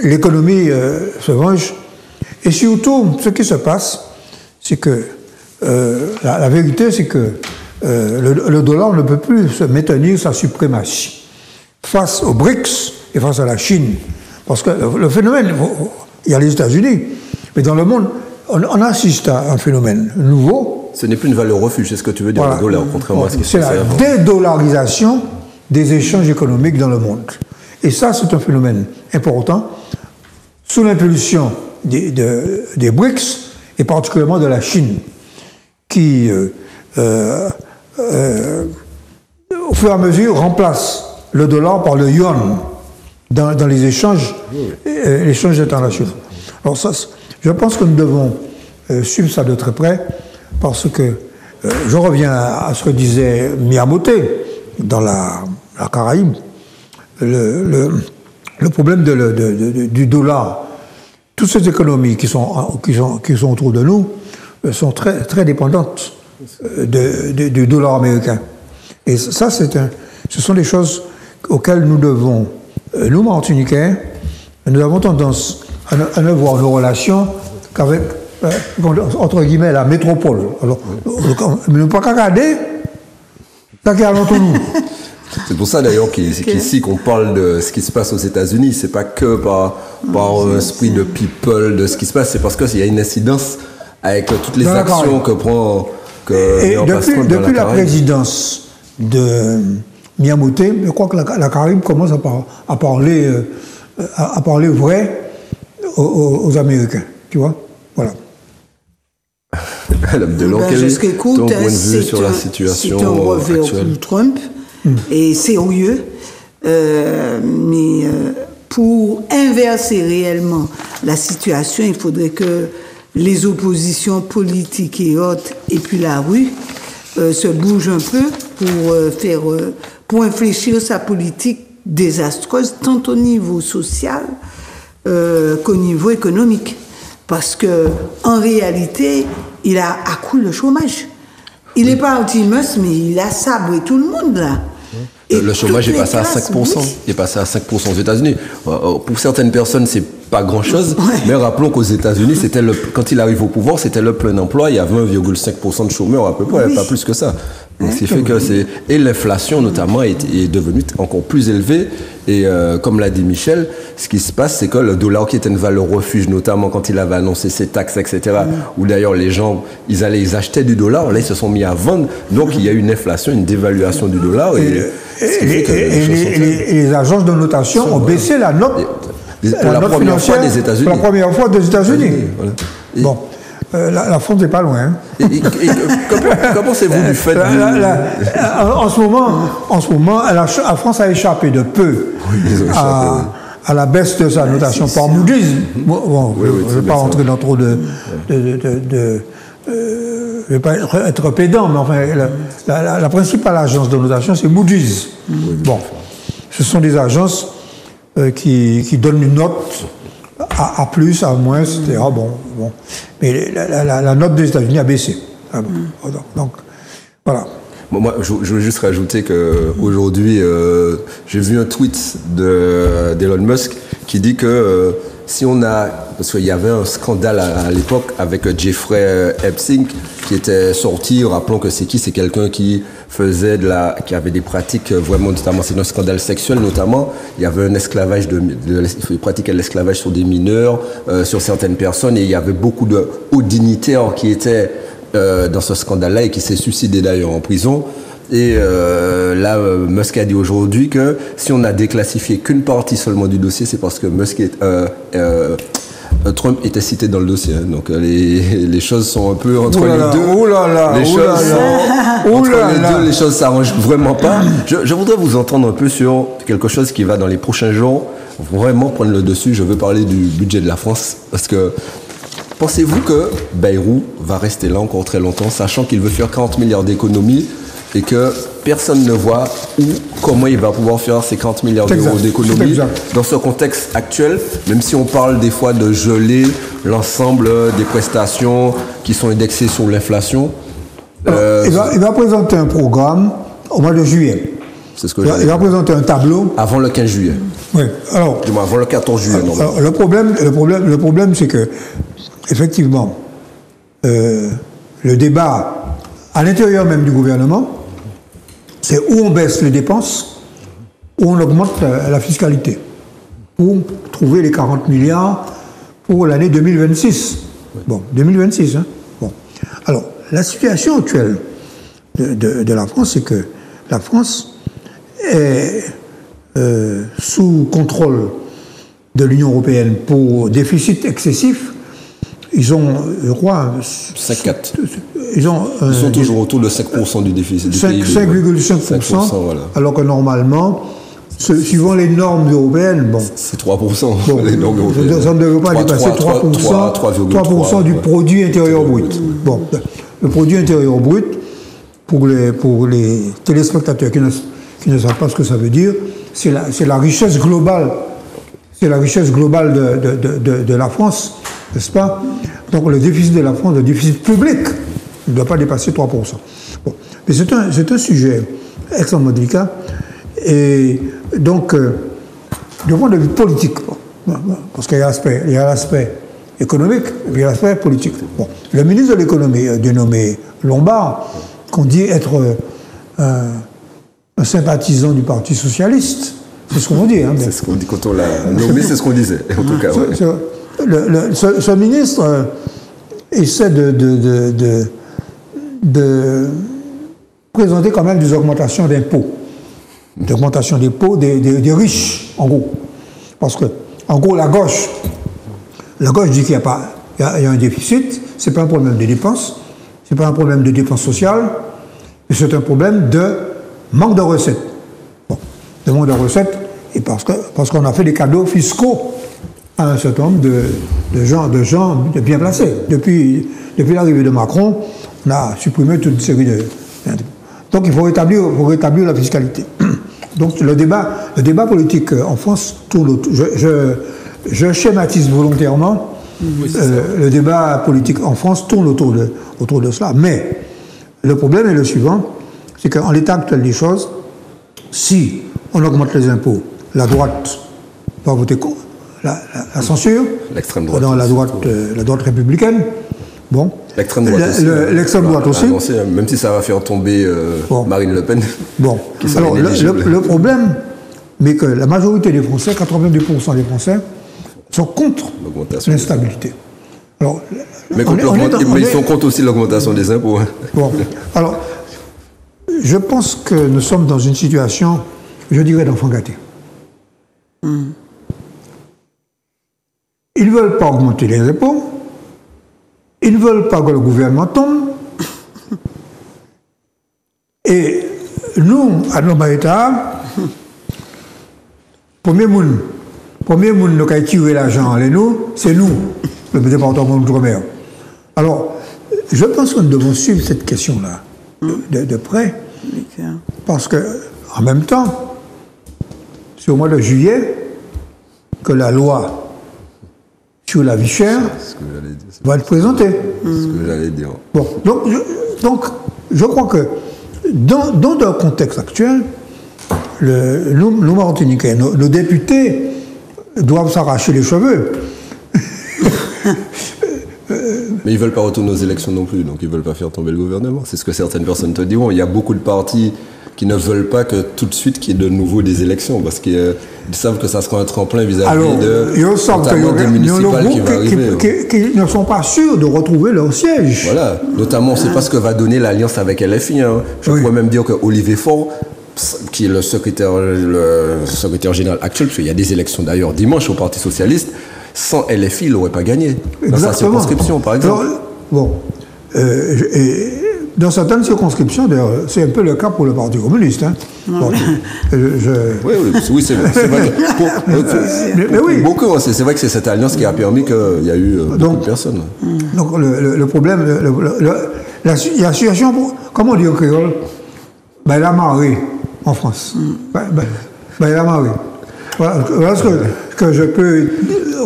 l'économie se venge. Et surtout, ce qui se passe, c'est que la vérité, c'est que le dollar ne peut plus se maintenir sa suprématie face aux BRICS et face à la Chine. Parce que le phénomène, il y a les États-Unis, mais dans le monde, on assiste à un phénomène nouveau. Ce n'est plus une valeur refuge, c'est ce que tu veux dire, le dollar, contrairement à ce qui se passait avant. C'est la dédollarisation des échanges économiques dans le monde. Et ça, c'est un phénomène important, sous l'impulsion des BRICS, et particulièrement de la Chine, qui, au fur et à mesure, remplace le dollar par le yuan dans les échanges internationaux. Alors ça, je pense que nous devons suivre ça de très près, parce que je reviens à ce que disait Miyamoto dans la Caraïbe. Le problème du dollar, toutes ces économies qui sont autour de nous sont très, très dépendantes du dollar américain. Et ça, ce sont des choses auxquelles nous devons, nous Martiniquais, nous avons tendance à ne voir nos relations qu'avec, entre guillemets, la métropole. Alors, ne pas regarder ça qui est entre nous. C'est pour ça d'ailleurs qu'ici qu'on parle de ce qui se passe aux États-Unis, c'est pas que par esprit de people, de ce qui se passe, c'est parce qu'il y a une incidence avec toutes les actions que prend depuis la présidence de Miyamoto, je crois que la Caraïbe commence à parler vrai aux Américains, tu vois, voilà. Quel est ton point de vue sur la situation actuelle? C'est un revers pour Trump, et sérieux, mais pour inverser réellement la situation, il faudrait que les oppositions politiques et autres, et puis la rue, se bougent un peu pour infléchir sa politique désastreuse, tant au niveau social qu'au niveau économique. Parce que en réalité, il a accru le chômage. Il n'est pas anti-Musk, mais il a sabré tout le monde, là. Et le chômage est passé à 5%. Oui. Il est passé à 5% aux États-Unis. Pour certaines personnes, c'est pas grand-chose. Ouais. Mais rappelons qu'aux États-Unis, quand il arrive au pouvoir, c'était le plein emploi. Il y avait 1,5% de chômeurs à peu près, oui. Pas plus que ça. Donc, ce qui fait que et l'inflation, notamment, est devenue encore plus élevée. Et comme l'a dit Michel, ce qui se passe, c'est que le dollar, qui était une valeur refuge, notamment quand il avait annoncé ses taxes, etc., où d'ailleurs les gens, ils achetaient du dollar, là, ils se sont mis à vendre. Donc, il y a eu une inflation, une dévaluation du dollar. Et les agences de notation ont baissé la note. Pour la première fois des États-Unis. Pour la première fois des États-Unis. Voilà. Bon. La France n'est pas loin. Hein. Qu'en pensez-vous du fait en ce moment, la France a échappé de peu à à la baisse de sa notation par Moody's. Bon, je ne vais pas rentrer dans trop de je ne vais pas être pédant, mais enfin, la principale agence de notation, c'est Moody's. Bon, ce sont des agences qui donnent une note à plus, à moins, etc. Bon. Mais la note des États-Unis a baissé. Ah bon. Donc, voilà. Bon, moi, je veux juste rajouter qu'aujourd'hui, j'ai vu un tweet d'Elon Musk qui dit que si on a... Parce qu'il y avait un scandale à l'époque avec Jeffrey Epstein qui était sorti. Rappelons que c'est qui? C'est quelqu'un qui qui avait des pratiques vraiment, notamment, c'est un scandale sexuel notamment. Il y avait un esclavage il pratiquait l'esclavage sur des mineurs, sur certaines personnes, et il y avait beaucoup de hauts dignitaires qui étaient dans ce scandale-là et qui s'est suicidé d'ailleurs en prison. Et là, Musk a dit aujourd'hui que si on a déclassifié qu'une partie seulement du dossier, c'est parce que Trump était cité dans le dossier. Hein. Donc les choses sont un peu entre les deux. Les choses s'arrangent vraiment pas. Je voudrais vous entendre un peu sur quelque chose qui va dans les prochains jours vraiment prendre le dessus. Je veux parler du budget de la France parce que pensez-vous que Bayrou va rester là encore très longtemps, sachant qu'il veut faire 40 milliards d'économies et que personne ne voit comment il va pouvoir faire ces 40 milliards d'euros d'économies dans ce contexte actuel, même si on parle des fois de geler l'ensemble des prestations qui sont indexées sur l'inflation. Il va présenter un programme au mois de juillet. C'est ce que il va présenter un tableau. Avant le 15 juillet. Oui, alors. Du moins, avant le 14 juillet, normalement. Le problème, c'est que, effectivement, le débat à l'intérieur même du gouvernement, c'est où on baisse les dépenses, où on augmente la fiscalité, pour trouver les 40 milliards pour l'année 2026. Bon, 2026, hein. Bon. Alors, la situation actuelle de la France, c'est que la France est sous contrôle de l'Union européenne pour déficit excessif. Ils ont, je crois... 5,4. Ils sont toujours autour de 5% du déficit. 5,5%, voilà. Alors que normalement, suivant les normes européennes, bon... C'est 3%, les normes européennes. Ça ne devrait pas dépasser 3% du produit intérieur brut. Bon, le produit intérieur brut, pour les téléspectateurs qui ne savent pas ce que ça veut dire, c'est la richesse globale. C'est la richesse globale de la France, n'est-ce pas? Donc le déficit de la France, le déficit public, ne doit pas dépasser 3%. Bon. Mais c'est un sujet extrêmement délicat. Et donc, du point de vue politique, parce qu'il y a l'aspect économique et puis l'aspect politique. Bon. Le ministre de l'économie, dénommé Lombard, qu'on dit être un sympathisant du Parti socialiste, c'est ce qu'on dit. Hein, c'est ce qu'on dit quand on l'a nommé, c'est ce qu'on disait, en tout cas. Ouais. Ce ministre essaie de présenter quand même des augmentations d'impôts. Des augmentations d'impôts des riches, en gros. Parce que, en gros, la gauche dit qu'il y a un déficit, c'est pas un problème de dépenses, c'est pas un problème de dépenses sociales, mais c'est un problème de manque de recettes. Bon, de manque de recettes, et parce qu'on a fait des cadeaux fiscaux à un certain nombre de gens bien placés. Depuis l'arrivée de Macron, on a supprimé toute une série de... Donc il faut rétablir la fiscalité. Donc le débat politique en France tourne autour... Je schématise volontairement. Oui, le débat politique en France tourne autour de cela. Mais le problème est le suivant, c'est qu'en l'état actuel des choses, si on augmente les impôts, la droite va voter contre la censure, l'extrême droite, dans la droite républicaine. Bon. L'extrême droite aussi. L'extrême droite aussi. Annoncé, même si ça va faire tomber Marine Le Pen. Bon. Alors, le problème, mais que la majorité des Français, 82% des Français, sont contre l'instabilité. Alors, mais ils sont contre aussi l'augmentation des impôts. Hein. Bon. Alors, je pense que nous sommes dans une situation, je dirais, d'enfant gâté. Ils ne veulent pas augmenter les impôts. Ils ne veulent pas que le gouvernement tombe. Et nous, à nos États, premier premier monde qui a tiré l'argent, c'est nous, le département d'outre-mer. Alors, je pense que nous devons suivre cette question-là de près, parce que, en même temps, c'est au mois de juillet que la loi sur la vie chère va être présentée. C'est ce que j'allais dire. Bon, donc, je crois que dans le contexte actuel, nous Martiniquais, nos députés doivent s'arracher les cheveux. Mais ils ne veulent pas retourner aux élections non plus, donc ils ne veulent pas faire tomber le gouvernement. C'est ce que certaines personnes te diront. Il y a beaucoup de partis qui ne veulent pas que tout de suite qu'il y ait de nouveau des élections, parce qu'ils savent que ça sera un tremplin vis-à-vis notamment des municipales qui vont arriver. Qui ne sont pas sûrs de retrouver leur siège. Voilà, notamment, on ne sait pas ce que va donner l'alliance avec LFI. Hein. Je pourrais même dire que Olivier Faure, qui est le secrétaire général actuel, parce qu'il y a des élections d'ailleurs dimanche au Parti Socialiste, sans LFI, il n'aurait pas gagné. Dans sa circonscription, par exemple. Alors, bon, dans certaines circonscriptions, d'ailleurs, c'est un peu le cas pour le Parti communiste. Hein. Bon, oui, c'est vrai. Beaucoup, c'est vrai que c'est cette alliance qui a permis qu'il y a eu beaucoup de personnes. Donc le problème, la situation, comment on dit au créole, la marée en France. La marée. Voilà ce que je peux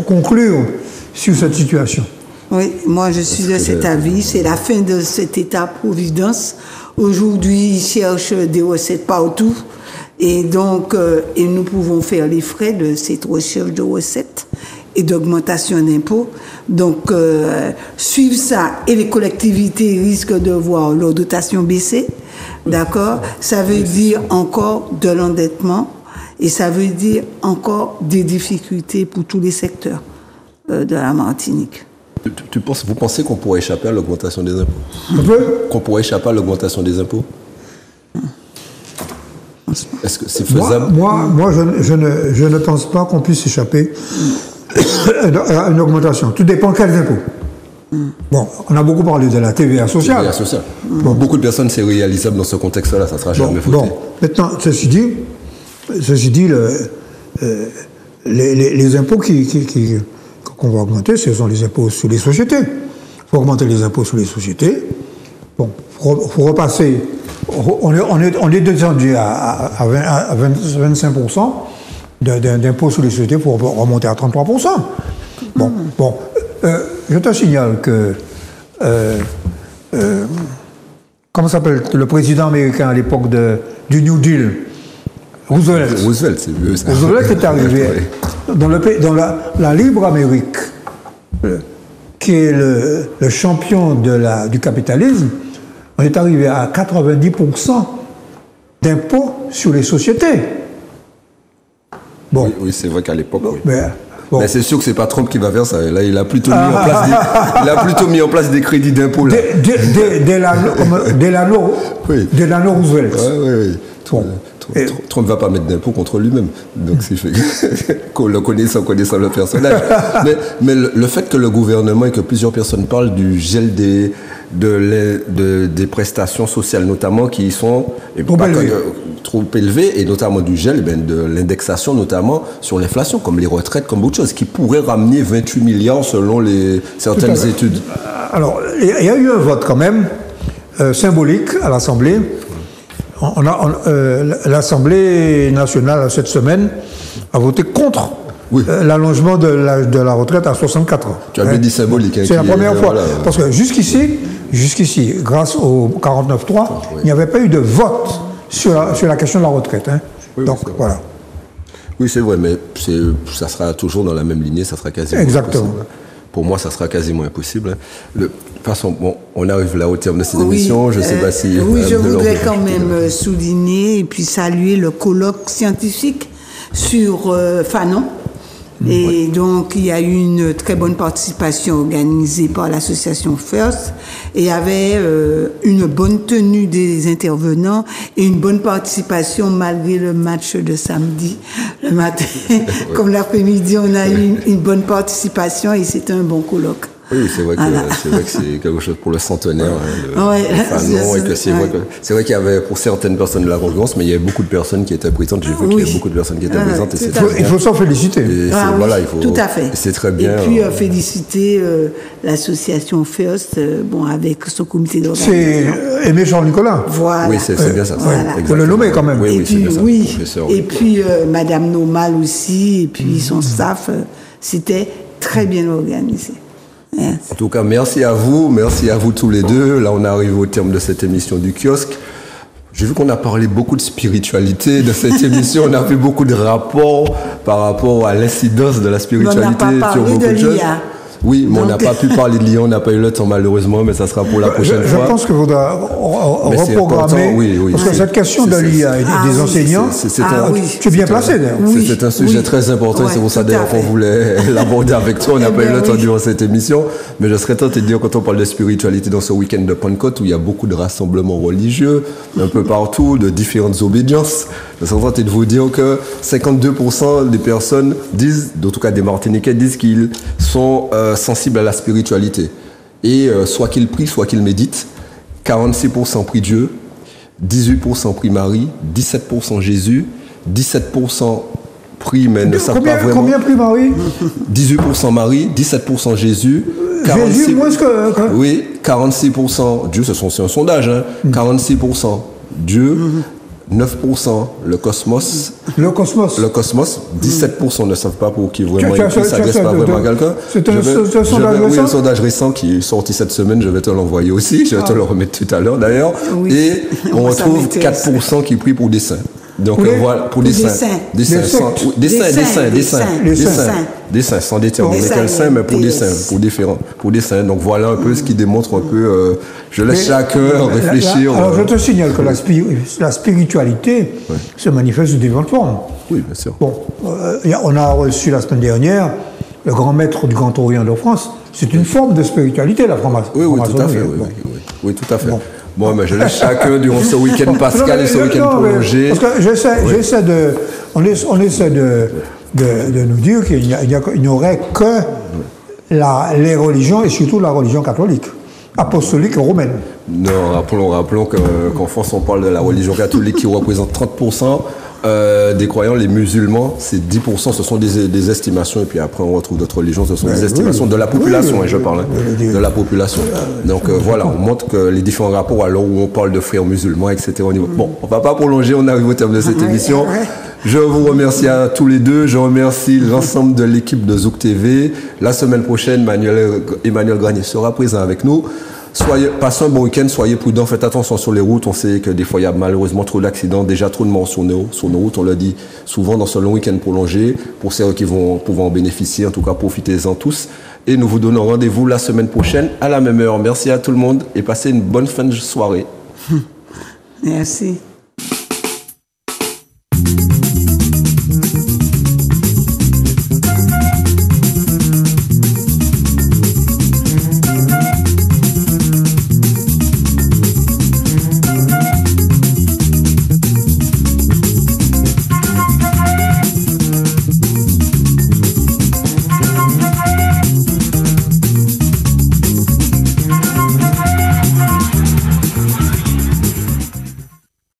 conclure sur cette situation. Oui, moi je suis de cet avis. C'est la fin de cet état-providence. Aujourd'hui, ils cherchent des recettes partout. Et donc, et nous pouvons faire les frais de cette recherche de recettes et d'augmentation d'impôts. Donc, suivre ça, et les collectivités risquent de voir leur dotation baisser. D'accord? Ça veut dire encore de l'endettement. Et ça veut dire encore des difficultés pour tous les secteurs de la Martinique. Vous pensez qu'on pourrait échapper à l'augmentation des impôts? Qu'on pourrait échapper à l'augmentation des impôts? Est-ce que c'est faisable? Moi je ne pense pas qu'on puisse échapper à une augmentation. Tout dépend quels impôts. Bon, on a beaucoup parlé de la TVA sociale. TVA sociale. Bon, beaucoup de personnes, c'est réalisable dans ce contexte-là, ça ne sera jamais voté. Bon, maintenant, ceci dit, les impôts qu'on va augmenter, ce sont les impôts sur les sociétés. Il faut augmenter les impôts sur les sociétés. Bon, il faut repasser. On est descendu à 25% d'impôts sur les sociétés pour remonter à 33%. Bon, je te signale que comment s'appelle le président américain à l'époque du New Deal, Roosevelt, c'est mieux ça. Roosevelt est arrivé dans la libre Amérique, qui est le champion du capitalisme. On est arrivé à 90% d'impôts sur les sociétés. Bon. Oui, c'est vrai qu'à l'époque, oui. Bon. Mais c'est sûr que c'est pas Trump qui va faire ça. Là, il a plutôt mis en place des crédits d'impôts. Dès l'anneau Roosevelt. Oui. Trump ne va pas mettre d'impôts contre lui-même. Donc, qu'on le connaissant le personnage. mais le fait que le gouvernement et que plusieurs personnes parlent du gel des prestations sociales, notamment, qui sont trop élevées, et notamment du gel, de l'indexation, notamment sur l'inflation, comme les retraites, comme autre chose, qui pourrait ramener 28 milliards selon certaines études. Alors, il y a eu un vote quand même symbolique à l'Assemblée. L'Assemblée nationale, cette semaine, a voté contre l'allongement de l'âge de la retraite à 64 ans. Tu avais dit symbolique. C'est la première fois. Parce que jusqu'ici, grâce au 49.3, il n'y avait pas eu de vote sur la question de la retraite. Donc, voilà. Oui, c'est vrai, mais ça sera toujours dans la même lignée, ça sera quasiment Exactement. impossible. Pour moi, ça sera quasiment impossible. De toute façon, on arrive là au terme de cette émission. Je ne sais pas si... Oui, je voudrais quand même souligner et puis saluer le colloque scientifique sur Fanon. Et donc, il y a eu une très bonne participation organisée par l'association FIRST. Et il y avait une bonne tenue des intervenants et une bonne participation malgré le match de samedi. Le matin, comme l'après-midi, on a eu une bonne participation et c'était un bon colloque. Oui, c'est vrai, c'est vrai que c'est quelque chose pour le centenaire, le Fanon, et que c'est vrai qu'il y avait pour certaines personnes de la concurrence, mais il y avait beaucoup de personnes qui étaient présentes. J'ai vu qu'il y avait beaucoup de personnes qui étaient présentes. Et il faut s'en féliciter. Voilà, il faut, tout à fait. C'est très bien. Et puis féliciter l'association FIRST, avec son comité d'organisation. C'est Aimé Jean-Nicolas. Voilà. Oui, c'est bien ça. Voilà. Il faut le nommer quand même. Oui, et puis, et puis Madame Normal aussi, et puis son staff, c'était très bien organisé. Yes. En tout cas, merci à vous tous les deux. Là, on arrive au terme de cette émission du kiosque. J'ai vu qu'on a parlé beaucoup de spiritualité de cette émission. On a fait beaucoup de rapports par rapport à l'incidence de la spiritualité sur beaucoup de jeunes. Oui, mais on n'a pas pu parler de Lyon, on n'a pas eu le temps malheureusement, mais ça sera pour la prochaine fois. Je pense qu'il faudra reprogrammer, parce que cette question de l'IA et des enseignants, tu es bien placé d'ailleurs. C'est un sujet très important, c'est pour ça d'ailleurs qu'on voulait l'aborder avec toi, on n'a pas eu le temps durant cette émission, mais je serais tenté de dire quand on parle de spiritualité dans ce week-end de Pentecôte, où il y a beaucoup de rassemblements religieux, un peu partout, de différentes obédiences, je serais tenté de vous dire que 52% des personnes disent, en tout cas des Martiniquais, disent qu'ils sont sensibles à la spiritualité. Et soit qu'ils prient, soit qu'ils méditent. 46% prient Dieu, 18% prient Marie, 17% Jésus, 17% prient mais ne savent pas vraiment. Combien prient Marie? 18% Marie, 17% Jésus. 46, Jésus, moins que... Oui, 46% Dieu, c'est un sondage, hein, 46% Dieu, 9% le cosmos. Le cosmos. Le cosmos. 17% ne savent pas pour qui vraiment il s'adresse pas vraiment à quelqu'un. C'est un sondage récent. Oui, un sondage récent qui est sorti cette semaine. Je vais te l'envoyer aussi. Je vais te le remettre tout à l'heure d'ailleurs. Oui. Et on retrouve 4% qui prient pour des saints. Donc voilà, pour des saints. Des saints, sans déterminer quel saint, mais pour des saints, pour des saints. Donc voilà un peu ce qui démontre un peu, je laisse chacun réfléchir. Alors je te signale que la spiritualité se manifeste sous différentes formes. Oui, bien sûr. Bon, on a reçu la semaine dernière le grand maître du Grand Orient de France. C'est une forme de spiritualité, la franc-maçonnerie. Oui, tout à fait. Oui, tout à fait. Bon, mais je laisse chacun durant ce week-end pascal et ce week-end prolongé. Parce que on essaie de nous dire qu'il n'y aurait que les religions, et surtout la religion catholique, apostolique et romaine. Non, rappelons qu'en France, on parle de la religion catholique qui représente 30%. Des croyants, les musulmans, c'est 10%, ce sont des estimations, et puis après on retrouve d'autres religions, ce sont des estimations de la population, je parle, de la population. Donc voilà, on montre que les différents rapports, alors où on parle de frères musulmans, etc. Bon, on ne va pas prolonger, on arrive au terme de cette émission. Je vous remercie à tous les deux, je remercie l'ensemble de l'équipe de Zouk TV. La semaine prochaine, Emmanuel Granier sera présent avec nous. Passez un bon week-end, soyez prudents, faites attention sur les routes. On sait que des fois, il y a malheureusement trop d'accidents, déjà trop de morts sur nos routes. On l'a dit souvent dans ce long week-end prolongé. Pour ceux qui vont pouvoir en bénéficier, en tout cas, profitez-en tous. Et nous vous donnons rendez-vous la semaine prochaine à la même heure. Merci à tout le monde et passez une bonne fin de soirée. Merci.